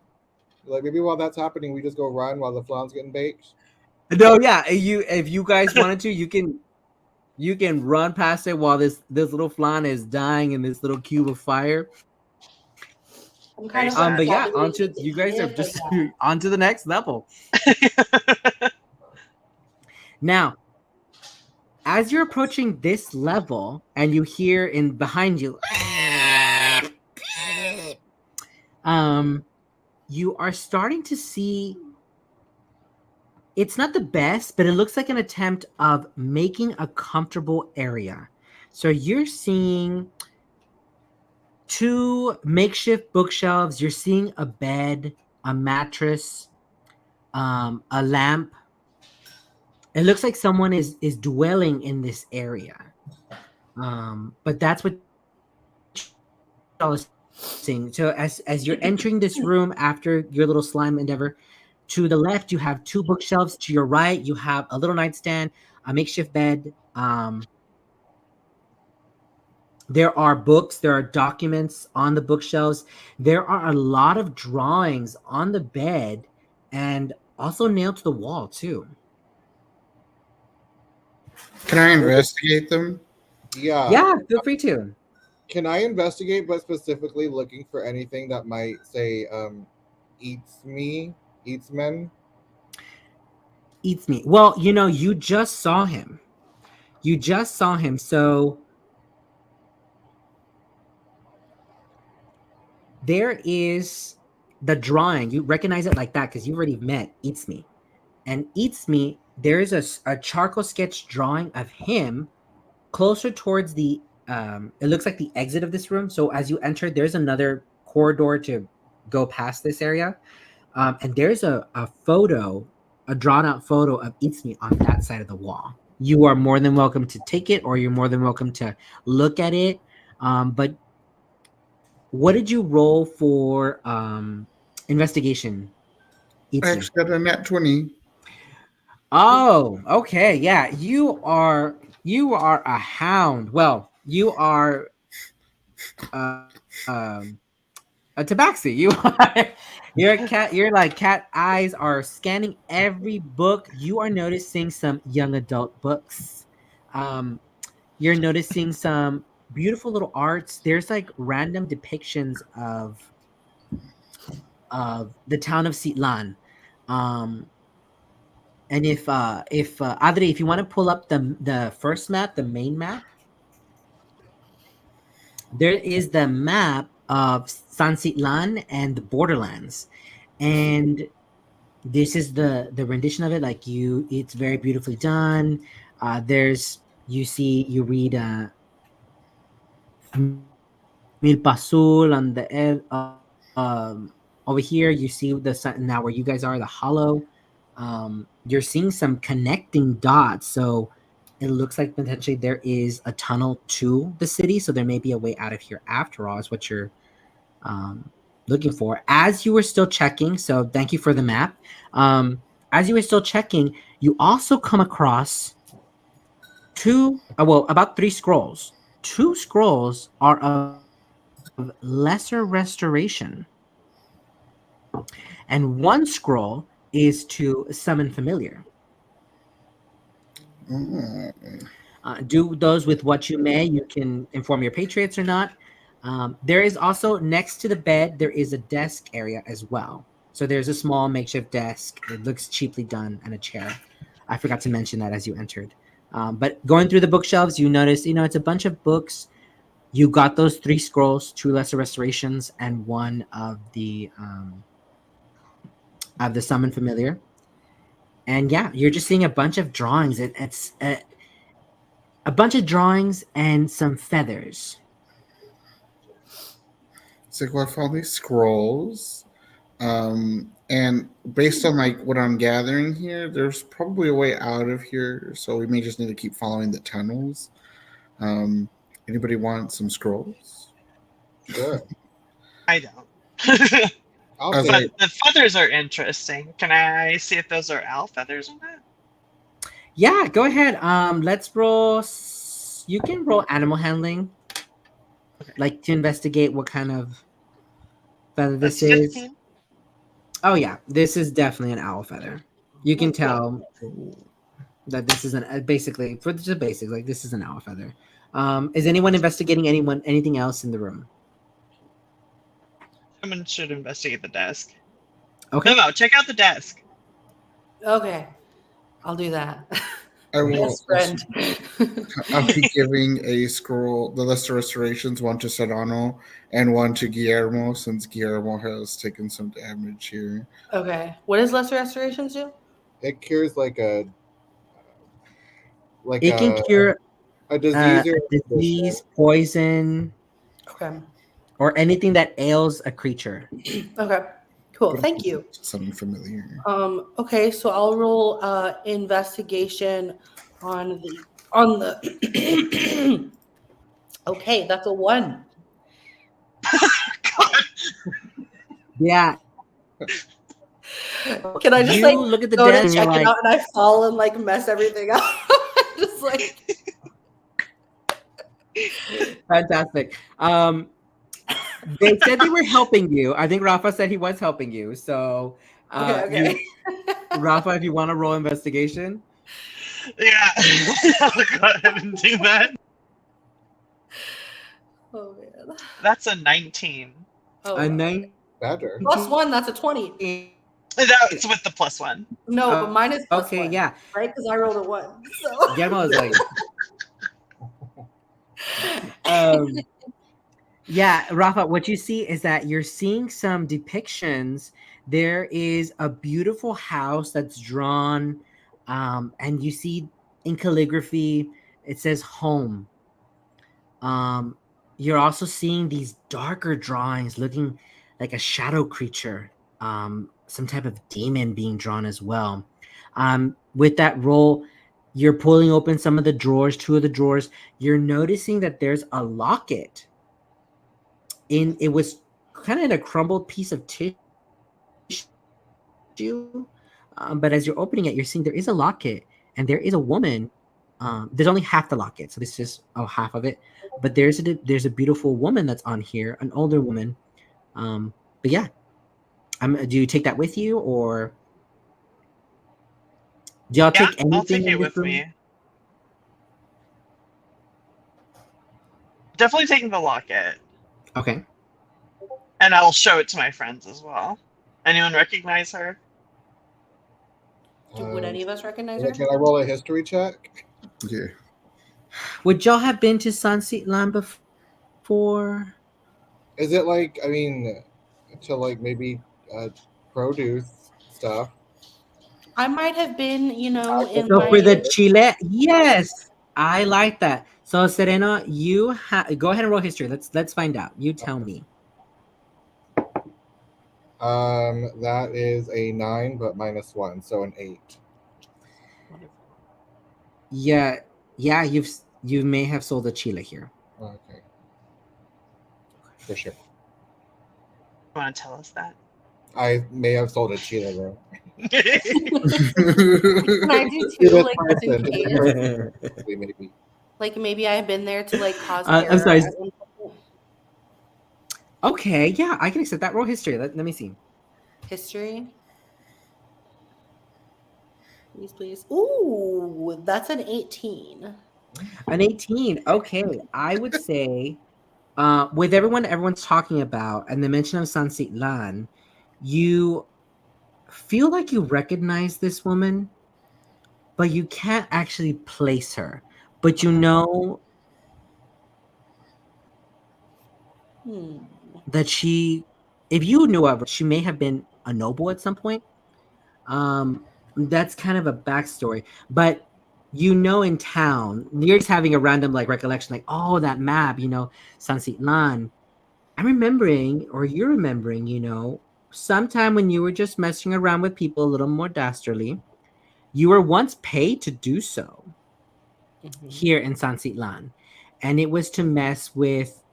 Like maybe while that's happening, we just go run while the flan's getting baked. No, yeah. If you guys wanted to, you can run past it while this little flan is dying in this little cube of fire. I'm kind of But yeah, excited onto to you guys eat are it, just but yeah. on to the next level. Now, as you're approaching this level and you hear in behind you, you are starting to see it's not the best, but it looks like an attempt of making a comfortable area. So you're seeing 2 makeshift bookshelves, you're seeing a bed, a mattress, a lamp. It looks like someone is dwelling in this area. But that's what I was saying. So as you're entering this room after your little slime endeavor, to the left you have 2 bookshelves. To your right you have a little nightstand, a makeshift bed. There are books, there are documents on the bookshelves. There are a lot of drawings on the bed and also nailed to the wall too. Can I investigate them? Yeah, feel free to. Can I investigate, but specifically looking for anything that might say eats men? Eats me. Well, you just saw him. So there is the drawing. You recognize it like that because you already met Eats Me. And Eats Me, there is a charcoal sketch drawing of him closer towards it looks like the exit of this room. So as you enter, there's another corridor to go past this area. And there's a drawn out photo of Eats Me on that side of the wall. You are more than welcome to take it, or you're more than welcome to look at it. But what did you roll for investigation? Eats I Me. actually got a nat 20. Oh, okay. Yeah, you are a hound. Well, you are a tabaxi. You're a cat. You're like cat eyes are scanning every book. You are noticing some young adult books. You're noticing some beautiful little arts. There's like random depictions of the town of Sitlan. And if Adri, if you want to pull up the first map, the main map, there is the map of San Sitlan and the borderlands, and this is the rendition of it. Like it's very beautifully done. You read Milpasul on the over here. You see the sun now where you guys are, the hollow. You're seeing some connecting dots, so it looks like potentially there is a tunnel to the city, so there may be a way out of here after all, is what you're looking for. As you were still checking, so thank you for the map. As you were still checking, you also come across about 3 scrolls. 2 scrolls are of lesser restoration, and 1 scroll is to summon familiar. Do those with what you may. You can inform your patriots or not. There is also, next to the bed, there is a desk area as well. So there's a small makeshift desk. It looks cheaply done, and a chair. I forgot to mention that as you entered. But going through the bookshelves, you notice, it's a bunch of books. You got those 3 scrolls, 2 lesser restorations, and 1 of the summon familiar. And yeah, you're just seeing a bunch of drawings. It's a bunch of drawings and some feathers. So I found these scrolls, and based on what I'm gathering here, there's probably a way out of here. So we may just need to keep following the tunnels. Anybody want some scrolls? Sure. I don't. I'll But take it. The feathers are interesting. Can I see if those are owl feathers or not? Yeah, go ahead. Let's roll. You can roll animal handling, like to investigate what kind of feather this That's is. 15. Oh yeah, this is definitely an owl feather. You can tell that this is basically for the basics. Like, this is an owl feather. Is anyone investigating anything else in the room? Someone should investigate the desk. Okay. No, check out the desk. Okay, I'll do that. I will. Best friend. I'll be giving a scroll, the lesser restorations, 1 to Serrano and 1 to Guillermo, since Guillermo has taken some damage here. Okay, what does lesser restorations do? It cures It can cure a disease or a disease, poison, Okay. or anything that ails a creature. Okay. Cool. Thank you. Something familiar. Okay, so I'll roll investigation on the Okay, that's a 1. Yeah. Can I just You look at the go to desk and check you're it like, out and I fall and mess everything up? Just fantastic. They said they were helping you. I think Rafa said he was helping you. So, Okay. Rafa, if you want to roll investigation. Yeah. I'll go ahead and do that. Oh man. That's a 19. Oh, A wow. 19. Better. +1, that's a 20. That's with the +1. No, but mine is Okay, +1. yeah. Right? Because I rolled a 1. So Guillermo is like, yeah, Rafa, what you see is that you're seeing some depictions. There is a beautiful house that's drawn, and you see in calligraphy, it says home. You're also seeing these darker drawings looking like a shadow creature, some type of demon being drawn as well. With that roll, you're pulling open some of the drawers, two of the drawers. You're noticing that there's a locket. It was kind of in a crumbled piece of tissue. But as you're opening it, you're seeing there is a locket and there is a woman. There's only half the locket, so this is half of it. But there's a beautiful woman that's on here, an older woman. But yeah, do you take that with you, or do y'all Yeah, take anything I'll take in it this with room? me. Definitely taking the locket. Okay. And I'll show it to my friends as well. Anyone recognize her? would any of us recognize Yeah, her? can I roll a history check? Yeah. Would y'all have been to Sunset Land before? Is it like, I mean, to like maybe produce stuff? I might have been, in So for the my Chile, yes, I like that. So Serena, you go ahead and roll history. Let's find out. You tell me. That is a 9, but -1, so an 8. Yeah, you may have sold a Chile here. Okay, for sure. You want to tell us that? I may have sold a Chile though. Can I do too, like just in case? Maybe. Like maybe I've been there to like cause I'm terror. sorry. Okay, yeah, I can accept that. Roll history. Let me see. History. Please. Ooh, that's an 18. An 18. Okay, I would say, with everyone's talking about and the mention of Sunset Lan, you feel like you recognize this woman, but you can't actually place her. But you know that if you knew of her, she may have been a noble at some point. That's kind of a backstory. But in town, you're just having a random like recollection, like, oh, that map, Sunset Lan. I'm remembering, or you're remembering, sometime when you were just messing around with people a little more dastardly, you were once paid to do so here in Sunset Lan. And it was to mess with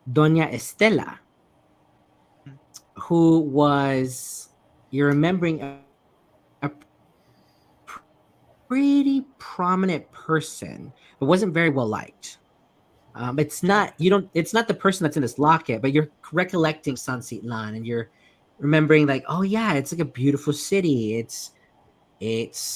Doña Estela, who was, you're remembering, a pretty prominent person, but wasn't very well liked. It's not the person that's in this locket, but you're recollecting Sunset Lan and you're remembering like, oh yeah, it's like a beautiful city. It's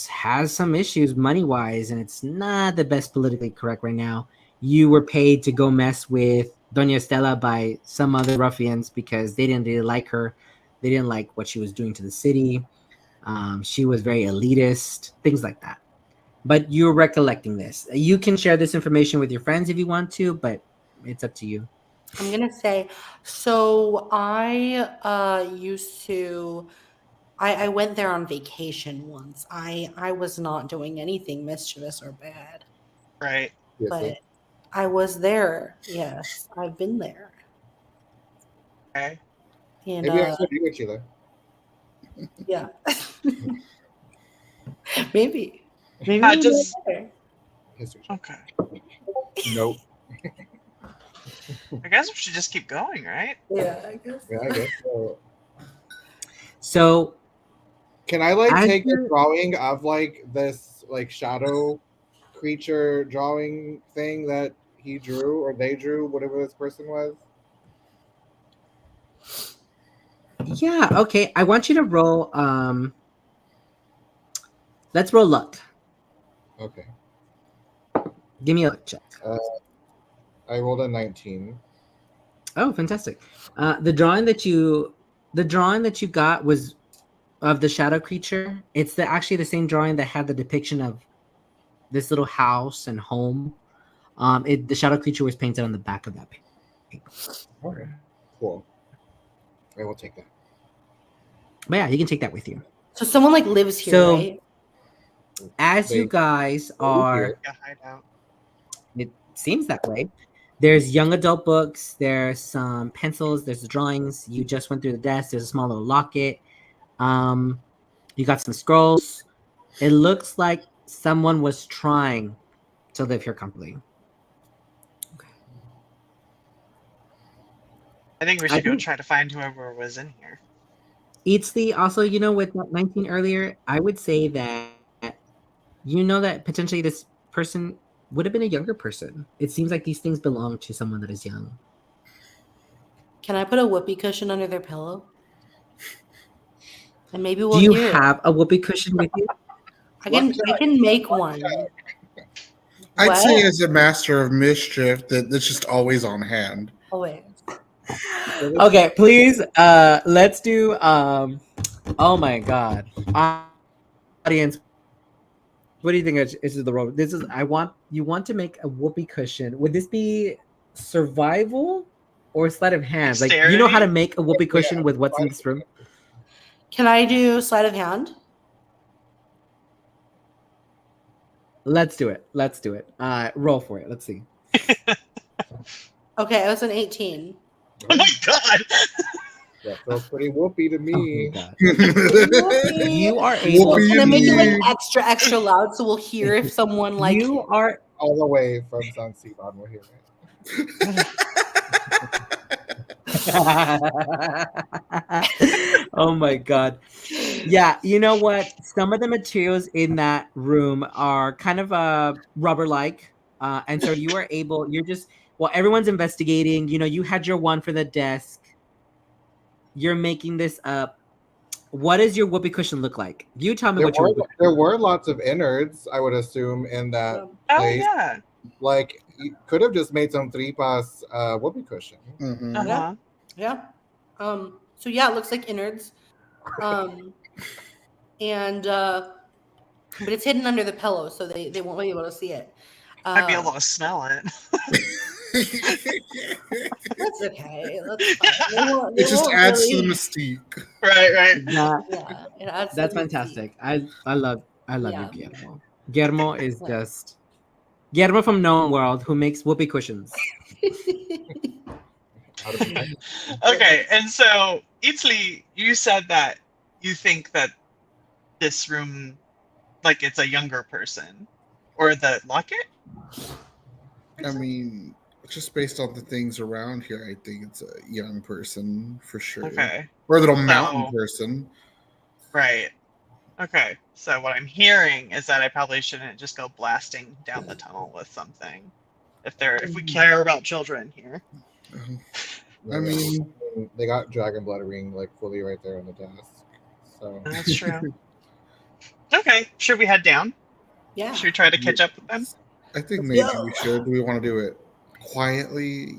has some issues money wise, and it's not the best politically correct right now. You were paid to go mess with Doña Estela by some other ruffians because they didn't really like her. They didn't like what she was doing to the city. She was very elitist, things like that. But you're recollecting this. You can share this information with your friends if you want to, but it's up to you. I'm gonna say, so I used to. I went there on vacation once. I was not doing anything mischievous or bad, Right. Yes, but I was there. Yes, I've been there. Okay. And maybe I said you were Chile. yeah, maybe we Just were there. History check. okay. Nope. I guess we should just keep going, right? Yeah, I guess. Yeah, I guess so. So Can I like As take a you're- drawing of like this like shadow creature drawing thing that he drew or they drew, whatever this person was? Yeah, okay. I want you to roll. Let's roll luck. Okay. Give me a luck check. I rolled a 19. Oh, fantastic. The drawing that you got was of the shadow creature. It's actually the same drawing that had the depiction of this little house and home. The shadow creature was painted on the back of that paper. Okay. Cool. I will take that. But yeah, you can take that with you. So someone like lives here, So- right? As you They- guys Here. are, Yeah, hideout. it seems that way. There's young adult books. There's some pencils. There's the drawings. You just went through the desk. There's a small little locket. You got some scrolls. It looks like someone was trying to live here comfortably. I think we I should go think- try to find whoever was in here. Eatsley, also, with that 19 earlier, I would say that that potentially this person would have been a younger person. It seems like these things belong to someone that is young. Can I put a whoopee cushion under their pillow? And maybe we'll Do you hear it. have a whoopee cushion with you? I can make one. I'd What? say as a master of mischief that's just always on hand. Oh wait. Okay, please. Let's do. Oh my God, audience. What do you think is the role? This is. You want to make a whoopee cushion. Would this be survival or sleight of hand? Like, you know how to make a whoopee cushion with what's in this room? Can I do sleight of hand? Let's do it. Roll for it. Let's see. Okay, I was an 18. Oh my god! That feels pretty whoopee to Oh my me. God. Whoopee. You are able. Whoopee. Can I make it me. like extra loud so we'll hear if someone like You are. All the way from Sunseed on, we're here. Oh my God. Yeah, you know what? Some of the materials in that room are kind of rubber-like. And so everyone's investigating. You had your one for the desk. You're making this up. What does your whoopee cushion look like? You tell me There what your were, whoopee cushion there were lots of innards, I would assume, in that Um, Oh place. yeah. Like, you could have just made some tripas whoopee cushion. Mhm. Uh-huh. Yeah. So yeah, it looks like innards. And but it's hidden under the pillow, so they won't be able to see it. I'd be able to smell it. That's okay. That's fine. It just adds to the mystique. Right. Yeah, Yeah, it adds. that's to the fantastic. I love Yeah. you, Guillermo. Guillermo is Yeah. just Guillermo from Known World who makes whoopee cushions. mystique. Out of the- Okay, and so Itzli, you said that you think that this room, like it's a younger person, or the locket. I mean, just based on the things around here, I think it's a young person for sure. Okay, Or a little mountain So- person. right. Okay, so what I'm hearing is that I probably shouldn't just go blasting down the tunnel with something. If we care about children here. I mean, they got Dragon Blood ring like fully right there on the desk. So That's true. Okay, should we head down? Yeah. Should we try to catch up with them? I think Let's maybe go. we should. Do we want to do it quietly,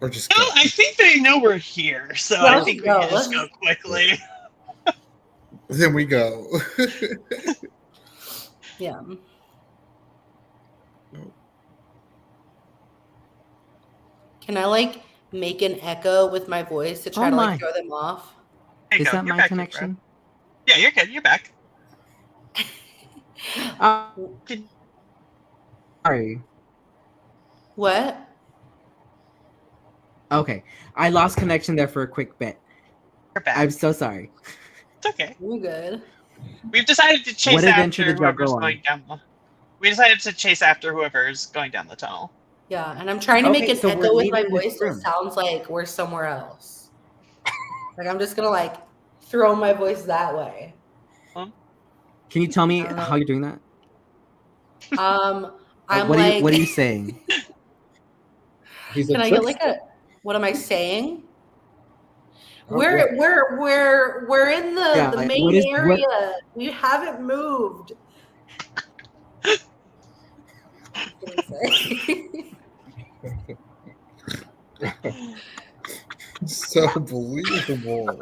or just go? No, I think they know we're here, so Yeah, I let's think we go. can just go Let's- quickly. Then we go. Yeah. Can I like make an echo with my voice to try Oh to my. like throw them off? There you Is go. that You're my back, connection? Yeah, you're good. You're back. Sorry. What? Okay, I lost connection there for a quick bit. You're back. I'm so sorry. It's okay. We're good. We've decided to chase What adventure after did y'all whoever's go on? going down the. We decided to chase after whoever's going down the tunnel. Yeah, and I'm trying to make Okay, an so we're echo with my leaving this voice so it room. sounds like we're somewhere else. Like I'm just gonna like throw my voice that way. Can you tell me I don't know. how you're doing that? I'm what like, are you saying? he's can a I get trickster. like a? What am I saying? We're in Yeah, the what main is what? area. We haven't moved. What can I say? So believable.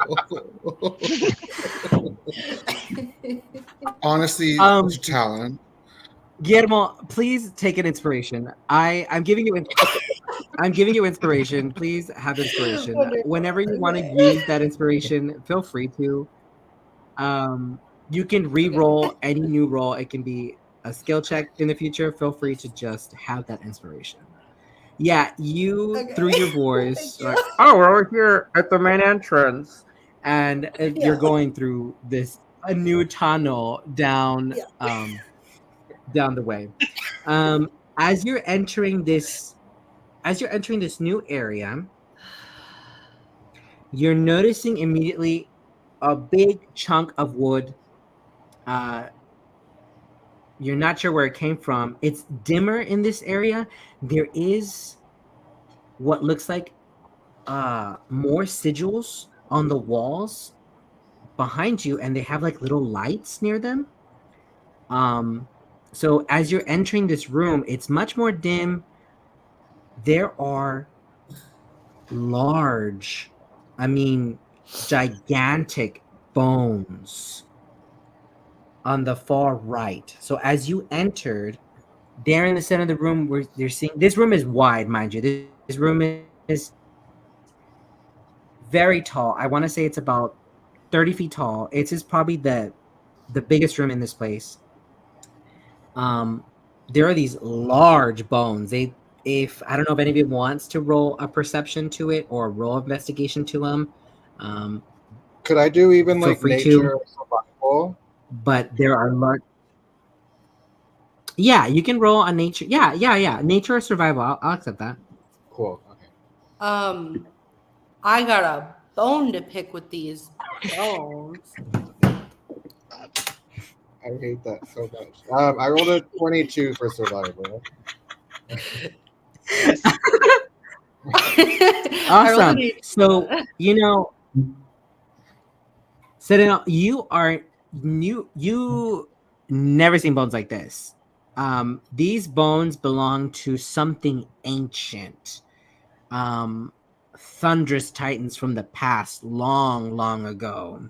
Honestly, it's a talent. Guillermo, please take an inspiration. I'm giving you. I'm giving you inspiration. Please have inspiration. Wonderful. Whenever you want to Okay. use that inspiration, feel free to. You can re-roll any new roll. It can be a skill check in the future. Feel free to just have that inspiration. Yeah, you Okay. through your Thank voice, you. like, oh, we're over here at the main entrance, and you're Yeah. going through a new tunnel down Yeah. down the way. As you're entering this new area, you're noticing immediately a big chunk of wood. You're not sure where it came from. It's dimmer in this area. There is what looks like more sigils on the walls behind you, and they have like little lights near them. So as you're entering this room, it's much more dim. There are large, I mean, gigantic bones on the far right. So as you entered, there in the center of the room, where you're seeing this room is wide, mind you. This room is very tall. I want to say it's about 30 feet tall. It's probably the biggest room in this place. There are these large bones. If I don't know if anybody wants to roll a perception to it or roll investigation to them, Could I do even feel like free nature to. or survival? But there are large. Yeah, you can roll a nature. Yeah. Nature or survival. I'll accept that. Cool. Okay. I got a bone to pick with these bones. I hate that so much. I rolled a 22 for survival. Nice. I rolled Awesome. an 8. So Citadel, you never seen bones like this. These bones belong to something ancient. Thunderous titans from the past, long, long ago.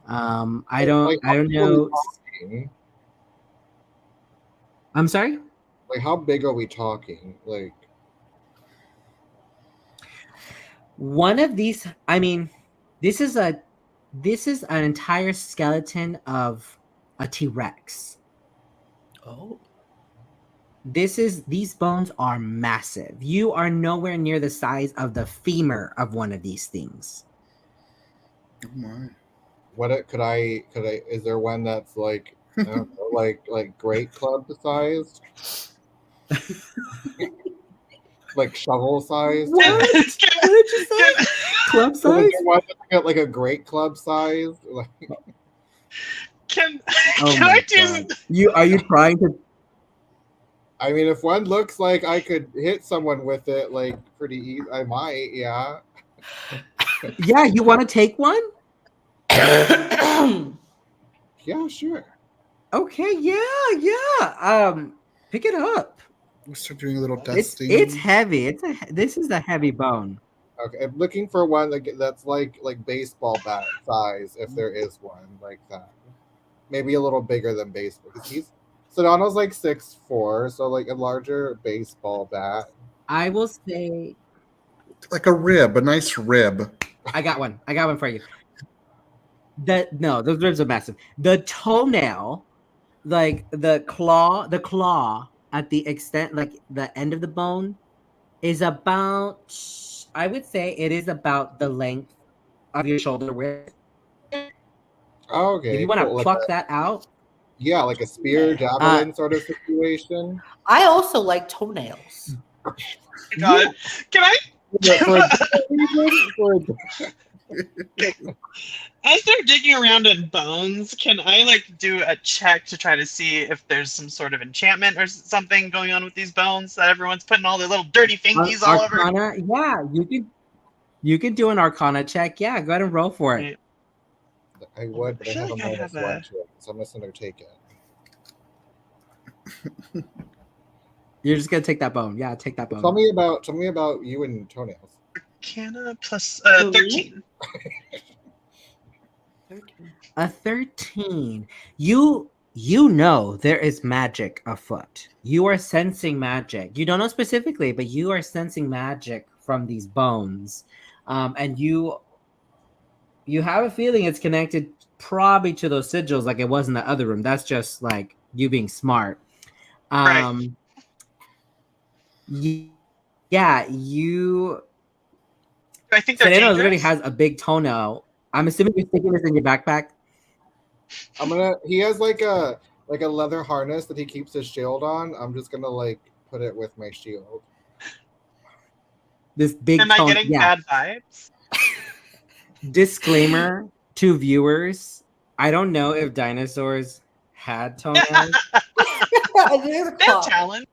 I don't How big are we know. talking? I'm sorry? Like, how big are we talking? Like, One of these, I mean, this is an entire skeleton of a T-Rex. Oh. These bones are massive. You are nowhere near the size of the femur of one of these things. Oh my. could I? Is there one that's like, I don't know, like great club sized? Like shovel sized? What? What did you say? Club So is size? there one that's got like a great club size? Like, Can Oh can my I do? God. Are you trying to? I mean, if one looks like I could hit someone with it, like pretty easy, I might. Yeah. Yeah, you want to take one? Yeah, sure. Okay, yeah. Pick it up. We start doing a little It's dusting. heavy. This is a heavy bone. Okay, I'm looking for one that's like baseball bat size, if there is one like that. Maybe a little bigger than baseball. Sedano's like 6'4", so like a larger baseball bat. I will say Like a nice rib. I got one for you. Those ribs are massive. The toenail, like the claw at the extent, like the end of the bone, is about, I would say it is about the length of your shoulder width. Oh, If okay, you want cool. to pluck that out, Yeah, like a spear javelin sort of situation. I also like toenails. Oh my God, can I? As they're digging around in bones, can I like do a check to try to see if there's some sort of enchantment or something going on with these bones that everyone's putting all their little dirty fingies all over? Arcana, yeah, you can. You can do an Arcana check. Yeah, go ahead and roll for it. I would, but I feel have like a I minus have one a- to it, so I'm just gonna take it. You're just gonna take that bone. Yeah, take that Tell bone. me about you and toenails. Arcana plus Who, me? 13. 13. A 13. You know there is magic afoot. You are sensing magic. You don't know specifically, but you are sensing magic from these bones. And you have a feeling it's connected probably to those sigils like it was in the other room. That's just like you being smart. Right. Yeah, you Do I think they're Sereno literally dangerous? has a big toenail. I'm assuming you're sticking this in your backpack. He has like a leather harness that he keeps his shield on. I'm just gonna like put it with my shield. This big Am I toe. getting Yeah. bad vibes? Disclaimer to viewers: I don't know if dinosaurs had toenails, I think it's a They have claw. talent.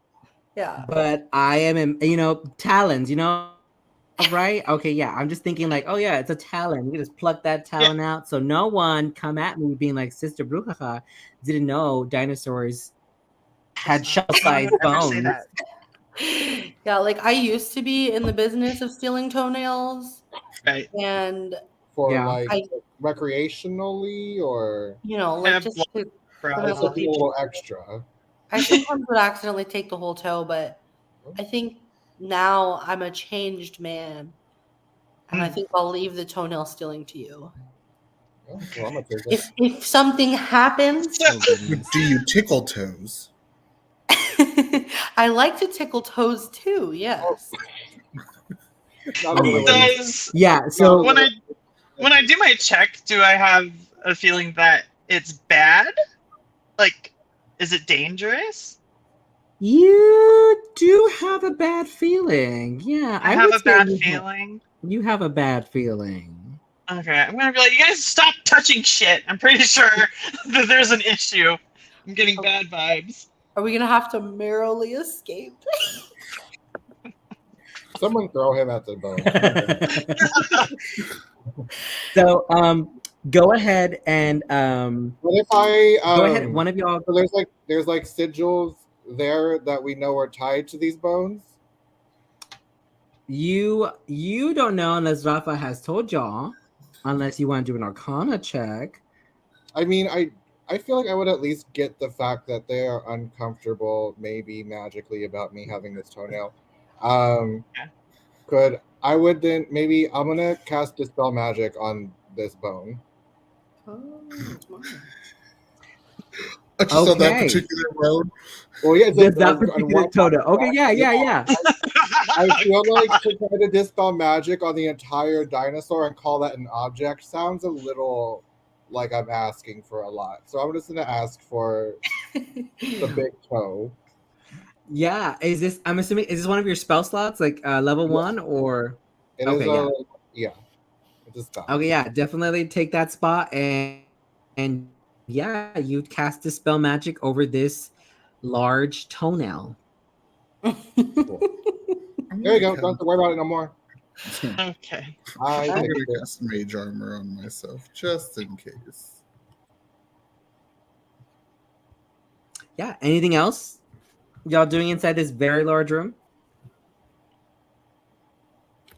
Yeah. but I am, talons. Right? Okay, yeah. I'm just thinking like, oh yeah, it's a talon. You can just pluck that talon out. So no one come at me being like, Sister Brujaja didn't know dinosaurs had shell-sized Don't ever say bones. that. Yeah, like I used to be in the business of stealing toenails, Right. and For Yeah. like recreationally or like Have just blood to for put other on something a people. little extra. I sometimes would accidentally take the whole toe, but I think now I'm a changed man, and I think I'll leave the toenail stealing to you. Oh, well, I'm gonna take it. If something happens, Oh goodness. Do you tickle toes? I like to tickle toes too. Yes. Not a little. Does Yeah, so when I do my check, do I have a feeling that it's bad? Like, is it dangerous? you do have a bad feeling. Yeah, I I have would a say bad you have- feeling. You have a bad feeling. Okay, I'm gonna be like, you guys stop touching shit. I'm pretty sure that there's an issue. I'm getting bad vibes. Are we gonna have to merrily escape? Someone throw him at the bone. So, go ahead and What if I go ahead. One of y'all. So there's like sigils there that we know are tied to these bones. You don't know unless Rafa has told y'all. Unless you want to do an Arcana check. I mean, I feel like I would at least get the fact that they are uncomfortable, maybe magically, about me having this toenail. I would then maybe I'm gonna cast Dispel Magic on this bone. Oh, smart. I just saw that Okay. particular road. Well, yeah, it's There's like that particular totem. Okay, yeah. I feel like to try to dispel magic on the entire dinosaur and call that an object sounds a little like I'm asking for a lot. So I'm just gonna ask for the big toe. Yeah. I'm assuming, is this one of your spell slots, like level 1 or? It Okay, is yeah. It's a spell. Okay, yeah, definitely take that spot and yeah, you cast Dispel Magic over this large toenail. There you go. Don't have to worry about it no more. Okay. I'm I gonna think it. cast mage armor on myself just in case. Yeah, anything else y'all doing inside this very large room?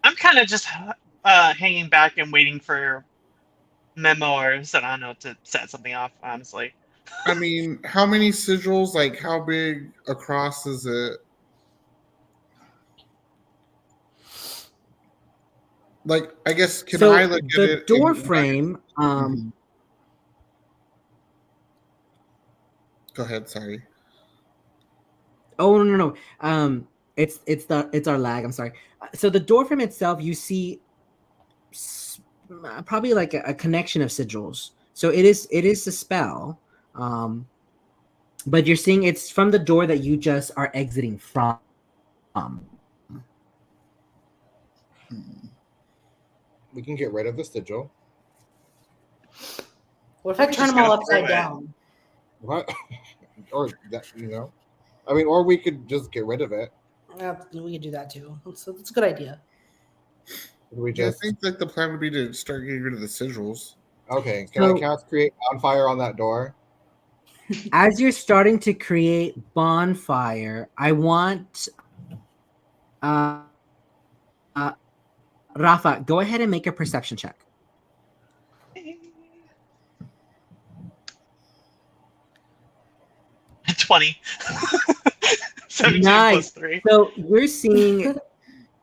I'm kind of just hanging back and waiting for Memo or Serrano to set something off, honestly. I mean, how many sigils? Like, how big across is it? Like, I guess can So I look at the it? door frame, Mhm. Go ahead. Sorry. oh no. It's our lag. I'm sorry. So the door frame itself, you see probably like a connection of sigils. So it is a spell. But you're seeing it's from the door that you just are exiting from. We can get rid of the sigil. What if I turn them all upside Right. down? What? Or that, I mean, or we could just get rid of it. Yeah, we could do that too. That's a good idea. We I just think like the plan would be to start getting rid of the sigils. okay. Can I cast create bonfire on that door? As you're starting to create bonfire, I want uh, uh Rafa, go ahead and make a perception check. 20. 17 Nice. plus 3. So we're seeing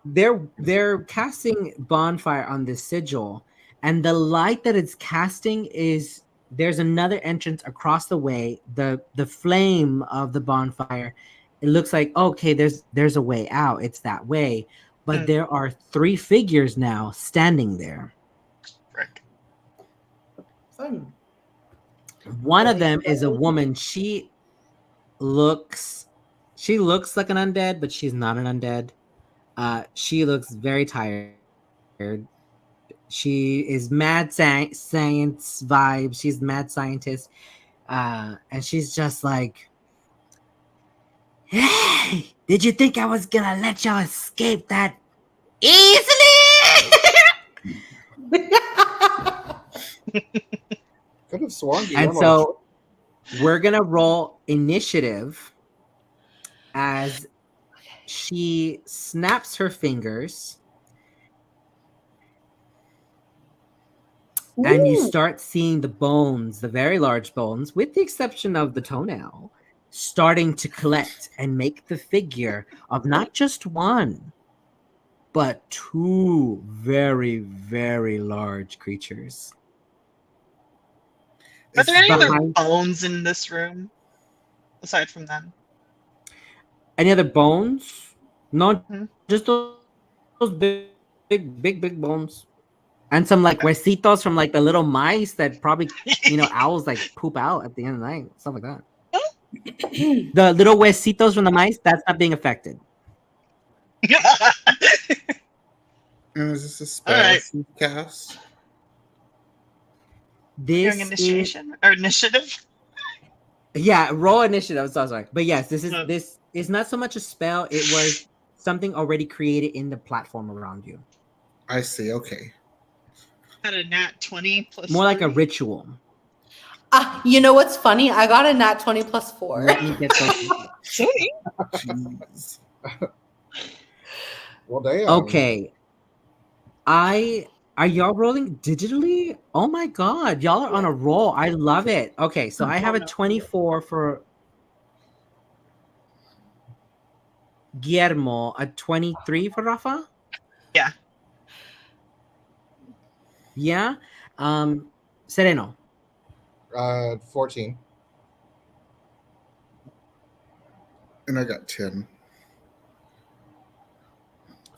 they're casting bonfire on this sigil, and the light that it's casting is there's another entrance across the way. The flame of the bonfire, it looks like okay, there's a way out. It's that way, but there are 3 figures now standing there. Frick. Fun. One of them is a woman. She looks like an undead, but she's not an undead. She looks very tired. She is mad science vibes. She's mad scientist. And she's just like, hey, did you think I was gonna let y'all escape that easily? Could have sworn. And so we're gonna roll initiative as she snaps her fingers. And you start seeing the bones, the very large bones, with the exception of the toenail, starting to collect and make the figure of not just one, but 2 very, very large creatures. Are there any other behind- bones in this room aside from them? Any other bones? No, Mhm. just those big bones. And some like huesitos from like the little mice that probably, owls like poop out at the end of the night, stuff like that. The little huesitos from the mice, that's not being affected. And is this a spell Alright. she cast? This Doing initiation or initiative? Yeah, roll initiative. I'm so sorry, but yes, this is not so much a spell. It was something already created in the platform around you. I see. Okay. Had a nat 20 plus More like a 3. ritual. You know what's funny? I got a nat 20 plus 4. Let me get those. Jeez. Well, damn. Okay. Are y'all rolling digitally? Oh my god, y'all are on a roll. I love it. Okay, so I have a 24 for Guillermo, a 23 for Rafa? Yeah. Yeah? Sereno. 14. And I got 10.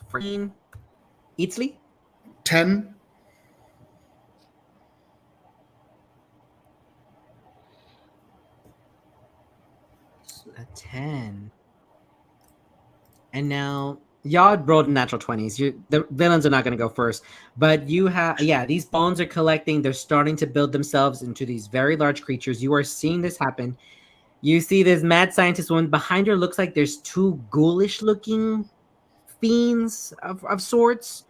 Freen. Eatsley? 10. A 10. And now y'all rolled natural 20s. The villains are not going to go first, but you have, these bones are collecting. They're starting to build themselves into these very large creatures. You are seeing this happen. You see this mad scientist one behind her. Looks like there's 2 ghoulish looking fiends of sorts.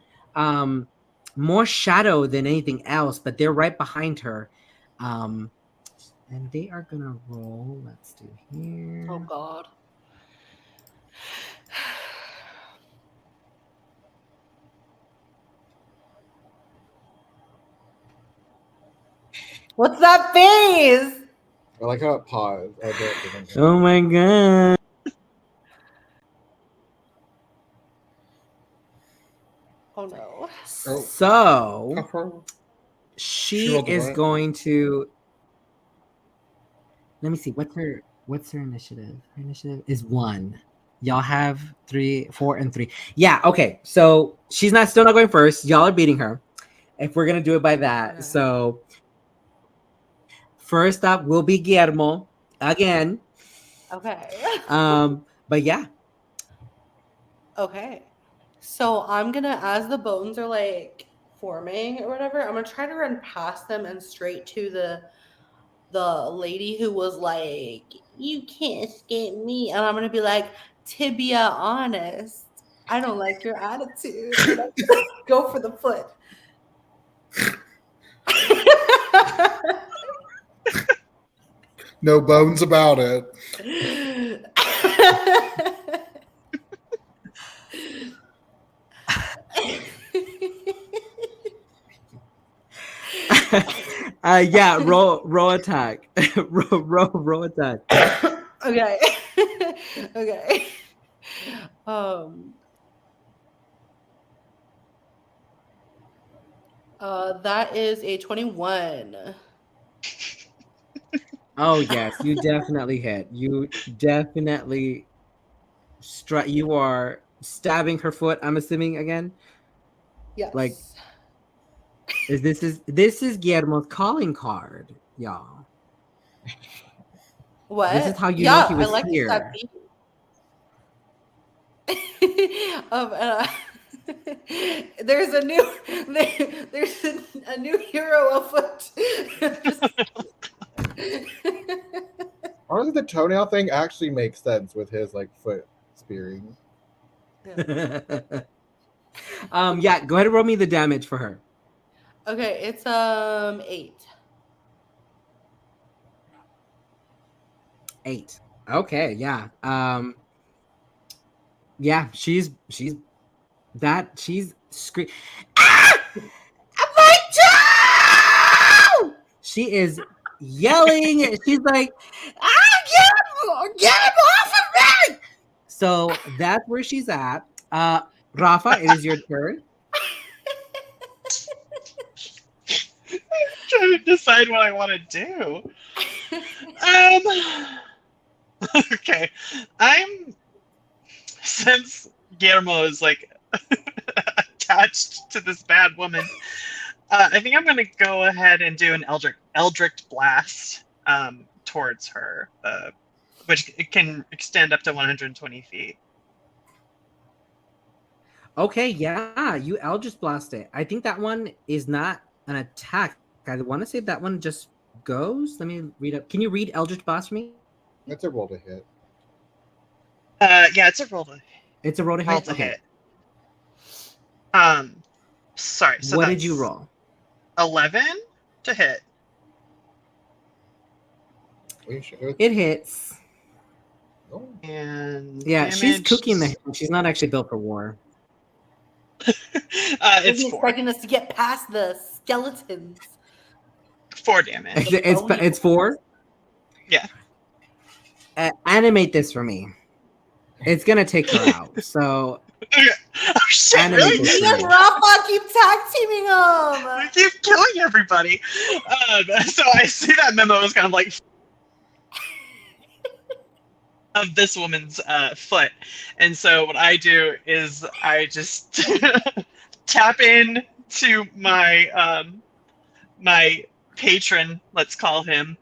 More shadow than anything else, but they're right behind her. And they are going to roll. Let's do here. Oh god. What's that face? I like how it paused. Oh my god. Oh no. So she rolled a is what? going to, let me see, what's her initiative? Her initiative is 1. Y'all have 3, 4, and 3. Yeah, okay. So she's still not going first. Y'all are beating her. If we're gonna do it by that. Okay. So first up will be Guillermo again. Okay. But yeah. Okay. So I'm gonna, as the bones are like forming or whatever, I'm gonna try to run past them and straight to the lady who was like, "You can't escape me," and I'm gonna be like, "To be honest, I don't like your attitude. Go for the foot. No bones about it. Yeah, roll attack. roll attack. Okay. Okay. That is a 21. Oh yes, you definitely hit. You definitely you are stabbing her foot, I'm assuming again. Yes. Like this is Guillermo's calling card, y'all. What? This is how you know he was I like here. that beat. There's a new hero afoot. Honestly, the toenail thing actually makes sense with his like foot spearing. Yeah, go ahead and roll me the damage for her. Okay, it's 8. 8. Okay, yeah. Yeah, she's screaming. Ah! My toe! She is yelling. She's like, get him off of me! So that's where she's at. Rafa, it is your turn. I'm trying to decide what I want to do. Okay. Since Guillermo is like attached to this bad woman, I think I'm going to go ahead and do an Eldritch Blast towards her, which it can extend up to 120 feet. Okay, yeah, you Eldritch Blast it. I think that one is not an attack. I want to say that one just goes. Let me read up. Can you read Eldritch Blast for me? That's a roll to hit. Yeah, it's a roll to hit. It's a roll to hit? Roll to Okay. hit. Sorry. So what did you roll? 11 to hit. Are you sure? It hits. Oh. And Yeah, she's damage- cooking the. She's not actually built for war. It's Wasn't 4. expecting us to get past the skeletons. 4 damage. It's 4. Yeah. Animate this for me. It's gonna take her out. So Oh shit! Animate Really? this Me for and me. Rafa keep tag teaming I them. keep killing everybody. So I see that memo is kind of like of this woman's foot, and so what I do is I just tap in to my my patron, let's call him,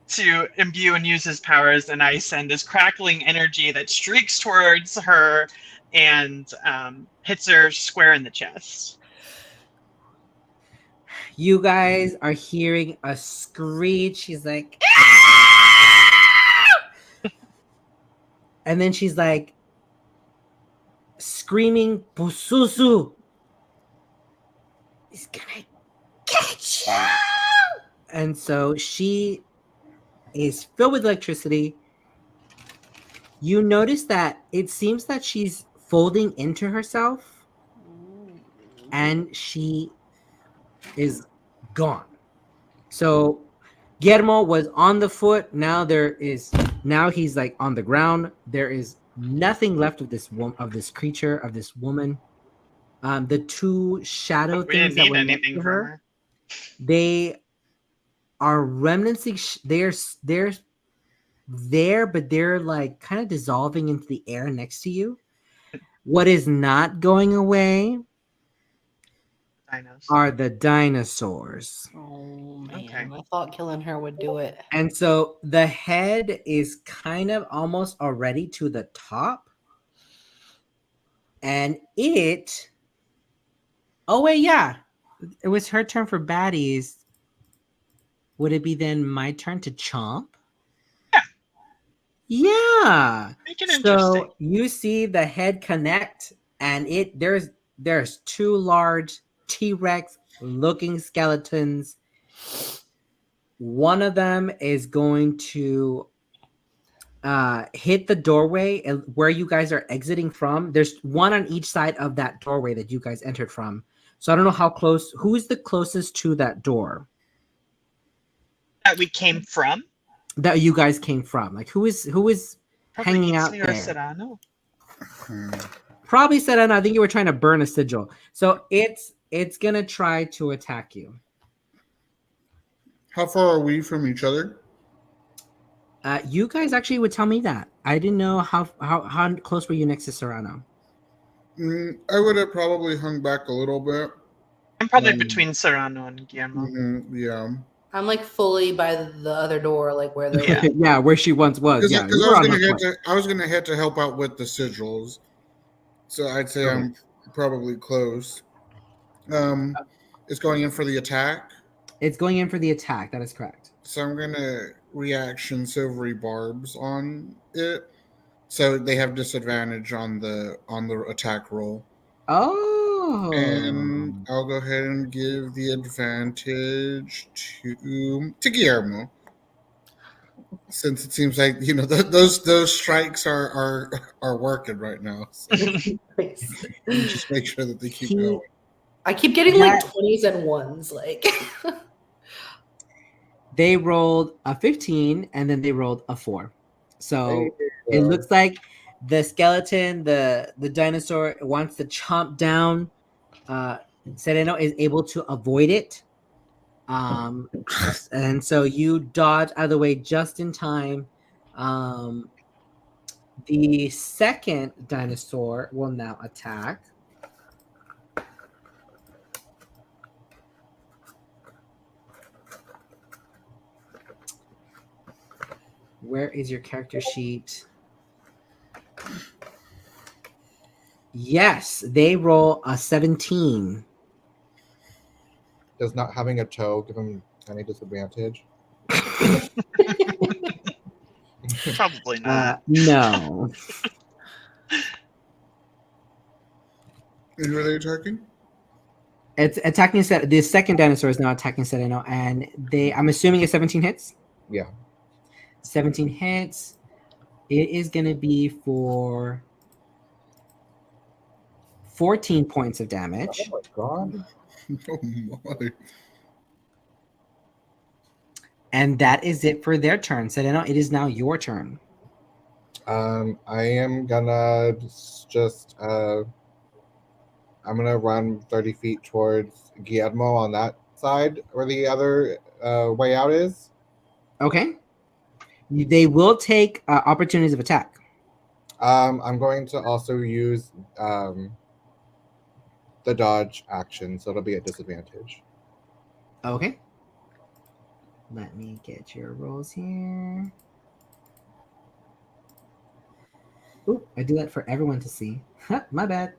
to imbue and use his powers, and I send this crackling energy that streaks towards her and hits her square in the chest. you guys are hearing a screech. She's like, and then she's like screaming, "Bususu is gonna get you!" And so she is filled with electricity. You notice that it seems that she's folding into herself, and she is gone. So Guillermo was on the foot. Now he's like on the ground. There is nothing left of this creature, of this woman. The two shadow We didn't things that need were next anything to from her, her. they are remnants. They're there, but they're like kind of dissolving into the air next to you. What is not going away Dinos. are the dinosaurs. Oh man, Okay. I thought killing her would do it. And so the head is kind of almost already to the top. And oh wait, yeah. It was her turn for baddies. Would it be then my turn to chomp? Yeah. Make it interesting. So you see the head connect and there's two large T-Rex looking skeletons. One of them is going to hit the doorway where you guys are exiting from. There's one on each side of that doorway that you guys entered from. So I don't know how close. Who is the closest to that door That we came from. that you guys came from? Like who is Probably hanging out Ixnay or there? Serrano. Probably said, and I think you were trying to burn a sigil. So it's gonna try to attack you. How far are we from each other? You guys actually would tell me that. I didn't know how close were you next to Serrano. I would have probably hung back a little bit. I'm probably between Serrano and Guillermo. Yeah. I'm like fully by the other door, like where they Yeah. Yeah, where she once was. Yeah, you were on the point. I was gonna head to help out with the sigils, so I'd say Okay. I'm probably close. It's going in for the attack, It's going in for the attack. That is correct. so I'm gonna reaction silvery barbs on it, so they have disadvantage on the attack roll. Oh. And I'll go ahead and give the advantage to Guillermo, since it seems like those strikes are working right now. So Nice. just make sure that they keep going. I keep getting like 20s and 1s, like. They rolled a 15 and then they rolled a 4. So it looks like the skeleton, the dinosaur wants to chomp down. Sereno is able to avoid it. And so you dodge out of the way just in time. The second dinosaur will now attack. Where is your character sheet? Yes, they roll a 17. Does not having a toe give him any disadvantage? Probably not. No. And who are they attacking? It's attacking the second dinosaur is now attacking Sereno, and I'm assuming it's 17 hits. Yeah. 17 hits. It is gonna be for 14 points of damage. Oh my god. Oh my. And that is it for their turn. Sereno, it is now your turn. I am gonna just I'm gonna run 30 feet towards Guillermo on that side where the other way out is. Okay. They will take opportunities of attack. I'm going to also use the dodge action, so it'll be at disadvantage. Okay. Let me get your rolls here. Oop, I do that for everyone to see. My bad.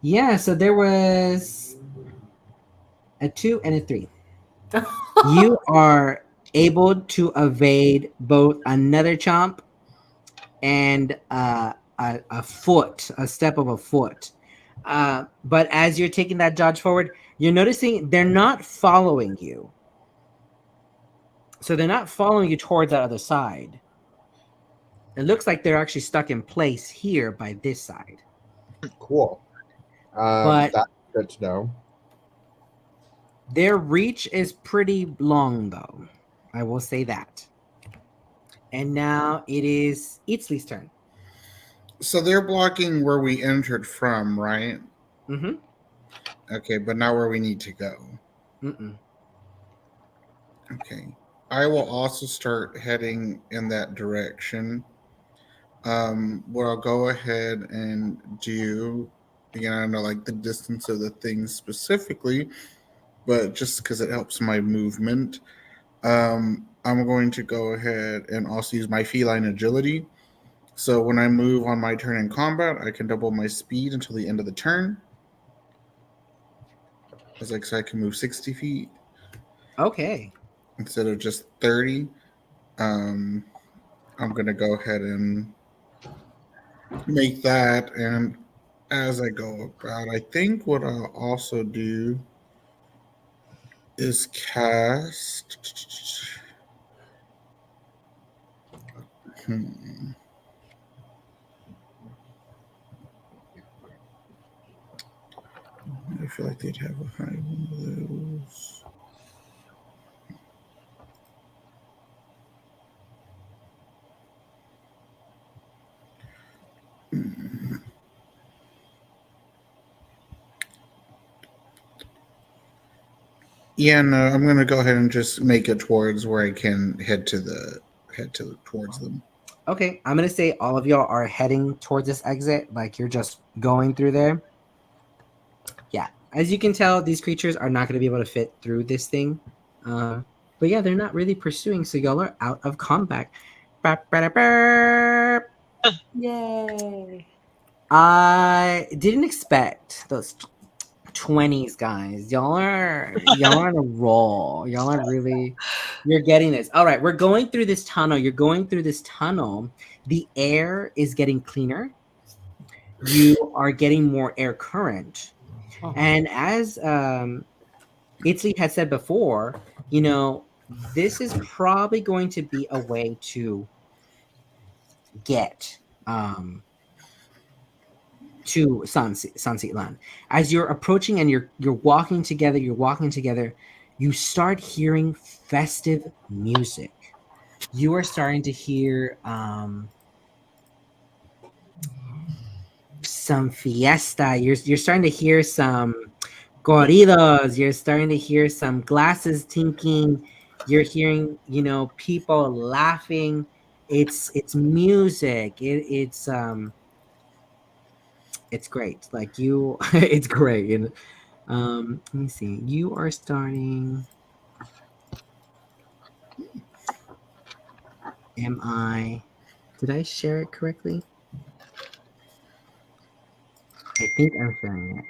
Yeah, so there was a 2 and a 3. You are able to evade both another chomp and a step of a foot. But as you're taking that dodge forward, you're noticing they're not following you. So they're not following you towards that other side. It looks like they're actually stuck in place here by this side. Cool. But that's good to know. Their reach is pretty long, though. I will say that. And now it is Eatsley's turn. So they're blocking where we entered from, right? Mm-hmm. Okay, but not where we need to go. Mm-mm. Okay. I will also start heading in that direction. What I'll go ahead and do, again, I don't know like the distance of the thing specifically, but just because it helps my movement, I'm going to go ahead and also use my feline agility. So when I move on my turn in combat, I can double my speed until the end of the turn. It's like, so I can move 60 feet. Okay. Instead of just 30. I'm going to go ahead and make that, and as I go about, I think what I'll also do is cast. I feel like they'd have a high one of those. Yeah, no, I'm gonna go ahead and just make it towards where I can head towards them. Okay, I'm gonna say all of y'all are heading towards this exit, like you're just going through there. Yeah, as you can tell, these creatures are not gonna be able to fit through this thing. But yeah, they're not really pursuing, so y'all are out of combat. Yay. I didn't expect those 20s, guys. Y'all are on a roll. Y'all are really, you're getting this. All right, we're going through this tunnel. You're going through this tunnel. The air is getting cleaner. You are getting more air current. And as Italy had said before, this is probably going to be a way to get to Sunset Land. As you're approaching and you're walking together, you start hearing festive music. You are starting to hear some fiesta. You're starting to hear some corridos. You're starting to hear some glasses tinking. You're hearing, people laughing. It's music. It's great. Like you, it's great. And let me see. You are starting. Did I share it correctly? I think I'm sharing it.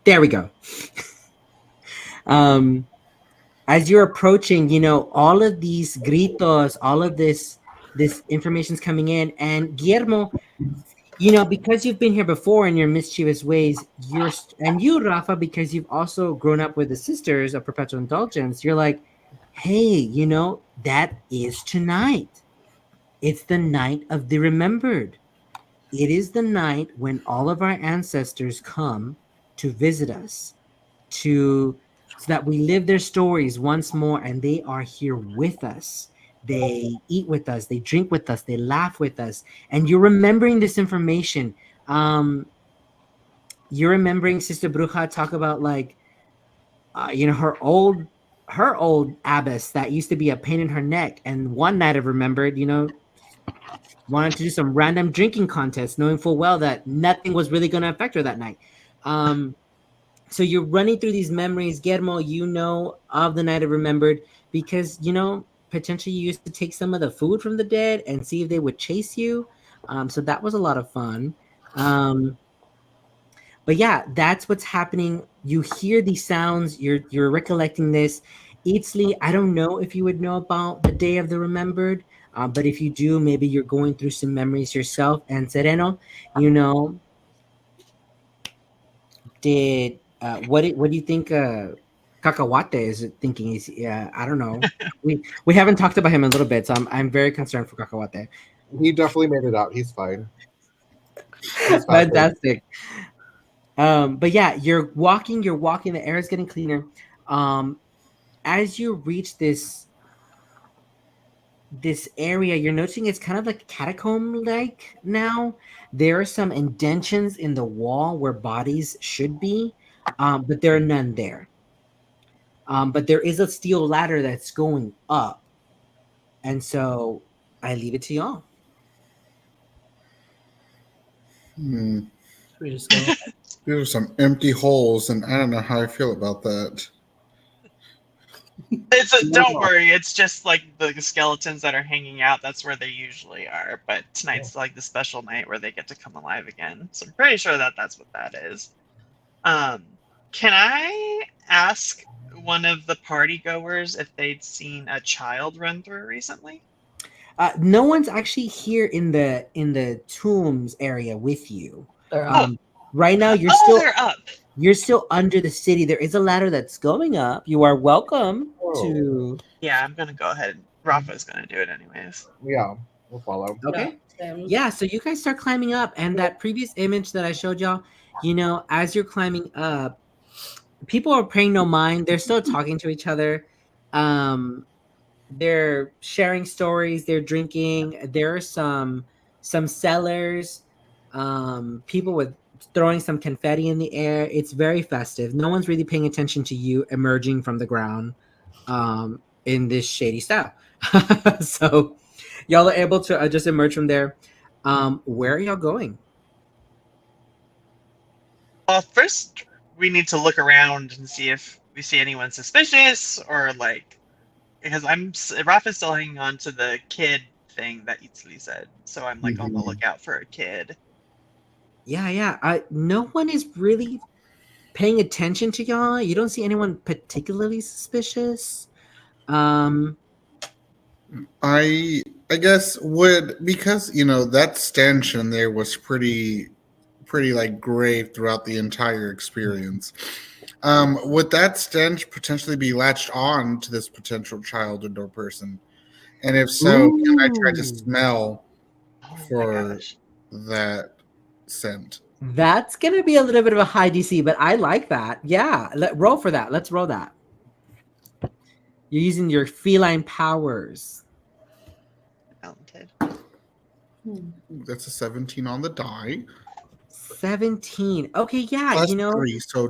There we go. As you're approaching, all of these gritos, all of this information's coming in, and Guillermo, because you've been here before in your mischievous ways, and you, Rafa, because you've also grown up with the Sisters of Perpetual Indulgence, you're like, hey, that is tonight. It's the night of the remembered. It is the night when all of our ancestors come to visit us, so that we live their stories once more, and they are here with us. They eat with us, they drink with us, they laugh with us, and you're remembering this information. You're remembering Sister Bruja talk about her old abbess that used to be a pain in her neck, and one night of remembered, wanted to do some random drinking contest, knowing full well that nothing was really going to affect her that night. So you're running through these memories, Guillermo, of the night of remembered, because, potentially you used to take some of the food from the dead and see if they would chase you. So that was a lot of fun. But yeah, that's what's happening. You hear these sounds, you're recollecting this. Itzli, I don't know if you would know about the Day of the Remembered, but if you do, maybe you're going through some memories yourself. And Sereno, what do you think Cacahuate is thinking? I don't know. we haven't talked about him in a little bit, so I'm very concerned for Cacahuate. He definitely made it out. He's fine. He's fine. Fantastic. But yeah, you're walking, the air is getting cleaner. As you reach this area, you're noticing it's kind of like catacomb-like now. There are some indentions in the wall where bodies should be, but there are none there. But there is a steel ladder that's going up. And so I leave it to y'all. We just go. These are some empty holes, and I don't know how I feel about that. Don't worry, it's just like the skeletons that are hanging out. That's where they usually are. But tonight's like the special night where they get to come alive again. So I'm pretty sure that's what that is. Can I ask one of the party goers if they'd seen a child run through recently? No one's actually here in the tombs area with you. They're up. Right now, you're They're up. still under the city. There is a ladder that's going up. You are welcome to. Yeah, I'm gonna go ahead. Rafa's gonna do it anyways. Yeah, we'll follow. Okay. Same. Yeah, so you guys start climbing up, and that previous image that I showed y'all, as you're climbing up, people are paying no mind. They're still talking to each other. They're sharing stories. They're drinking. There are some sellers, people with throwing some confetti in the air. It's very festive. No one's really paying attention to you emerging from the ground, in this shady style. So y'all are able to just emerge from there. Where are y'all going? Well, first we need to look around and see if we see anyone suspicious or like, because Rafa's still hanging on to the kid thing that Itzli said, so I'm like on the lookout for a kid. Yeah. No one is really paying attention to y'all. You don't see anyone particularly suspicious. I guess would, because that stench in there was pretty like grave throughout the entire experience. Would that stench potentially be latched on to this potential child or person? And if so, can I try to smell Oh my for gosh. that scent? That's gonna be a little bit of a high DC, but I like that. Yeah, roll for that. Let's roll that. You're using your feline powers. Talented. That's a 17 on the die. 17. Okay, yeah, Plus 3, so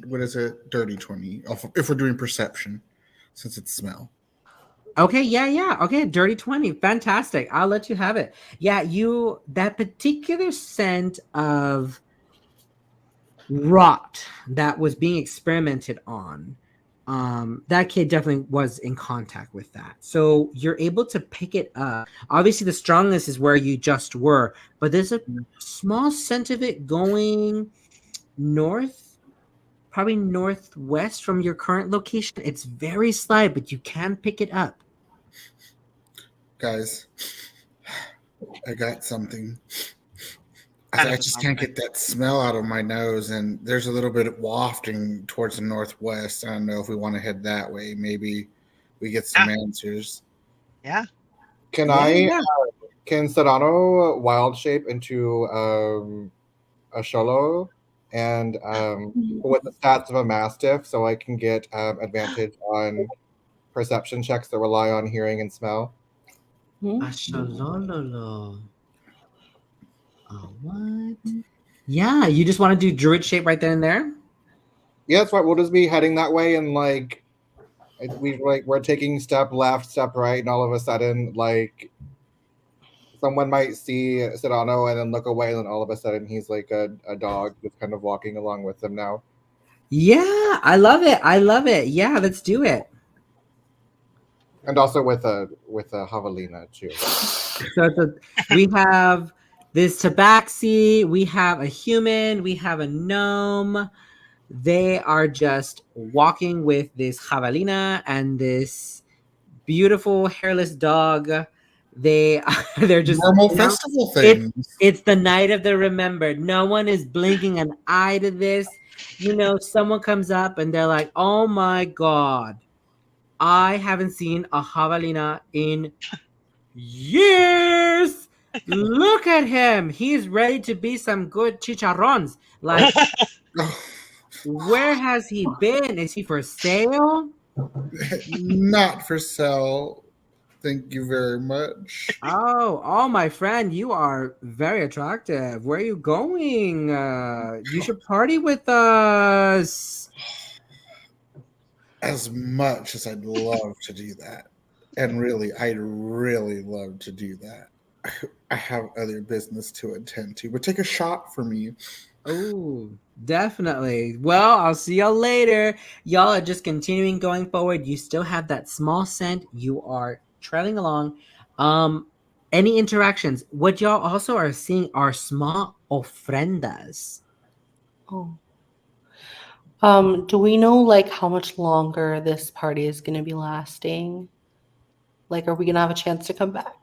what is it? Dirty 20. If we're doing perception, since it's smell. Okay, yeah. Okay, dirty 20. Fantastic. I'll let you have it. Yeah, that particular scent of rot that was being experimented on, that kid definitely was in contact with that. So you're able to pick it up. Obviously, the strongest is where you just were, but there's a small scent of it going north, probably northwest from your current location. It's very slight, but you can pick it up. Guys, I got something. Kind I of just can't get that smell out of my nose, and there's a little bit of wafting towards the northwest. I don't know if we want to head that way. Maybe we get some answers. Yeah. Can can Serrano wild shape into a Sholo and with the stats of a Mastiff, so I can get advantage on perception checks that rely on hearing and smell? Asholololo. What? Yeah, you just want to do druid shape right then and there? Yeah, that's right. We'll just be heading that way, and we're taking step left, step right, and all of a sudden, someone might see Serrano and then look away, and then all of a sudden he's like a dog just kind of walking along with them now. Yeah, I love it. Yeah, let's do it. And also with a javelina too. So we have this tabaxi, we have a human, we have a gnome. They are just walking with this javelina and this beautiful hairless dog. They're just normal festival things. It's the night of the remembered. No one is blinking an eye to this. Someone comes up and they're like, "Oh my god, I haven't seen a javelina in years. Look at him. He's ready to be some good chicharrones. Like, where has he been? Is he for sale?" Not for sale. Thank you very much. Oh, my friend, you are very attractive. Where are you going? You should party with us. As much as I'd love to do that, and really, I'd really love to do that, I have other business to attend to. But take a shot for me. Oh, definitely. Well, I'll see y'all later. Y'all are just continuing going forward. You still have that small scent. You are trailing along. Any interactions? What y'all also are seeing are small ofrendas. Oh. Do we know how much longer this party is going to be lasting? Are we going to have a chance to come back?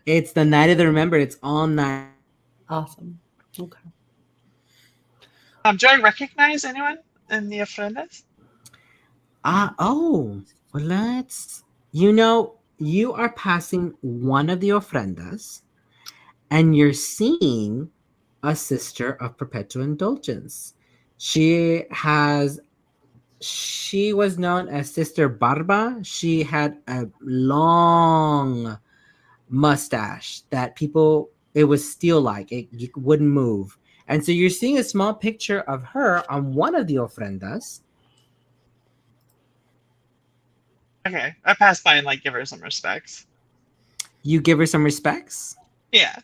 It's the night of the remembered. It's all night. Awesome. Okay. Do I recognize anyone in the ofrendas? Oh, well, you are passing one of the ofrendas and you're seeing a sister of perpetual indulgence. She was known as Sister Barba. She had a long mustache that it was steel like, it wouldn't move. And so you're seeing a small picture of her on one of the ofrendas. Okay, I pass by and like give her some respects. You give her some respects. Yeah.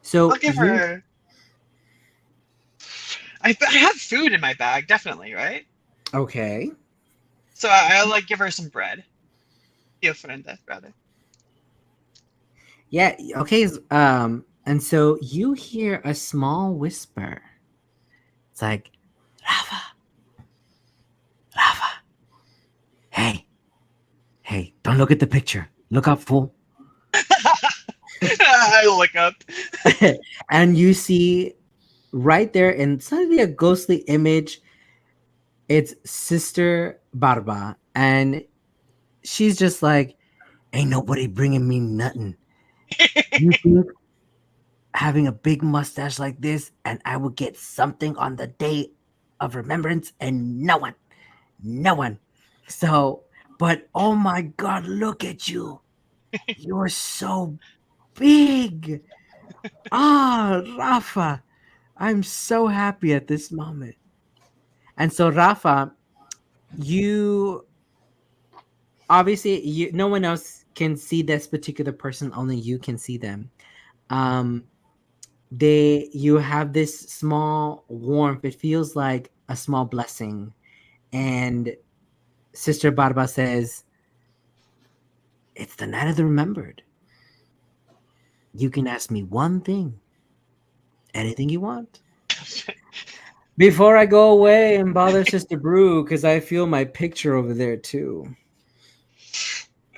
So I'll give her. I have food in my bag, definitely, right? Okay. So I'll like give her some bread. The ofrenda, rather. Yeah. Okay. And so you hear a small whisper. It's like, Rafa, hey, don't look at the picture. Look up, fool. I look up. And you see right there, and suddenly a ghostly image. It's Sister Barba, and she's just like, ain't nobody bringing me nothing. You think having a big mustache like this, and I would get something on the day of remembrance, and no one. So, but oh my God, look at you. You're so big. Rafa, I'm so happy at this moment. And so, Rafa, you obviously, no one else can see this particular person, only you can see them. You have this small warmth. It feels like a small blessing. And Sister Barba says, it's the night of the remembered. You can ask me one thing, anything you want. Before I go away and bother Sister Brew, because I feel my picture over there too.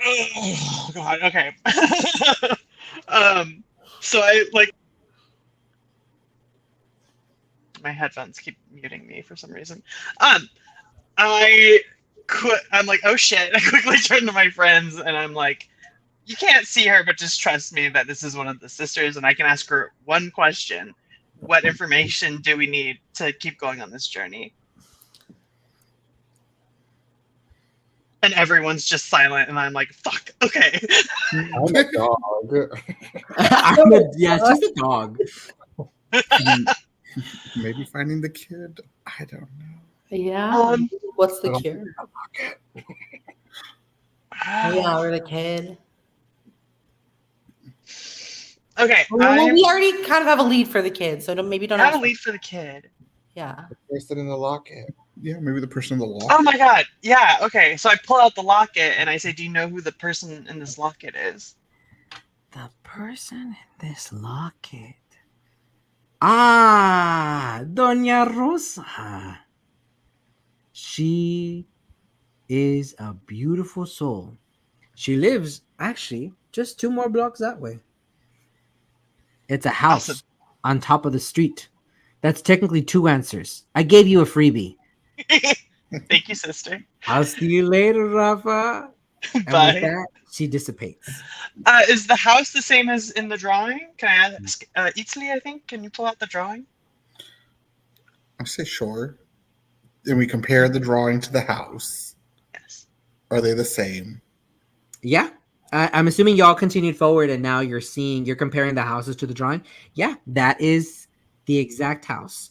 Oh God. Okay. So I like. My headphones keep muting me for some reason. I'm like, oh shit. I quickly turn to my friends and I'm like, you can't see her, but just trust me that this is one of the sisters and I can ask her one question. What information do we need to keep going on this journey? And everyone's just silent and I'm like, fuck, okay. I'm a dog. Yeah, it's just a dog. Maybe finding the kid. I don't know. Yeah. What's the cure? Yeah, or the kid. Okay. Well, we already kind of have a lead for the kid, so maybe don't have ask a lead for the kid. Yeah. The person in the locket. Yeah, maybe the person in the locket. Oh my God. Yeah. Okay. So I pull out the locket and I say, do you know who the person in this locket is? The person in this locket. Doña Rosa. She is a beautiful soul. She lives actually just 2 more blocks that way. It's a house on top of the street. That's technically 2 answers. I gave you a freebie. Thank you, sister. I'll see you later, Rafa. Bye. And with that, she dissipates. Is the house the same as in the drawing? Can I ask Italy, I think? Can you pull out the drawing? I say sure. And we compare the drawing to the house. Yes. Are they the same? Yeah. I'm assuming y'all continued forward and now you're comparing the houses to the drawing. Yeah, that is the exact house.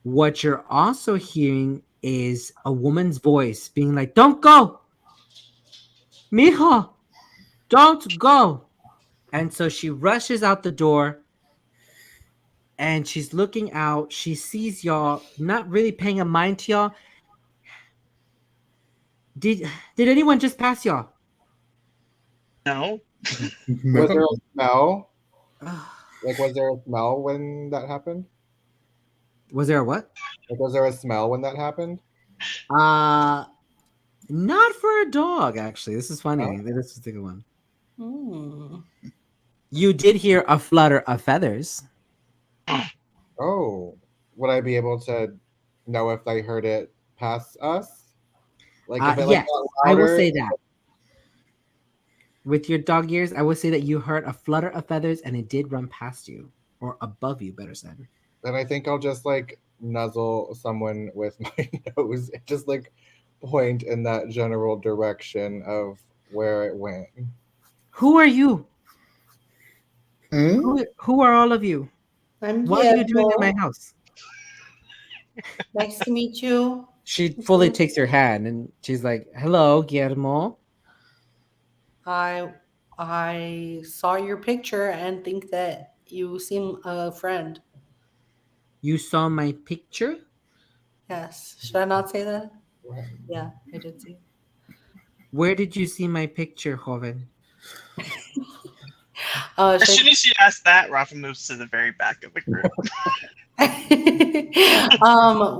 What you're also hearing is a woman's voice being like, don't go. Mijo, don't go. And so she rushes out the door and she's looking out. She sees y'all not really paying a mind to y'all. Did anyone just pass y'all? No. Was there a smell? Like, was there a smell when that happened? Was there a what? Like, was there a smell when that happened? Not for a dog, actually. This is funny. Oh. This is the good one. Hmm. You did hear a flutter of feathers. Oh, would I be able to know if I heard it past us? Like if it like Yes, got I will louder? say that. With your dog ears, I would say that you heard a flutter of feathers and it did run past you. Or above you, better said. Then I think I'll just like nuzzle someone with my nose and just like point in that general direction of where it went. Who are you? Hmm? Who are all of you? I'm What are you doing in my Guillermo. house? Nice to meet you. She fully takes your hand and she's like, "Hello, Guillermo." I saw your picture and think that you seem a friend. You saw my picture? Yes. Should I not say that? Right. Yeah, I did see. Where did you see my picture, joven? As Should soon as she asks that, Rafa moves to the very back of the group.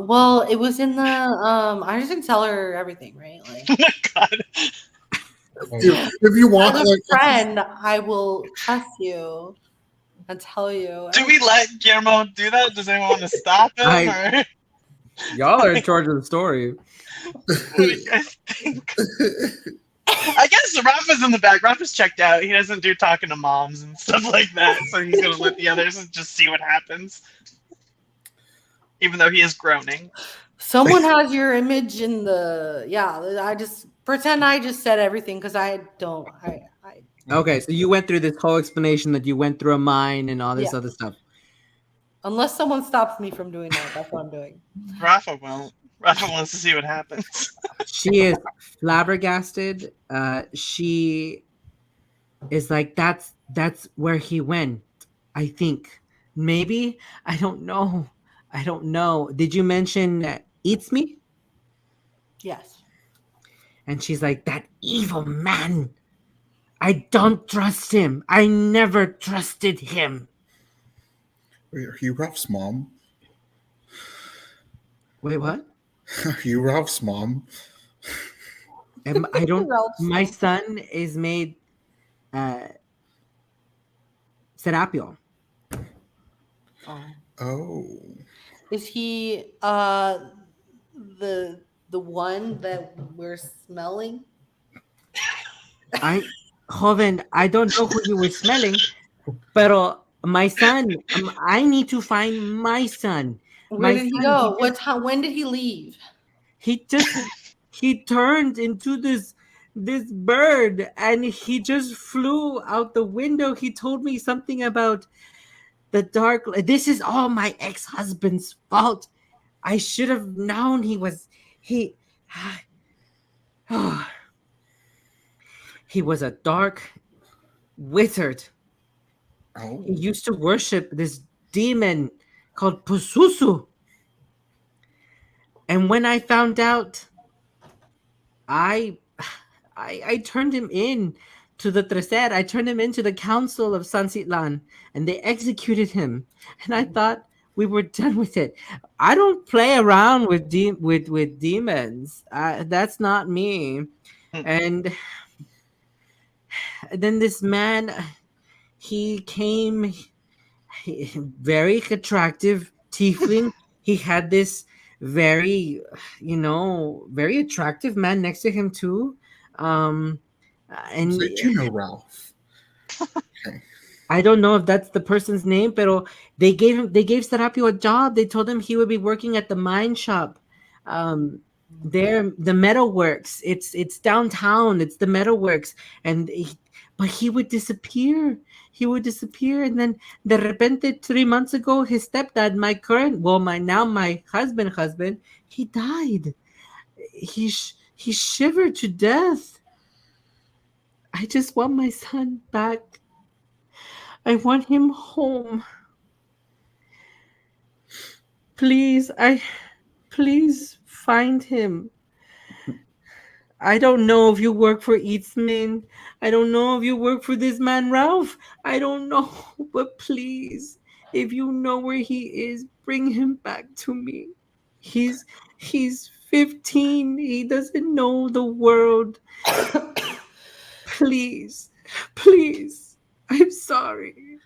well, it was in the I just didn't tell her everything, right? Like Oh my god. If you want, as a like, friend, I will trust you and tell you. Do we let Guillermo do that? Does anyone want to stop him? Or Y'all are in charge of the story. what do you guys think? I guess Rafa's in the back. Rafa's checked out. He doesn't do talking to moms and stuff like that, so he's gonna let the others just see what happens. Even though he is groaning. Someone has your image in the I just pretend I just said everything because I don't I Okay, so you went through this whole explanation that you went through a mine and all this Yeah. other stuff. unless someone stops me from doing that, that's what I'm doing. Rafa won't. Rafa wants to see what happens. She is flabbergasted. She is like, that's where he went. I think maybe I don't know. Did you mention eats me? Yes. And she's like, that evil man. I don't trust him. I never trusted him. wait, are you Ralph's mom? Wait, what? Are you Ralph's mom? I don't. Ralph's My mom. son is made Serapio. Oh. Is he the one that we're smelling? Joven, I don't know who you were smelling, pero my son, I need to find my son. Where My did he son, go? What time? When did he leave? he turned into this bird and he just flew out the window. He told me something about the dark. This is all my ex-husband's fault. I should have known he was he was a dark wizard. Oh. He used to worship this demon called Pususu. And when I found out, I turned him in to the Treser. I turned him into the council of San Sitlan, and they executed him. And I thought we were done with it. I don't play around with with demons. That's not me. And then this man, he came, very attractive tiefling. He had this very, very attractive man next to him too. And So you know Ralph. I don't know if that's the person's name, but they gave Serapio a job. They told him he would be working at the mine shop. There, the metalworks. It's downtown. It's the metalworks, but he would disappear. He would disappear, and then de repente 3 months ago, his stepdad, my husband, he died. He shivered to death. I just want my son back. I want him home. Please find him. I don't know if you work for Eatsman. I don't know if you work for this man, Ralph. I don't know, but please, if you know where he is, bring him back to me. He's 15. He doesn't know the world. Please, please. I'm sorry.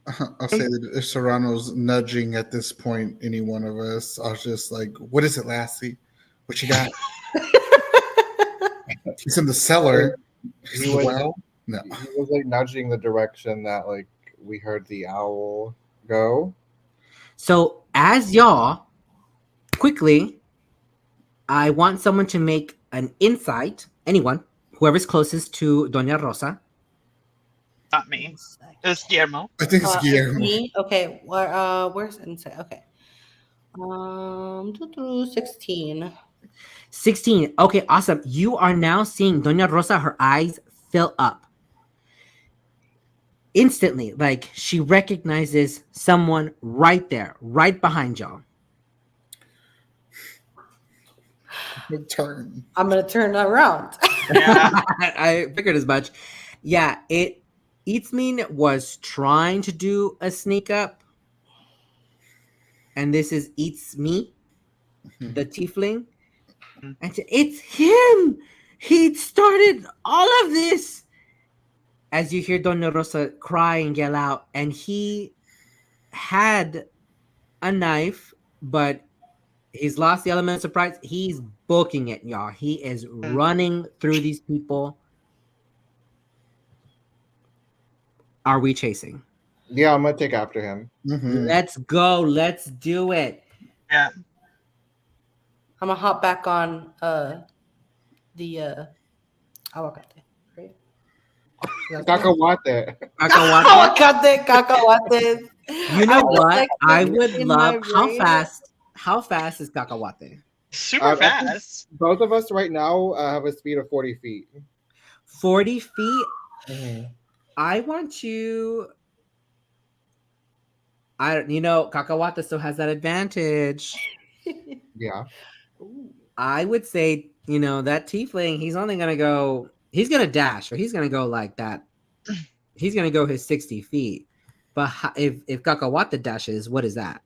I'll say that if Serrano's nudging at this point any one of us, I'll just like, what is it, Lassie? What you got? He's in the cellar. He was, Well, no. he was like nudging the direction that like we heard the owl go. So, as y'all, quickly, I want someone to make an insight. Anyone, whoever's closest to Doña Rosa. Not me. It's Guillermo. I think it's Guillermo. Me? Okay. Where's insight? Okay. 16. 16. Okay, awesome. You are now seeing Doña Rosa, her eyes fill up. Instantly, like she recognizes someone right there, right behind y'all. Turn. I'm gonna turn around. Yeah. I figured as much. Yeah, Itzmin was trying to do a sneak up. And this is Itzmi, the tiefling. And it's him! He started all of this! As you hear Doña Rosa cry and yell out, and he had a knife, but he's lost the element of surprise. He's booking it, y'all. He is running through these people. Are we chasing? Yeah, I'm gonna take after him. Mhm. Let's go. Let's do it. Yeah. I'm gonna hop back on the aguacate. Right? Cacahuate. Cacahuate. You know I was, what? like, I would in love my how brain. fast is Cacahuate? Super I think fast. Both of us right now have a speed of 40 feet. 40 feet. I want you. Cacahuate still has that advantage. Yeah. I would say, that tiefling, he's only gonna go. He's gonna dash, or he's gonna go like that. He's gonna go his 60 feet. But if Cacahuate dashes, what is that?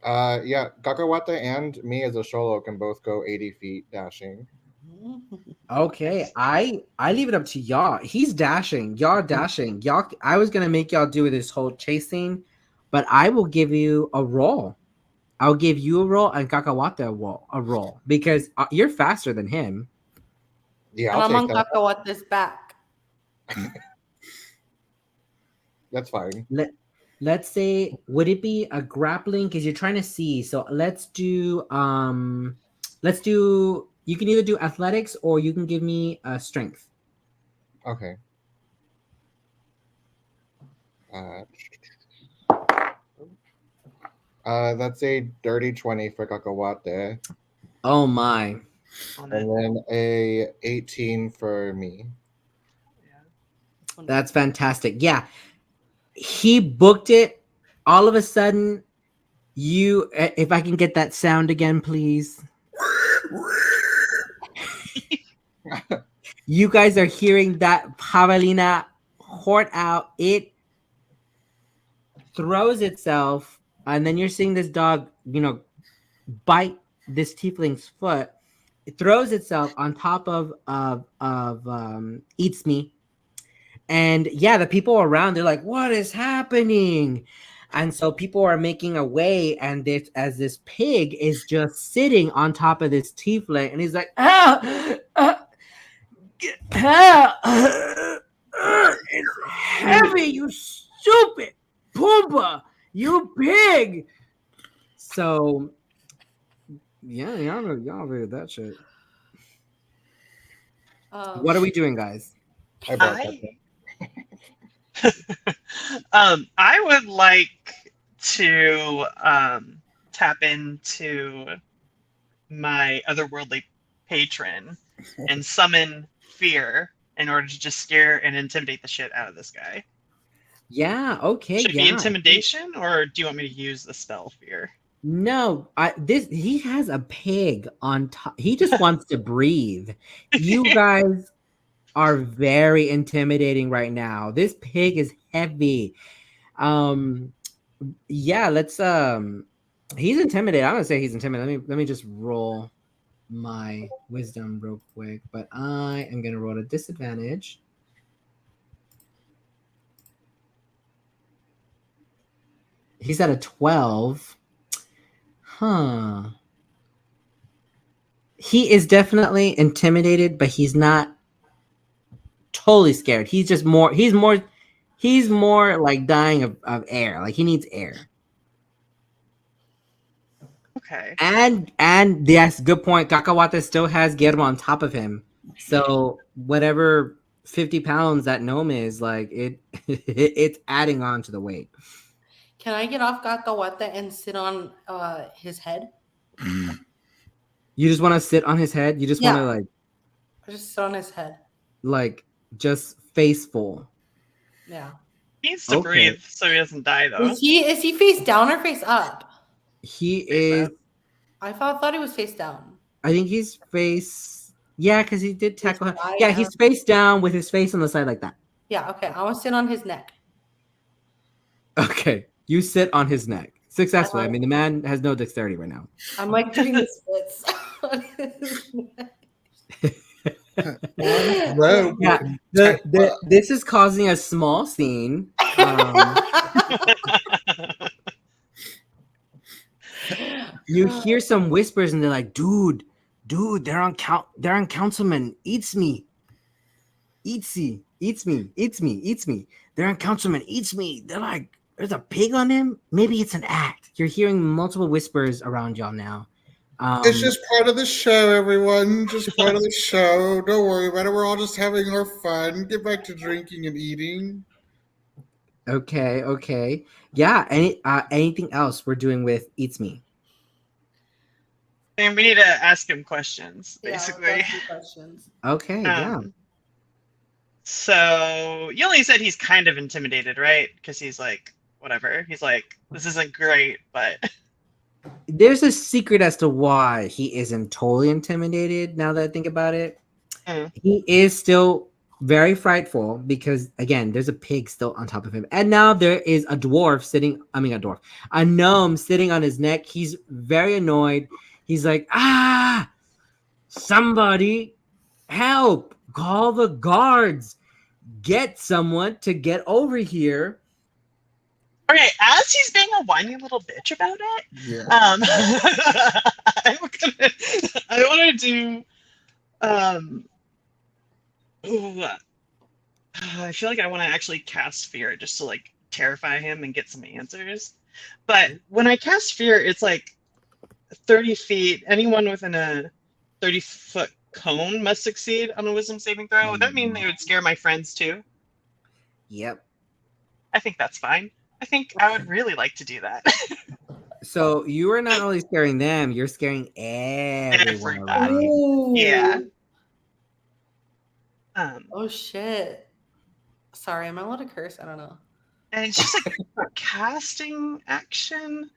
Yeah, Cacahuate and me as a Sholo can both go 80 feet dashing. Okay, I leave it up to y'all. He's dashing, y'all dashing, y'all. I was gonna make y'all do this whole chasing, but I will give you a roll. I'll give you a roll and Cacahuate a roll because you're faster than him. Yeah, And I'll I'm on take that. Cacahuate's back. That's fine. Let's say, would it be a grappling? Because you're trying to see. So let's do. You can either do athletics or you can give me strength. Okay. That's a dirty 20 for Cacahuate. Oh my! On And it. then a 18 for me. That's fantastic. Yeah, he booked it. All of a sudden, if I can get that sound again, please. You guys are hearing that javelina hoard out. It throws itself, and then you're seeing this dog, bite this tiefling's foot. It throws itself on top of Eats Me. And yeah, the people around, they're like, what is happening? And so people are making a way, and as this pig is just sitting on top of this tiefling, and he's like, it's heavy, you stupid Pumbaa, you pig. So yeah, y'all read that shit. What are we doing, guys? I brought that thing. I would like to tap into my otherworldly patron and summon fear in order to just scare and intimidate the shit out of this guy. Yeah, okay. Should it be intimidation, or do you want me to use the spell fear? No, he has a pig on top. He just wants to breathe. You guys are very intimidating right now. This pig is heavy. Yeah, let's he's intimidated. I'm gonna say he's intimidated. Let me just roll. my wisdom real quick, but I am gonna roll a disadvantage. He's at a 12. Huh. He is definitely intimidated, but he's not totally scared. He's just more he's more like dying of air. Like he needs air. Okay. And yes, good point. Kakawata still has Guillermo on top of him. So whatever 50 pounds that gnome is, like it's adding on to the weight. Can I get off Kakawata and sit on his head? You just want to sit on his head? You just want to I just sit on his head. like just face full. Yeah. He needs to Okay. breathe so he doesn't die, though. Is he face down or face up? He Face is up. I thought he was face down. I think he's face yeah, because he did tackle him. side Yeah, down. he's face down with his face on the side like that. Yeah, okay. I want to sit on his neck. Okay. You sit on his neck. Successfully. I mean, the man has no dexterity right now. I'm like doing the splits on his neck. Rope. Yeah, this is causing a small scene. You hear some whispers, and they're like, "Dude, they're on Councilman. Eats me. Eats me. They're on Councilman. Eats me. They're like, there's a pig on him. Maybe it's an act." You're hearing multiple whispers around y'all now. It's just part of the show, everyone. Just part of the show. Don't worry about it. We're all just having our fun. Get back to drinking and eating. Okay. Yeah. Anything else we're doing with Eats Me? And we need to ask him questions, Yeah, basically. that's the questions. Okay. Yeah. So you only said he's kind of intimidated, right? Because he's like, whatever. He's like, this isn't great, but There's a secret as to why he isn't totally intimidated. Now that I think about it, he is still very frightful because, again, there's a pig still on top of him, and now there is a gnome sitting on his neck. He's very annoyed. He's like, somebody help! Call the guards! Get someone to get over here. okay, as he's being a whiny little bitch about it, Yeah. I want to do I feel like I want to actually cast fear just to like terrify him and get some answers. But when I cast fear, it's like 30 feet. Anyone within a 30-foot cone must succeed on a wisdom saving throw. Would that mean they would scare my friends too? Yep. I think that's fine. I think I would really like to do that. So you are not only scaring them, you're scaring everyone. Everybody. Right? Ooh. Yeah. Oh shit. Sorry, am I allowed to curse? I don't know. And it's just like a casting action.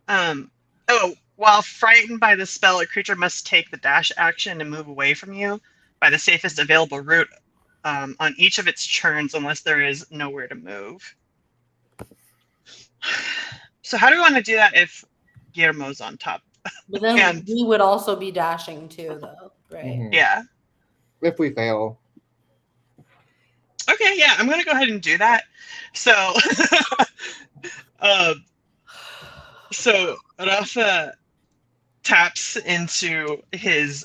While frightened by the spell, a creature must take the dash action and move away from you by the safest available route on each of its turns, unless there is nowhere to move. So how do we want to do that if Guillermo's on top? But then And- we would also be dashing too, though, right? Mhm. Yeah. If we fail. Okay, yeah, I'm gonna go ahead and do that. So, so Rafa taps into his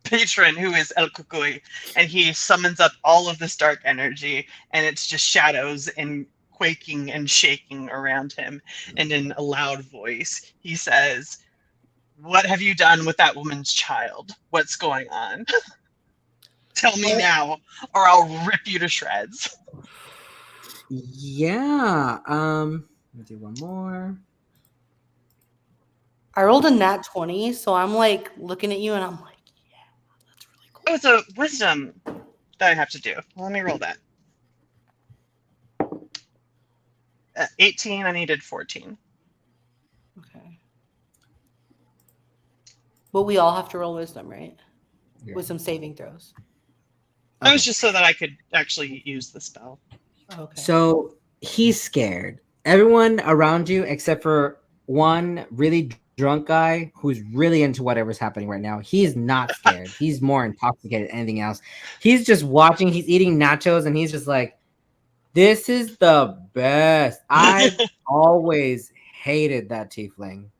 patron, who is El Kukui, and he summons up all of this dark energy, and it's just shadows and quaking and shaking around him. And in a loud voice, he says, "What have you done with that woman's child? What's going on? Tell me now, or I'll rip you to shreds." Yeah. Let me do one more. I rolled a nat 20, so I'm like looking at you and I'm like, yeah, that's really cool. Oh, it's a wisdom that I have to do. Let me roll that. 18, I needed 14. Okay. But we all have to roll wisdom, right? Yeah. Wisdom saving throws. That was just so that I could actually use the spell. Okay. So he's scared. Everyone around you, except for one really drunk guy who's really into whatever's happening right now. He's not scared. He's more intoxicated than anything else. He's just watching. He's eating nachos, and he's just like, "This is the best." I've always hated that tiefling.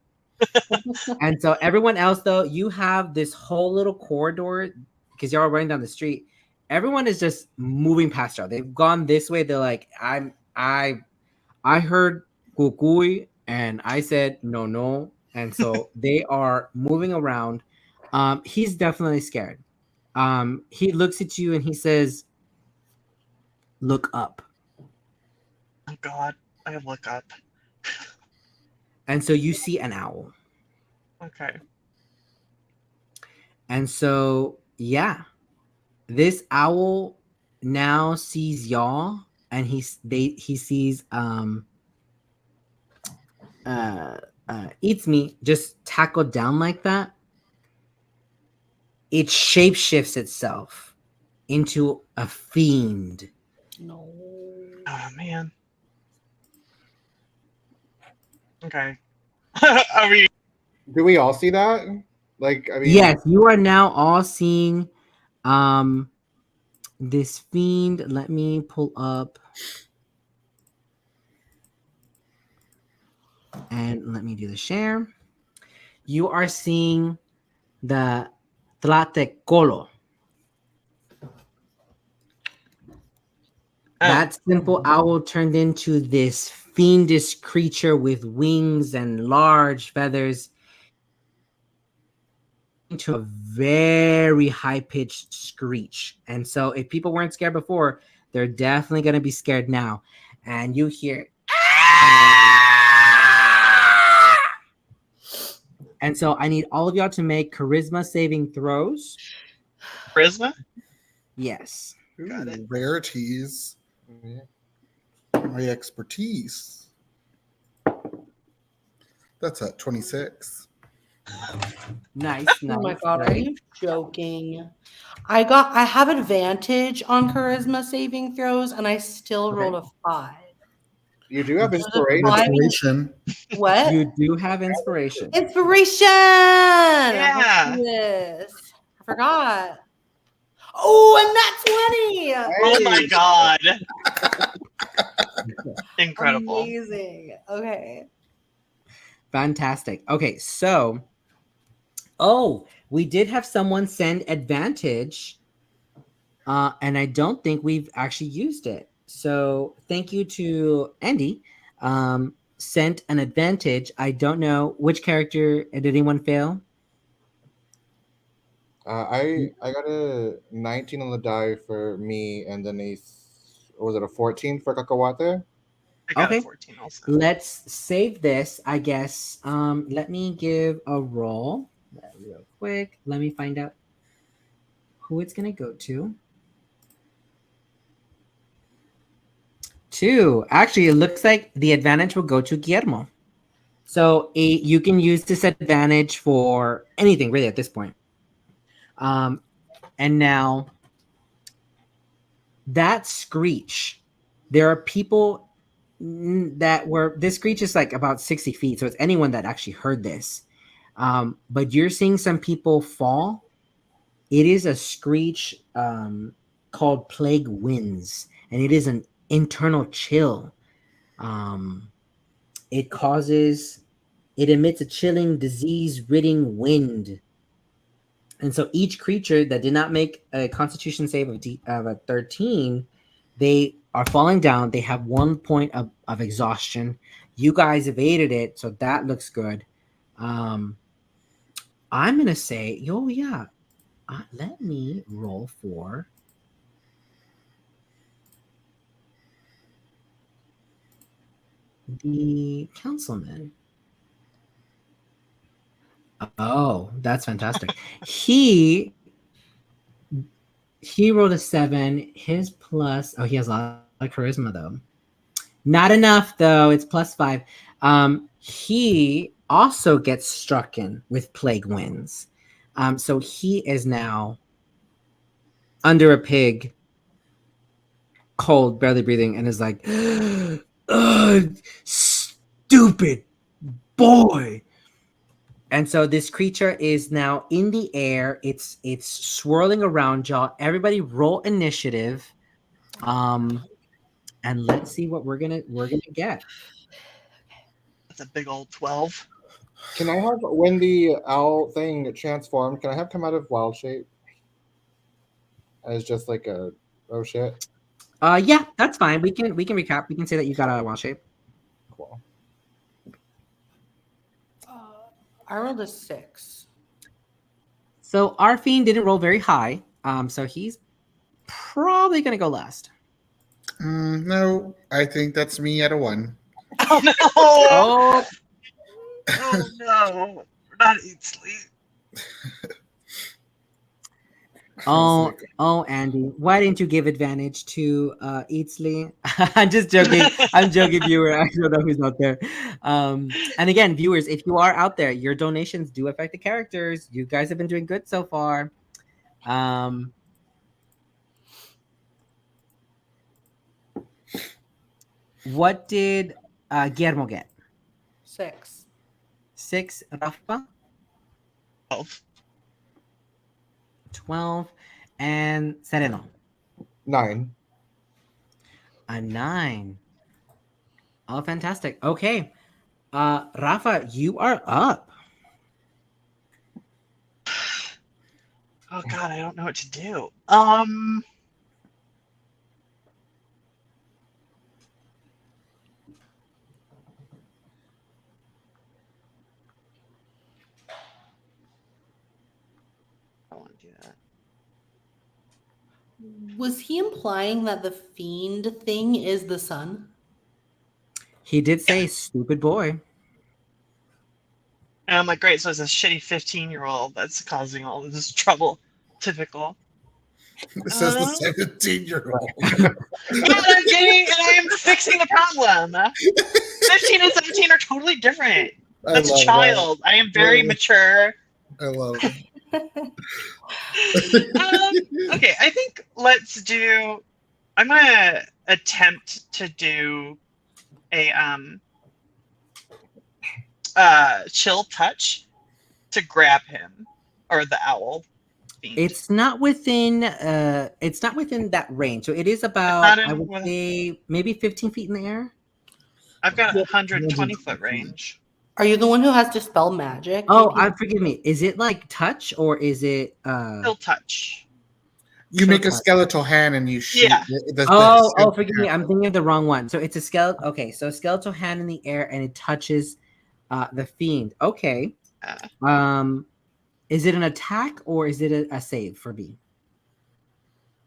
And so everyone else, though, you have this whole little corridor because y'all are running down the street. Everyone is just moving past y'all. They've gone this way. They're like, I heard kukui and I said no. And so they are moving around. He's definitely scared. He looks at you and he says, "Look up." Oh God, I look up. And so you see an owl. Okay. And so, yeah, this owl now sees y'all, and he sees eats me just tackled down like that. It shapeshifts itself into a fiend. No. Oh man. Okay. Are we? Do we all see that? Like, I mean, Yes, you are now all seeing this fiend. Let me pull up and let me do the share. You are seeing the Tlatecolo. That simple owl turned into this fiendish creature with wings and large feathers into a very high-pitched screech. And so if people weren't scared before, they're definitely going to be scared now. And you hear... And so I need all of y'all to make charisma saving throws. Charisma? Yes. Got it. Rarities. yeah. My expertise. That's at 26. Nice. Oh my God, are you joking? I have advantage on charisma saving throws, and I still Okay. rolled a 5. You do have So the inspiration. five- Inspiration. What? You do have inspiration. Inspiration! Yeah. Yes. I forgot. Oh, and that's 20! Oh my God. Incredible. Amazing. Okay. Fantastic. Okay, so we did have someone send advantage, and I don't think we've actually used it. So thank you to Andy. Sent an advantage. I don't know which character. Did anyone fail? I got a 19 on the die for me, and then was it a 14 for Kakawate? I got Okay. a 14 also. Let's save this, I guess. Let me give a roll real quick. Let me find out who it's gonna go to. 2. Actually, it looks like the advantage will go to Guillermo. So you can use this advantage for anything really at this point. And now that screech, there are people that were, this screech is like about 60 feet. So it's anyone that actually heard this. But you're seeing some people fall. It is a screech called Plague Winds, and it is an internal chill. It emits a chilling, disease-ridding wind. And so each creature that did not make a constitution save of a 13, they are falling down. They have 1 point of exhaustion. You guys evaded it, so that looks good. I'm going to say, let me roll for the councilman. Oh, that's fantastic. He rolled a 7. His plus, he has a lot of charisma though. Not enough though. It's +5. He also gets struck in with plague winds. So he is now under a pig, cold, barely breathing, and is like, stupid boy. And so this creature is now in the air. It's swirling around y'all. Everybody roll initiative. And let's see what we're gonna get. That's a big old 12. Can I have, when the owl thing transformed, can I have come out of wild shape? As just like a, oh shit. Yeah, that's fine. We can recap. We can say that you got out of wild shape. Cool. I rolled a 6. So our Fiend didn't roll very high. So he's probably gonna go last. No, I think that's me at a 1. Oh no! Oh, Oh no! Not eat sleep. oh, Andy, why didn't you give advantage to Eatsley? I'm just joking. I'm joking, viewer. I don't know who's out there. And again, viewers, if you are out there, your donations do affect the characters. You guys have been doing good so far. What did Guillermo get? 6. 6. Rafa? 12. 12. And Sereno? 9. A 9. Oh, fantastic. Okay. Rafa, you are up. Oh god, I don't know what to do. I want to do that. Was he implying that the fiend thing is the sun? He did say stupid boy. And I'm like, great, so it's a shitty 15-year-old that's causing all this trouble. Typical. This is the 17-year-old. And I am fixing the problem. 15 and 17 are totally different. That's a child. I am very mature. I love it. Okay, I think let's do. I'm gonna attempt to do a chill touch to grab him or the owl. Fiend. It's not within that range. So it is about, I would say, maybe 15 feet in the air. I've got a 120-foot range. Are you the one who has to spell magic? Oh, forgive me. Is it like touch or is it Still touch. You make a skeletal hand and you shoot. Yeah. Forgive me. I'm thinking of the wrong one. So it's a skeletal. Okay, so a skeletal hand in the air and it touches the fiend. Okay. Is it an attack or is it a save for B?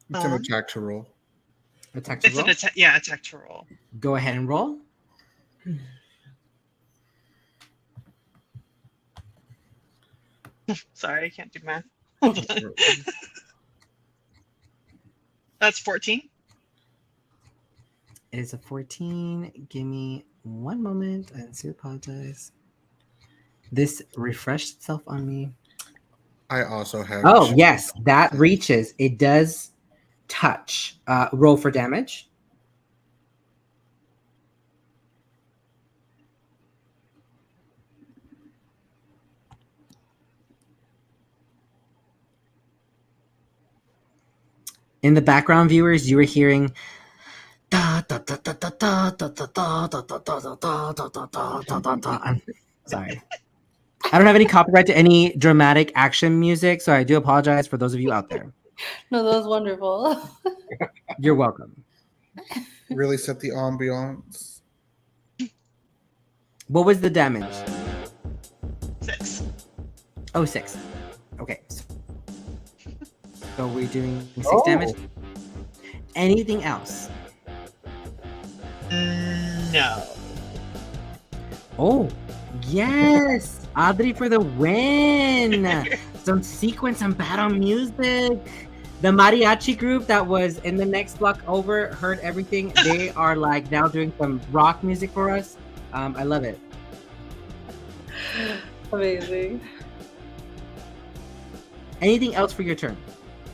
It's an attack to roll. Attack to It's roll? an attack. Yeah, attack to roll. Go ahead and roll. Sorry, I can't do math. That's 14. It is a 14. Give me one moment. I do apologize. This refreshed itself on me. I also have. Oh, yes, that reaches. It does touch. Roll for damage. In the background, viewers, you were hearing. I'm sorry. I don't have any copyright to any dramatic action music, so I do apologize for those of you out there. No, that was wonderful. You're welcome. Really set the ambiance. What was the damage? 6. Oh, 6. Okay. So we're doing 6 damage. Anything else? No. Oh, yes. Audrey for the win. Some sequence and battle music. The mariachi group that was in the next block over heard everything. They are like now doing some rock music for us. I love it. Amazing. Anything else for your turn,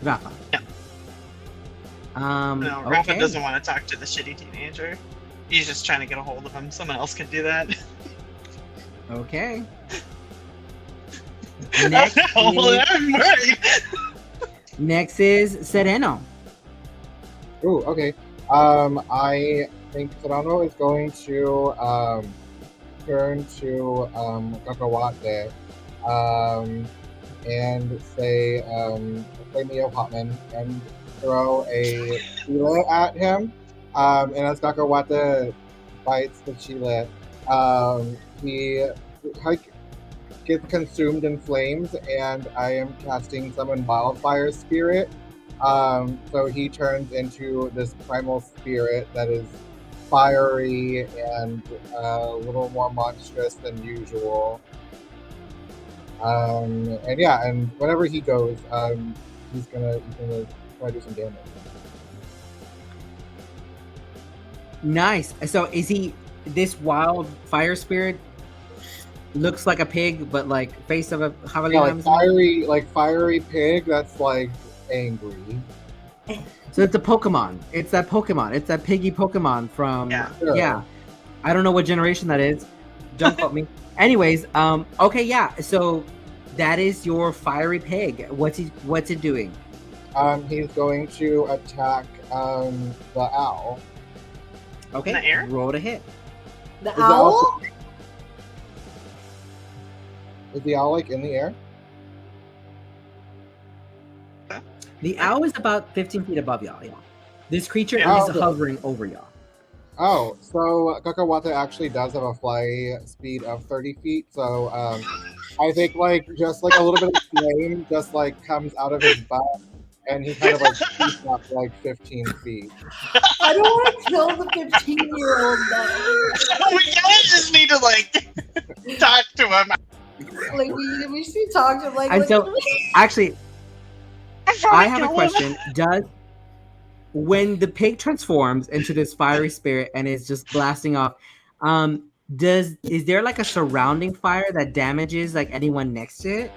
Rafa? No. No, Rafa okay. doesn't want to talk to the shitty teenager. He's just trying to get a hold of him. Someone else can do that. Okay. Next Well, is, I'm worried. next is Sereno. Ooh, okay. I think Serrano is going to turn to Kakawate and say, play Mio Hotman and throw a Chile at him. And as Kakawate bites the Chile, he gets consumed in flames, and I am casting Summon Wildfire Spirit. So he turns into this primal spirit that is fiery and a little more monstrous than usual. And yeah, and whenever he goes, he's gonna try to do some damage. Nice. So is he this wild fire spirit? Looks like a pig, but like face of a javelina. Yeah, like fiery pig that's like angry. So it's a Pokemon. It's that Pokemon. It's that piggy Pokemon from Sure. yeah. I don't know what generation that is. Don't quote me. Anyways, okay, yeah. So that is your fiery pig. What's it doing? He's going to attack the owl. Okay. In the air? Roll to hit. The Is the owl? Is the owl like in the air? The owl is about 15 feet above y'all. Yeah. This creature Yeah. is Oh, okay. hovering over y'all. Oh, so Kakawata actually does have a fly speed of 30 feet, so I think like just like a little bit of flame just like comes out of his butt, and he kind of like shoots up like 15 feet. I don't want to kill the 15-year-old though. We kind of just need to like talk to him. Like we should talk to him. Like, And like, so, actually, I have a question. When the pig transforms into this fiery spirit and is just blasting off, is there like a surrounding fire that damages like anyone next to it?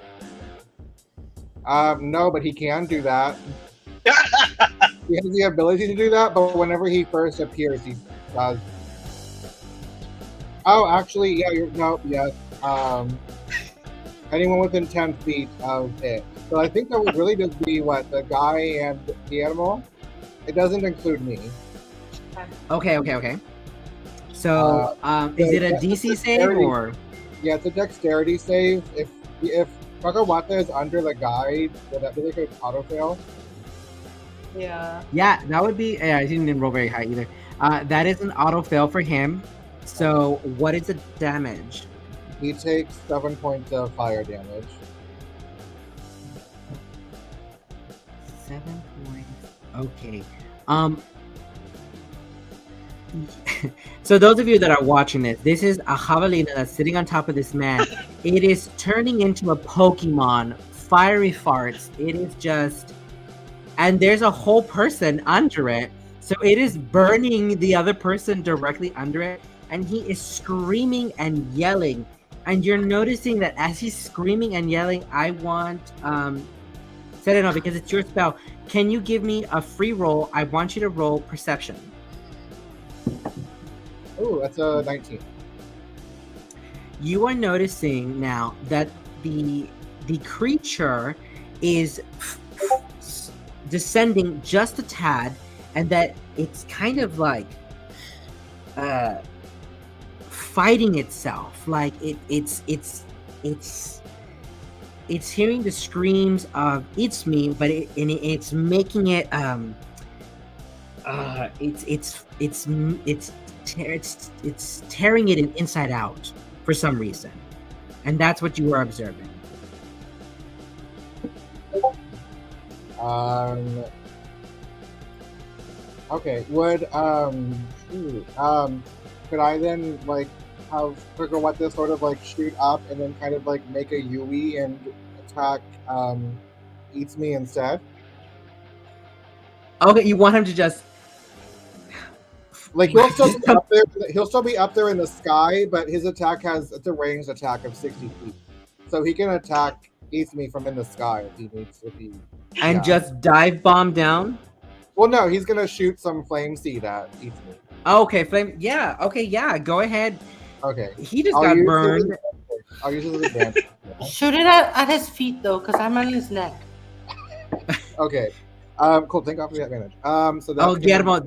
No, but he can do that. He has the ability to do that, but whenever he first appears, he does. Oh, actually, yeah, yes. Anyone within 10 feet of it. So I think that would really just be what, the guy and the animal? It doesn't include me. Okay. So, is it a DC save or? Yeah, it's a dexterity save. If Kakawata is under the guide, would that be like an auto fail? yeah. Yeah, that would be. Yeah, I didn't roll very high either. That is an auto fail for him. So, what is the damage? He takes 7 points of fire damage. 7 points. Okay. So those of you that are watching this is a javelina that's sitting on top of this man. It is turning into a Pokemon. Fiery farts. It is just, and there's a whole person under it. So it is burning the other person directly under it, and he is screaming and yelling. And you're noticing that as he's screaming and yelling, I want Sereno, because it's your spell. Can you give me a free roll? I want you to roll perception. Ooh, that's a 19. You are noticing now that the creature is descending just a tad, and that it's kind of like fighting itself. Like it's hearing the screams of "It's me," but it's making it it's tearing it inside out for some reason, and that's what you are observing. Okay. Could I then like have Kakawata sort of like shoot up and then kind of like make a Yui and attack Eats Me instead? Okay, you want him to just Like he'll still be up there. He'll still be up there in the sky, but his attack it's a ranged attack of 60 feet, so he can attack Eats Me from in the sky if he needs to be. and just dive bomb down. Well, no, he's gonna shoot some flame seed at Eats Me. Okay, flame. Yeah. Okay. Yeah. Go ahead. Okay. He just I'll got use burned. I'll use his advantage. Shoot it at his feet though, because I'm on his neck. Okay. Cool. Thank God for the advantage. So that's Oh, gonna Guillermo,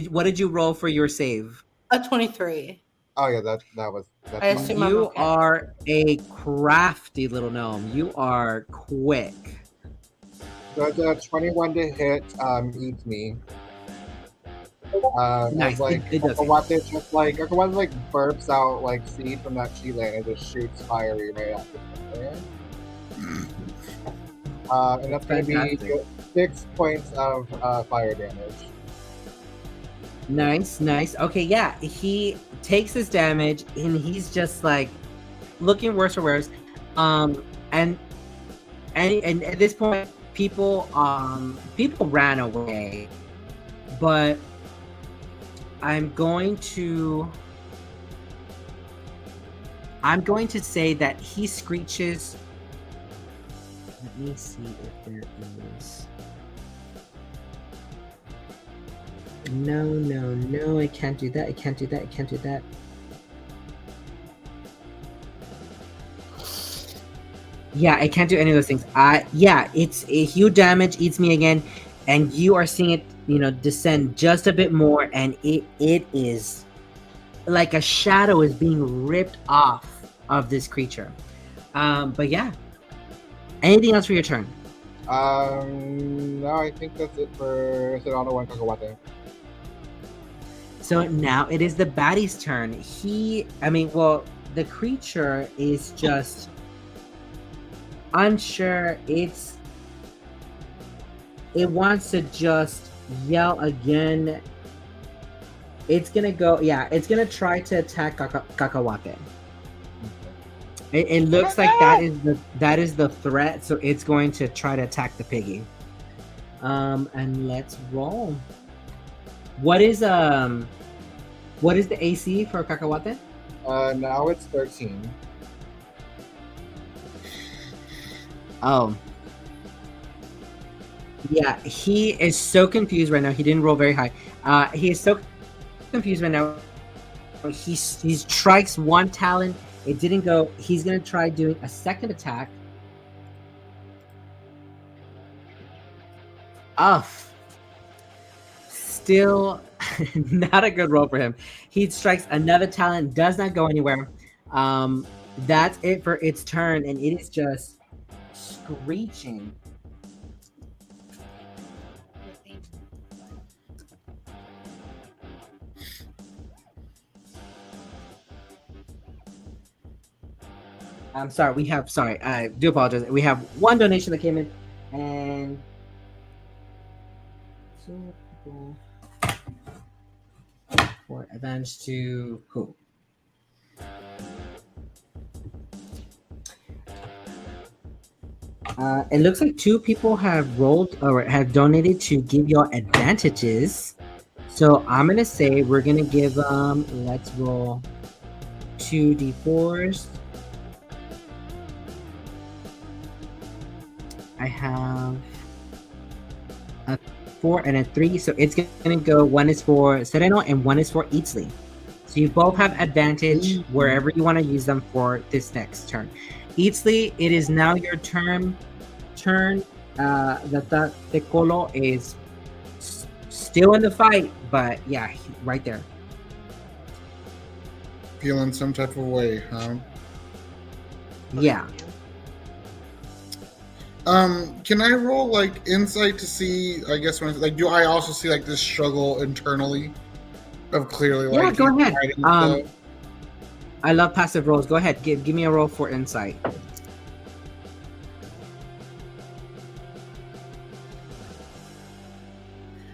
what did you roll for your save? A 23. Oh yeah, that's I assume I'm You okay. are a crafty little gnome. You are quick. Does a 21 to hit eats me. Nice. As, like, It does. Okawate just like burps out like seed from that chile and just shoots fiery right after it. And that's gonna be Fantastic. 6 points of fire damage. Nice. Okay, yeah. He takes his damage and he's just like looking worse for worse. And at this point, people ran away, but I'm going to say that he screeches. Let me see if there is. No, I can't do that. Yeah, I can't do any of those things. It's a huge damage, eats me again, and you are seeing it, descend just a bit more, and it is like a shadow is being ripped off of this creature. But yeah. Anything else for your turn? No, I think that's it for Serrano and Kakawate. So now it is the baddie's turn. The creature is just unsure. It wants to just yell again. It's gonna try to attack Kakawate. It looks like that is the threat, so it's going to try to attack the piggy. And let's roll. What is the AC for Kakawate? Now it's 13. Oh. Yeah, he is so confused right now. He didn't roll very high. He is so confused right now. He strikes one talon. It didn't go. He's going to try doing a second attack. Still not a good roll for him. He strikes another talon, does not go anywhere. That's it for its turn, and it is just screeching. I'm sorry, I do apologize. We have one donation that came in, and two people for advantage to who? It looks like two people have rolled or have donated to give y'all advantages. So I'm gonna say we're gonna give let's roll 2d4s. I have a 4 and a 3, so it's gonna go. One is for Sereno and one is for Eatsley. So you both have advantage wherever you want to use them for this next turn. Eatsley, it is now your turn. The Tecolo is still in the fight, but yeah, right there. Feeling some type of way, huh? Yeah. Can I roll like insight to see? I guess do I also see like this struggle internally of clearly like? Yeah, go ahead. The... I love passive rolls. Go ahead, give me a roll for insight.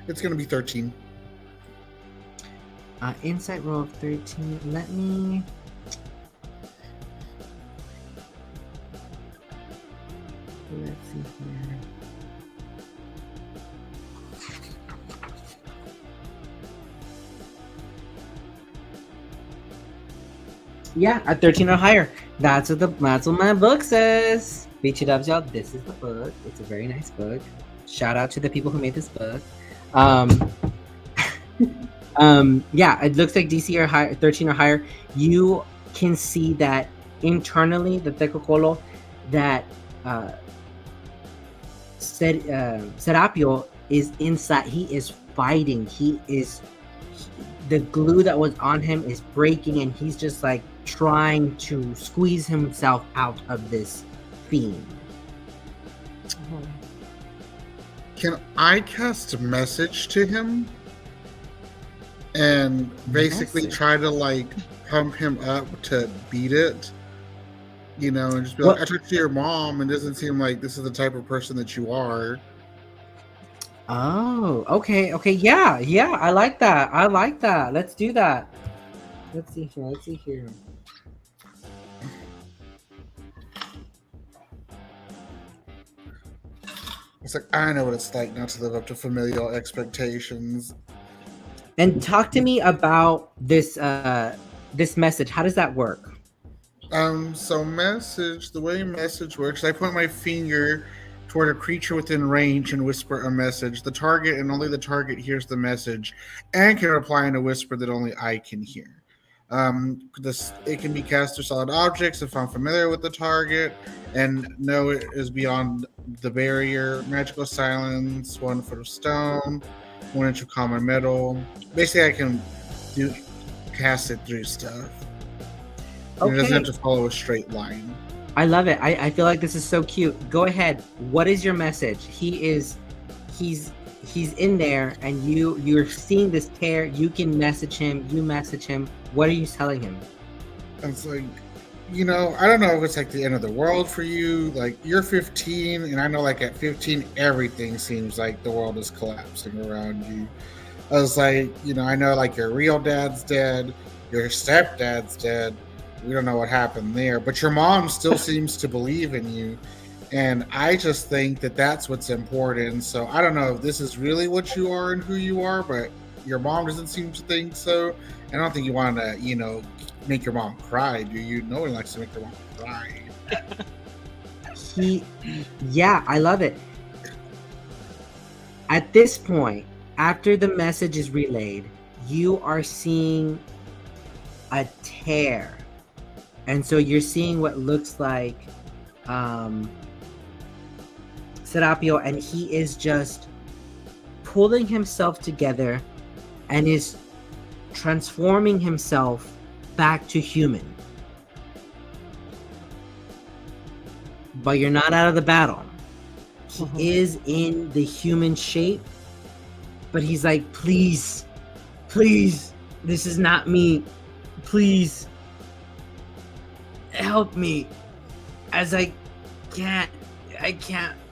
It's gonna be 13. Insight roll of 13. Let's see here. Yeah, at 13 or higher. That's what my book says. Beachy Dubs, y'all. This is the book. It's a very nice book. Shout out to the people who made this book. Yeah, it looks like DC or higher, 13 or higher. You can see that internally, the Tecocolo that Serapio is inside. He is fighting. The glue that was on him is breaking, and he's just like trying to squeeze himself out of this fiend. Can I cast a message to him and basically Message? try to like pump him up to beat it? You know, and just be like, I talked to your mom, and it doesn't seem like this is the type of person that you are. Oh, okay, yeah, I like that. Let's do that. Let's see here. It's like, I know what it's like not to live up to familial expectations. And talk to me about this this message. How does that work? So message, the way message works, I point my finger toward a creature within range and whisper a message. The target and only the target hears the message and can reply in a whisper that only I can hear. It can be cast to solid objects if I'm familiar with the target and know it is beyond the barrier. Magical silence, 1 foot of stone, 1 inch of common metal. Basically, I can cast it through stuff. Okay. It doesn't have to follow a straight line. I love it. I feel like this is so cute. Go ahead. What is your message? He's in there, and you're seeing this tear. You can message him. You message him. What are you telling him? It's like, you know, I don't know if it's like the end of the world for you. Like, you're 15, and I know like at 15, everything seems like the world is collapsing around you. I was like, you know, I know like your real dad's dead, your stepdad's dead. We don't know what happened there, but your mom still seems to believe in you. And I just think that that's what's important. So I don't know if this is really what you are and who you are, but your mom doesn't seem to think so. I don't think you want to, you know, make your mom cry, do you? No one likes to make their mom cry. Yeah, I love it. At this point, after the message is relayed, you are seeing a tear. And so you're seeing what looks like Serapio, and he is just pulling himself together and is transforming himself back to human. But you're not out of the battle. He is in the human shape, but he's like, please, this is not me. Please help me, as I can't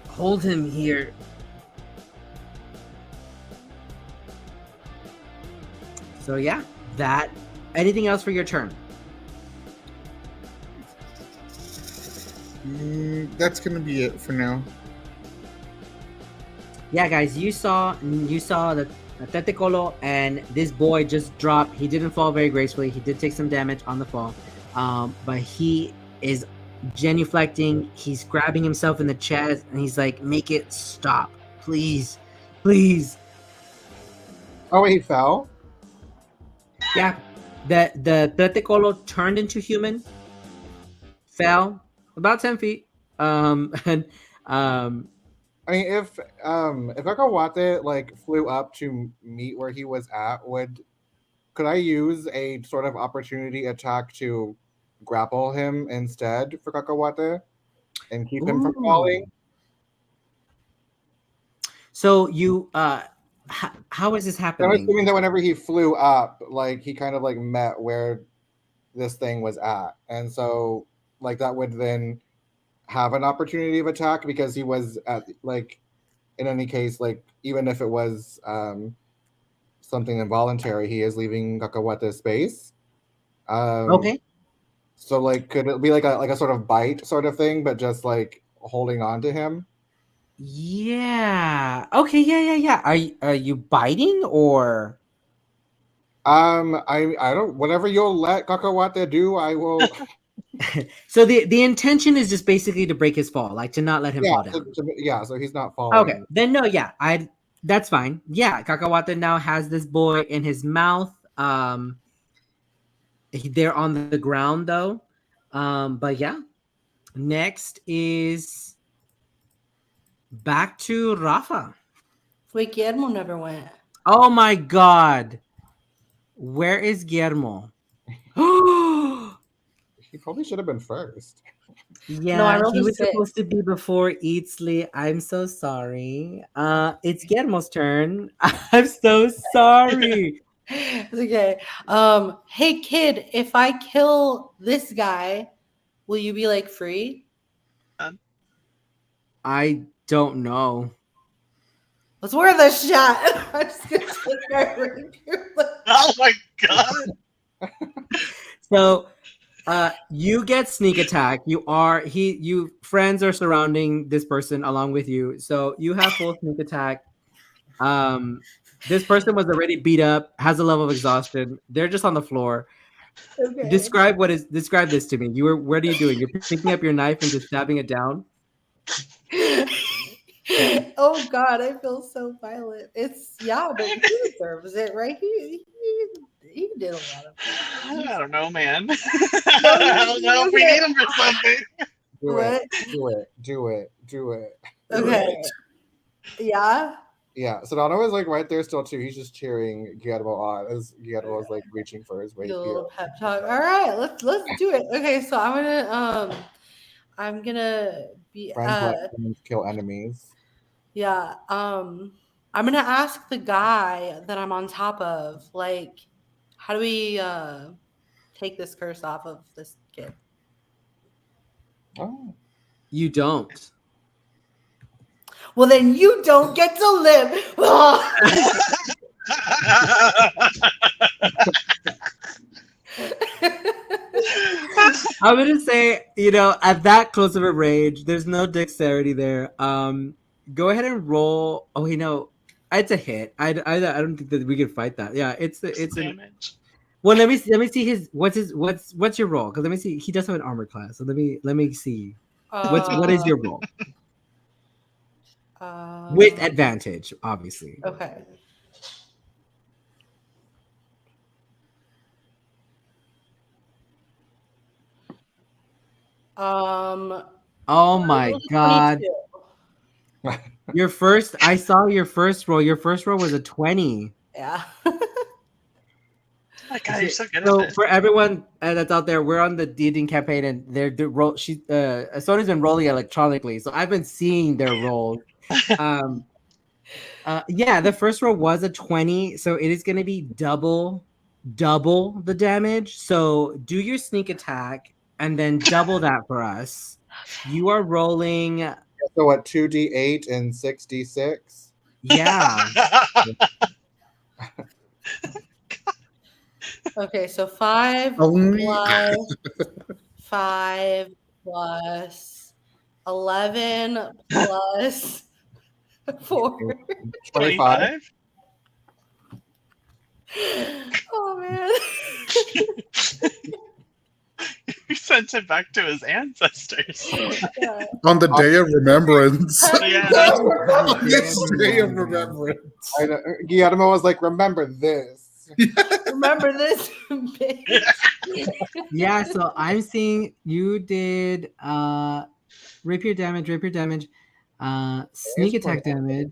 hold him here. So yeah, that. Anything else for your turn? That's gonna be it for now. Yeah, guys, you saw the Tetecolo, and this boy just dropped. He didn't fall very gracefully. He did take some damage on the fall, but he is genuflecting. He's grabbing himself in the chest, and he's like, "Make it stop, please." Oh, he fell? Yeah, the Tetecolo turned into human, fell about 10 feet, and I mean, if Akawate like flew up to meet where he was at, could I use a sort of opportunity attack to grapple him instead for Kakawate and keep him from falling? So you how is this happening? I'm assuming that whenever he flew up, like he kind of like met where this thing was at, and so like that would then have an opportunity of attack because he was at, like, in any case, like even if it was something involuntary, he is leaving Kakawate's space. Okay. So like, could it be like a sort of bite sort of thing, but just like holding on to him? Yeah. Okay. Yeah. Are you biting or? I don't. Whatever you'll let Kakawate do, I will. So the intention is just basically to break his fall, like to not let him fall down. So he's not falling. Okay, then no, yeah, that's fine. Yeah, Kakawate now has this boy in his mouth. They're on the ground though, but yeah, Next is back to Rafa. Wait, Guillermo never went. Oh my god. Where is Guillermo? He probably should have been first. No, I Yeah, rolled he a was 6. supposed to be before Eatsley. I'm so sorry. It's Guillermo's turn. I'm so sorry. It's okay. Hey kid, if I kill this guy, will you be like free? I don't know. Let's wear the shot. I'm just gonna take my rapier. Oh my god! So you get sneak attack. You friends are surrounding this person along with you. So you have full sneak attack. This person was already beat up, has a level of exhaustion. They're just on the floor. Okay. Describe this to me. What are you doing? You're picking up your knife and just stabbing it down? Oh God, I feel so violent. But he deserves it, right? He did a lot of I things. don't know, man. I don't know if we need him for something. Do What? it. Okay. Yeah. Yeah, Sedano is like right there still too. He's just cheering Guillermo on as Guillermo is like reaching for his Your rapier. little pep talk. All right, let's do it. Okay, so I'm gonna be Friends let friends kill enemies. yeah. I'm gonna ask the guy that I'm on top of, like, how do we take this curse off of this kid? Oh. You don't. Well, then you don't get to live. I'm gonna say, at that close of a range, there's no dexterity there. Go ahead and roll. Oh, it's a hit. I don't think that we can fight that. Yeah, it's damage. Well, let me see what's your roll? Because let me see. He does have an armor class. So let me see. What is your roll? With advantage, obviously. Okay. Oh my god. I saw your first roll. Your first roll was a 20. Yeah. My God, you're so good So at this. for everyone that's out there, we're on the D&D campaign, and they're roll. Sona's been rolling electronically, so I've been seeing their rolls. Yeah, the first roll was a 20, so it is going to be double the damage. So do your sneak attack and then double that for us. You are rolling. So what? 2d8 and 6d6. Yeah. Okay, so 5 plus 5 plus 11 plus 4. 25? Oh man. We sent him back to his ancestors. Yeah. On the day of remembrance. Yeah. On this day of remembrance. I know, Guillermo was like, remember this. Remember this, bitch. Yeah, so I'm seeing you did rapier damage, sneak attack damage.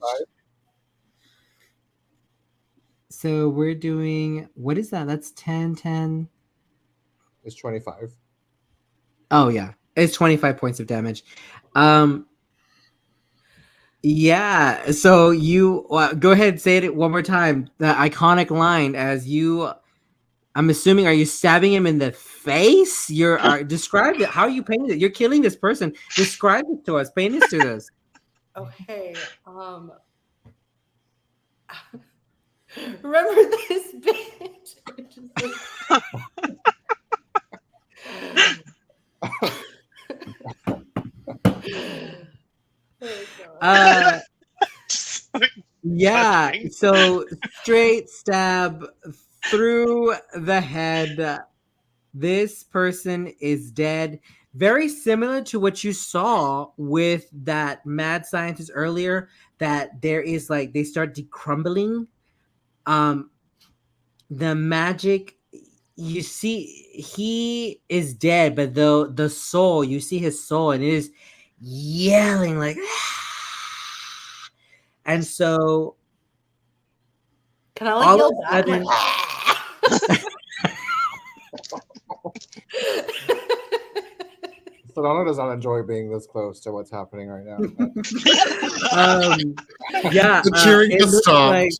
So we're doing, what is that? That's 10. It's 25. Oh yeah, it's 25 points of damage. Yeah, so you go ahead and say it one more time. The iconic line as you, I'm assuming, are you stabbing him in the face? Describe it. How are you painting it? You're killing this person. Describe it to us. Paint this to us. Okay. Remember this, bitch. Yeah, so straight stab through the head. This person is dead. Very similar to what you saw with that mad scientist earlier, that there is like they start decrumbling. The magic you see he is dead, but the soul, you see his soul, and it is yelling like, and so Can I like all yell of a back? sudden, Solano does not enjoy being this close to what's happening right now. yeah, The cheering it has looks stopped.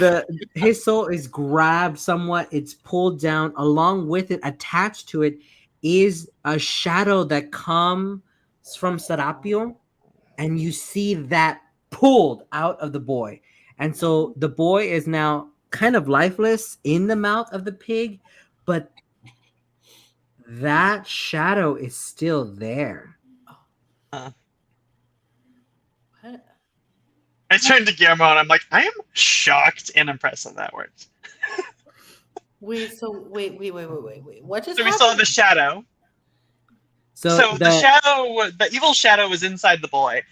like his soul is grabbed somewhat, it's pulled down. Along with it, attached to it, is a shadow that comes from Serapio, and you see that pulled out of the boy. And so the boy is now kind of lifeless in the mouth of the pig, but that shadow is still there. What? I turned to Guillermo and I'm like, I am shocked and impressed that that worked. Wait. What just So we happened? saw the shadow. So the shadow, the evil shadow, was inside the boy,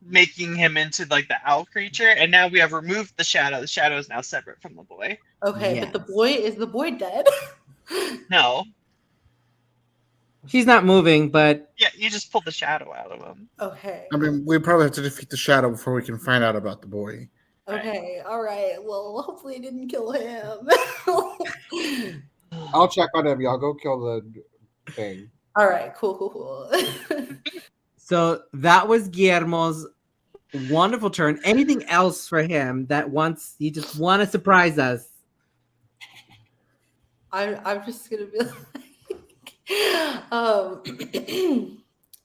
making him into like the owl creature, and now we have removed the shadow. The shadow is now separate from the boy. Okay, but is the boy dead? No. He's not moving, but Yeah, you just pulled the shadow out of him. Okay. I mean, we probably have to defeat the shadow before we can find out about the boy. Okay, all right. Well, hopefully it didn't kill him. I'll check on him. Y'all go kill the thing. All right, cool. so that was Guillermo's wonderful turn. Anything else for him that you just want to surprise us? I'm just gonna be like,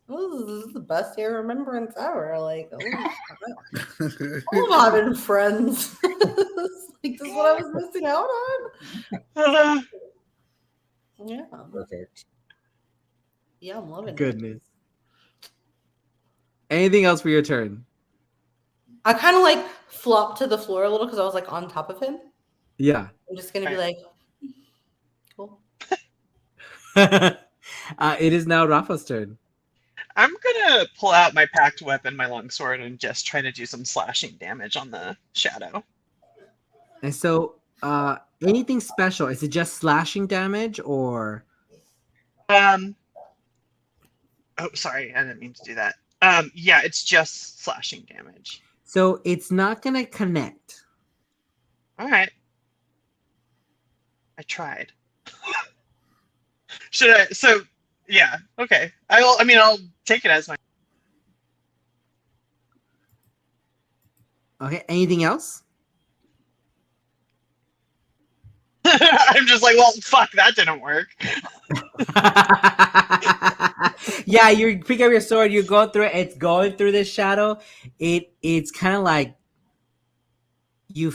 this is the best day of remembrance ever. Like, I'm having friends. Like, this is what I was missing out on. Yeah. Perfect. Yeah, I'm loving it. Goodness. Anything else for your turn? I kind of like flopped to the floor a little because I was like on top of him. Yeah. I'm just gonna be like, cool. It is now Rafa's turn. I'm gonna pull out my packed weapon, my longsword, and just try to do some slashing damage on the shadow. And so, anything special? Is it just slashing damage, or? Oh, sorry, I didn't mean to do that. Yeah, it's just slashing damage. So it's not gonna connect. All right. I tried. Should I? So, yeah. Okay. I'll take it as my. Okay. Anything else? I'm just like, well, fuck, that didn't work. Yeah, you pick up your sword, you go through it. It's going through the shadow. It's kind of like you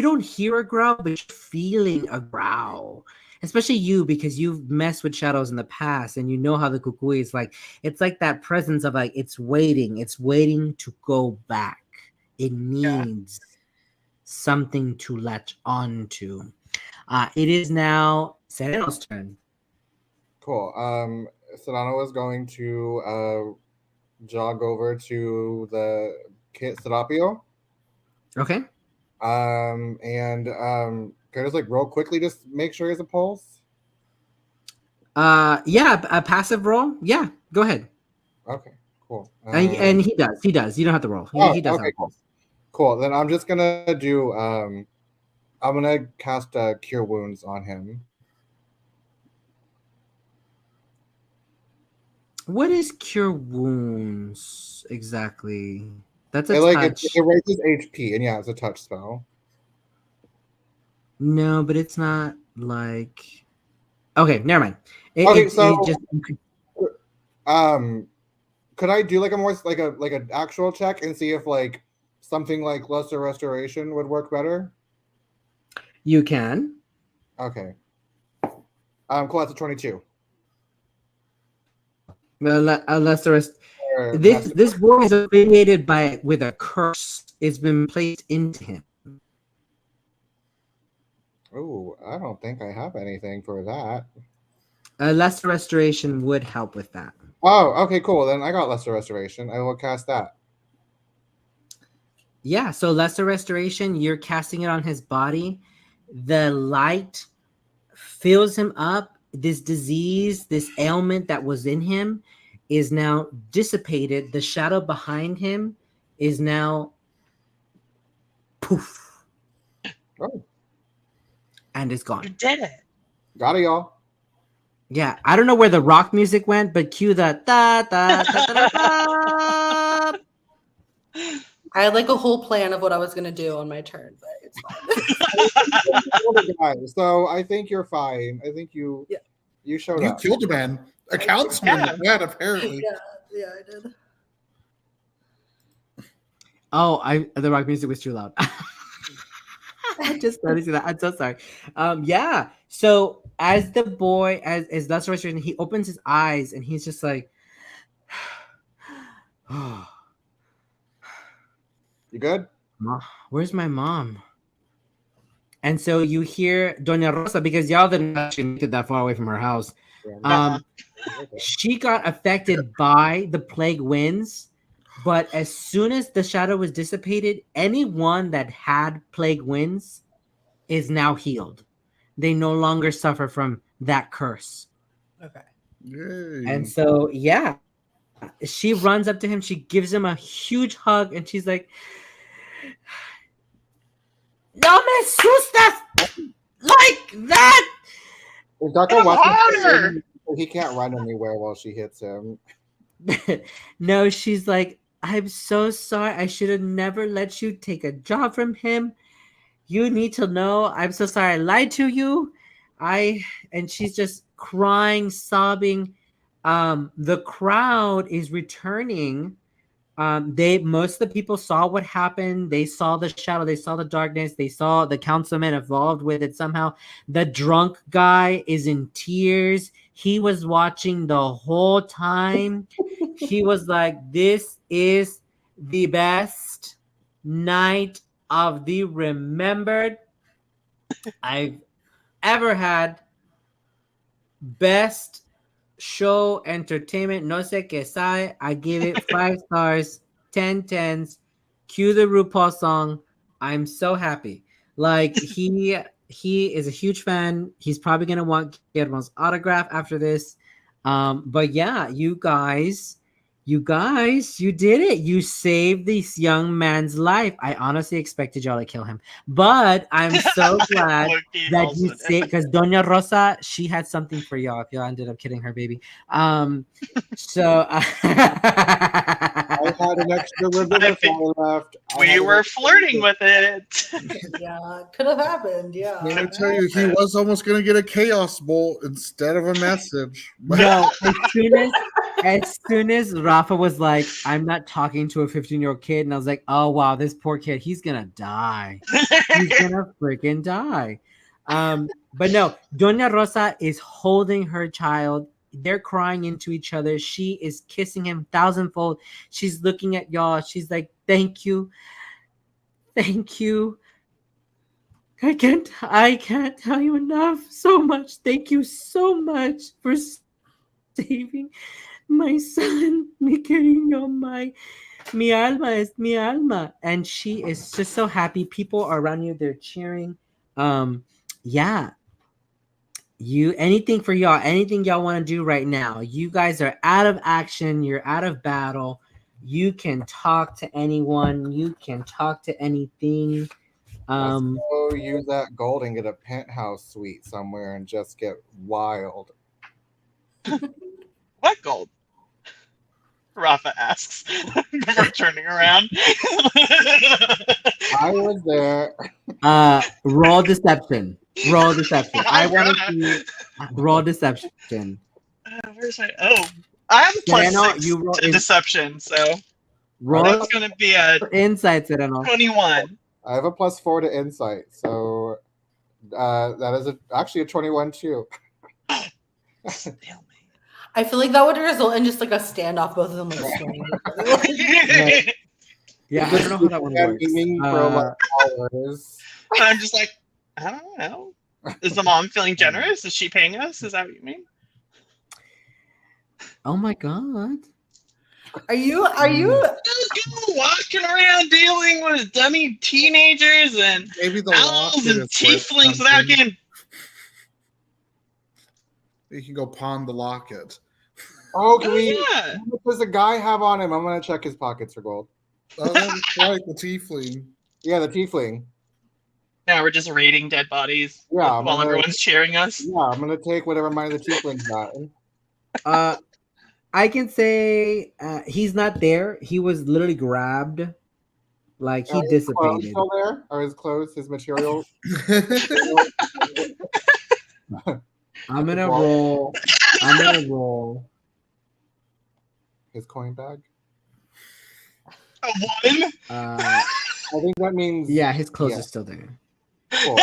don't hear a growl, but you're feeling a growl. Especially you, because you've messed with shadows in the past, and you know how the kukui is like. It's like that presence of like it's waiting to go back. It needs something to latch onto. It is now Sereno's turn. Cool. Solano is going to jog over to the kit Serapio. Okay. And can I just like real quickly just make sure he has a pulse? Yeah, a passive roll. Yeah, go ahead. Okay, cool. And he does. You don't have to roll. He does. Okay, cool. Cool. Then I'm just gonna do. I'm gonna cast Cure Wounds on him. What is Cure Wounds exactly? That's a touch. It raises HP, and yeah, it's a touch spell. No, but it's not like. Okay, never mind. Could I do like a more like an actual check and see if like something like Lesser Restoration would work better? You can. Okay. Cool. That's a 22. Unless the rest. This boy is affiliated with a curse. It's been placed into him. Oh, I don't think I have anything for that. Lesser Restoration would help with that. Oh, okay, cool. Then I got Lesser Restoration. I will cast that. Yeah, so Lesser Restoration, you're casting it on his body. The light fills him up. This disease, this ailment that was in him is now dissipated. The shadow behind him is now poof. Oh. And it's You gone. did it. Got it, y'all. Yeah, I don't know where the rock music went, but cue the da da da da da. I had like a whole plan of what I was gonna do on my turn, but it's fine. So I think you're fine. I think you showed You up. killed a man. A councilman Yeah. with that, apparently. Yeah, I did. Oh, the rock music was too loud. I just noticed that. I'm so sorry. Yeah. So as the boy, as that's restoration, he opens his eyes and he's just like, oh, You good? where's my mom? And so you hear Doña Rosa, because y'all didn't actually make it that far away from her house. She got affected by the plague winds, but as soon as the shadow was dissipated, anyone that had plague winds is now healed. They no longer suffer from that curse. Okay. Yay. And so, yeah, she runs up to him. She gives him a huge hug, and she's like, "No me asustas like that." We've got the Come weapon, harder! so he can't run anywhere while she hits him. No, she's like, "I'm so sorry. I should have never let you take a job from him. You need to know. I'm so sorry I lied to you." And she's just crying, sobbing. The crowd is returning. Most of the people saw what happened. They saw the shadow, they saw the darkness, they saw the councilman involved with it somehow. The drunk guy is in tears. He was watching the whole time. He was like, "This is the best night of the remembered I've ever had. Best show entertainment, no sé qué sabe." I give it 5 stars, 10 tens. Cue the RuPaul song. I'm so happy. Like he is a huge fan. He's probably gonna want Guillermo's autograph after this. But yeah, you guys, you did it. You saved this young man's life. I honestly expected y'all to kill him, but I'm so glad Loki that also you did. say, because Doña Rosa, she had something for y'all if y'all ended up killing her baby. So I had an extra ribbon I think before I left. We were flirting with it. Yeah, could have happened. Yeah. Let me tell you, he was almost going to get a chaos bolt instead of a message. no, as soon as Rafa was like, "I'm not talking to a 15-year-old kid," and I was like, "Oh wow, this poor kid, he's gonna die. He's gonna freaking die." But no, Doña Rosa is holding her child. They're crying into each other. She is kissing him thousandfold. She's looking at y'all. She's like, "Thank you. Thank you. I can't tell you enough. So much. Thank you so much for saving my son. Mi cariño, mi alma es mi alma." And she is just so happy. People are around you. They're cheering. Yeah. Anything for y'all, anything y'all want to do right now. You guys are out of action. You're out of battle. You can talk to anyone. You can talk to anything. Let's go use that gold and get a penthouse suite somewhere and just get wild. What gold? Rafa asks before turning around. I was there. Roll deception. Roll deception. I want to see roll deception. Where's my? Oh, I have a plus Sereno, 6 you roll to deception, so roll that's going to be a insight, Sereno. 21. I have a +4 to insight, so that is actually a 21 too. I feel like that would result in just like a standoff, both of them like swinging. Right. Yeah, I don't know how that one works. For like hours. I'm just like, I don't know. Is the mom feeling generous? Is she paying us? Is that what you mean? Oh my god. Are you Just go walking around dealing with dummy teenagers and Maybe the owls locket and is worth tieflings without something. getting You can go pawn the locket. Oh, can we? Yeah. What does the guy have on him? I'm gonna check his pockets for gold. Oh, that's right, the tiefling. Yeah, the tiefling. Now we're just raiding dead bodies Yeah, I'm while gonna- everyone's cheering us. Yeah, I'm gonna take whatever money the tiefling's got. I can say he's not there. He was literally grabbed, like he Are his clothes dissipated. still there? Are his clothes, his material? I'm gonna roll. I'm gonna roll. His coin bag? A one? Uh, I think that means yeah, his clothes Yeah. are still there. Cool.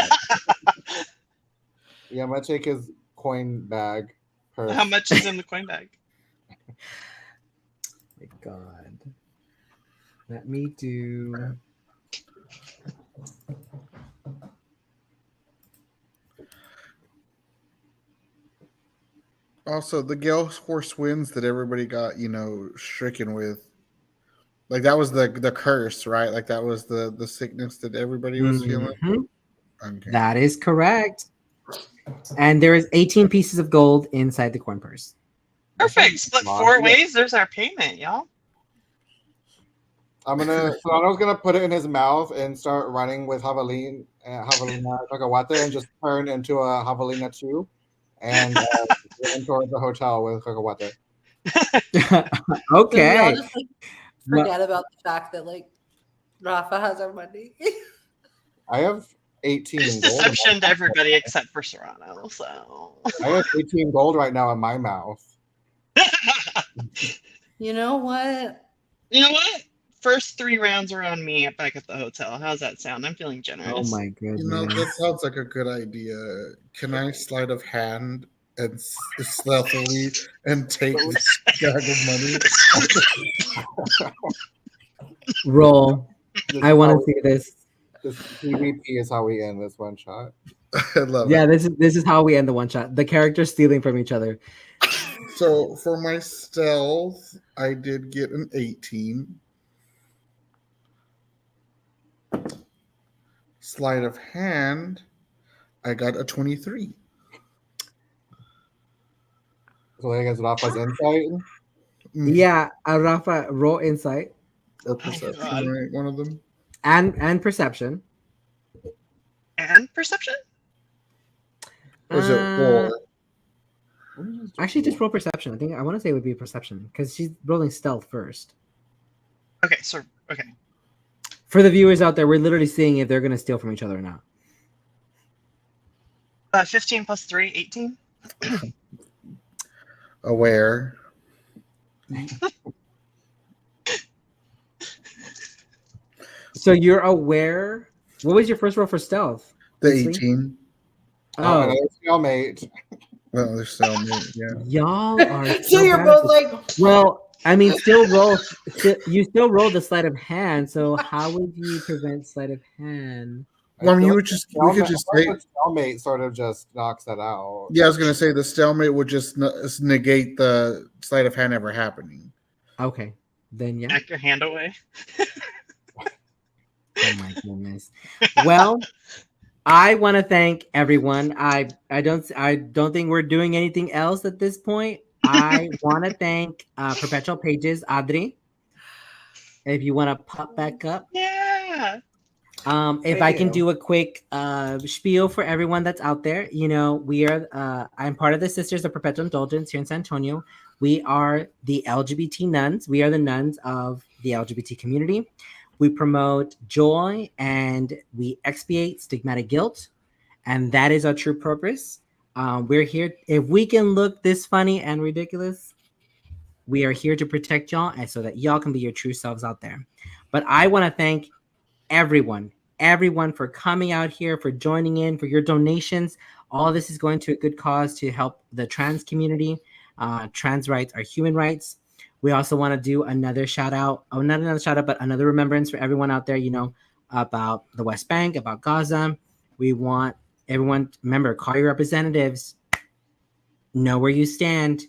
Yeah, I'm gonna take his coin bag. Purse. How much is in the coin bag? My God. Let me do. Also, the Gale Force winds that everybody got, stricken with. Like that was the curse, right? Like that was the sickness that everybody was feeling. Mhm. Okay. That is correct. And there is 18 pieces of gold inside the coin purse. Perfect. Split Wow. 4 ways. There's our payment, y'all. Solano's gonna put it in his mouth and start running with Javelina Cacahuate and just turn into a Javelina 2 and run towards the hotel with Cacahuate. Okay. Can we all just forget about the fact that Rafa has our money? I have 18 Just gold. deception to everybody except for Serrano. So. I have 18 gold right now in my mouth. You know what? You know what? First 3 rounds are on me back at the hotel. How's that sound? I'm feeling generous. Oh my goodness. That sounds like a good idea. Can I sleight of hand and stealthily and take this bag of money? Roll. I want to see this. This PvP is how we end this one shot. I love Yeah, it. this is how we end the one shot. The characters stealing from each other. So for my stealth, I did get an 18. Sleight of hand, I got a 23. So I guess Rafa's insight. Yeah, Rafa, roll insight Or perception, God. right? One of them. and perception. And perception? Or is it Uh, 4? Actually, just roll perception. I want to say it would be perception because she's rolling stealth first. Okay, so okay. For the viewers out there, we're literally seeing if they're going to steal from each other or not. 15 plus 3, 18. Aware. So you're aware. What was your first roll for stealth? The Leslie? 18. Oh, another stalemate. Well, they're still yeah. y'all are. So you're bad. both like, Well, I mean, still roll. You still roll the sleight of hand. So how would you prevent sleight of hand? Well, I mean, feel we like could just I feel say, like stalemate sort of just knocks that out. yeah, I was gonna say the stalemate would just negate the sleight of hand ever happening. Okay, then yeah. Back your hand away. Oh my goodness. Well, I want to thank everyone. I don't think we're doing anything else at this point. I want to thank Perpetual Pages, Adri. If you want to pop back up. Yeah. If I can do a quick spiel for everyone that's out there, we are. I'm part of the Sisters of Perpetual Indulgence here in San Antonio. We are the LGBT nuns. We are the nuns of the LGBT community. We promote joy and we expiate stigmatic guilt, and that is our true purpose. We're here. If we can look this funny and ridiculous, we are here to protect y'all, and so that y'all can be your true selves out there. But I want to thank everyone for coming out here, for joining in, for your donations. All this is going to a good cause to help the trans community. Trans rights are human rights. We also want to do another shout out, not another shout out, but another remembrance for everyone out there, about the West Bank, about Gaza. We want everyone, remember, call your representatives, know where you stand,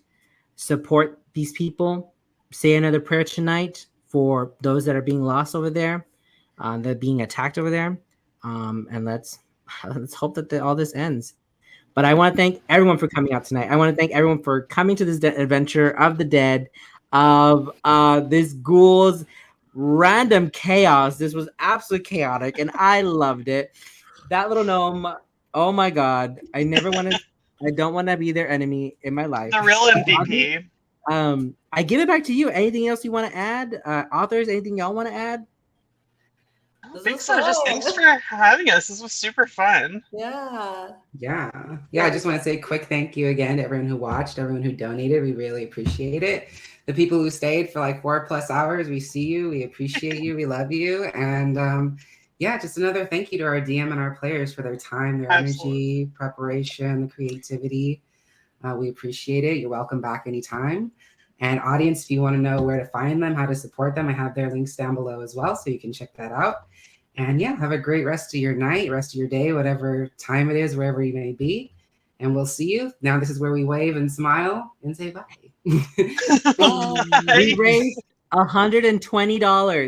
support these people, say another prayer tonight for those that are being lost over there. They're being attacked over there, and let's hope that all this ends. But I want to thank everyone for coming out tonight. I want to thank everyone for coming to this adventure of the dead, of this ghouls random chaos. This was absolutely chaotic, and I loved it. That little gnome, oh my god, I don't want to be their enemy in my life. The real MVP. I give it back to you. Anything else you want to add? Authors, anything y'all want to add? I don't think so. Just thanks for having us. This was super fun. Yeah. I just want to say a quick thank you again to everyone who watched, everyone who donated. We really appreciate it. The people who stayed for like 4+ hours, we see you, we appreciate you, we love you. And just another thank you to our DM and our players for their time, their energy, preparation, the creativity. We appreciate it. You're welcome back anytime. And audience, if you want to know where to find them, how to support them, I have their links down below as well, so you can check that out. And have a great rest of your night, rest of your day, whatever time it is, wherever you may be. And we'll see you. Now this is where we wave and smile and say bye. We raised $120.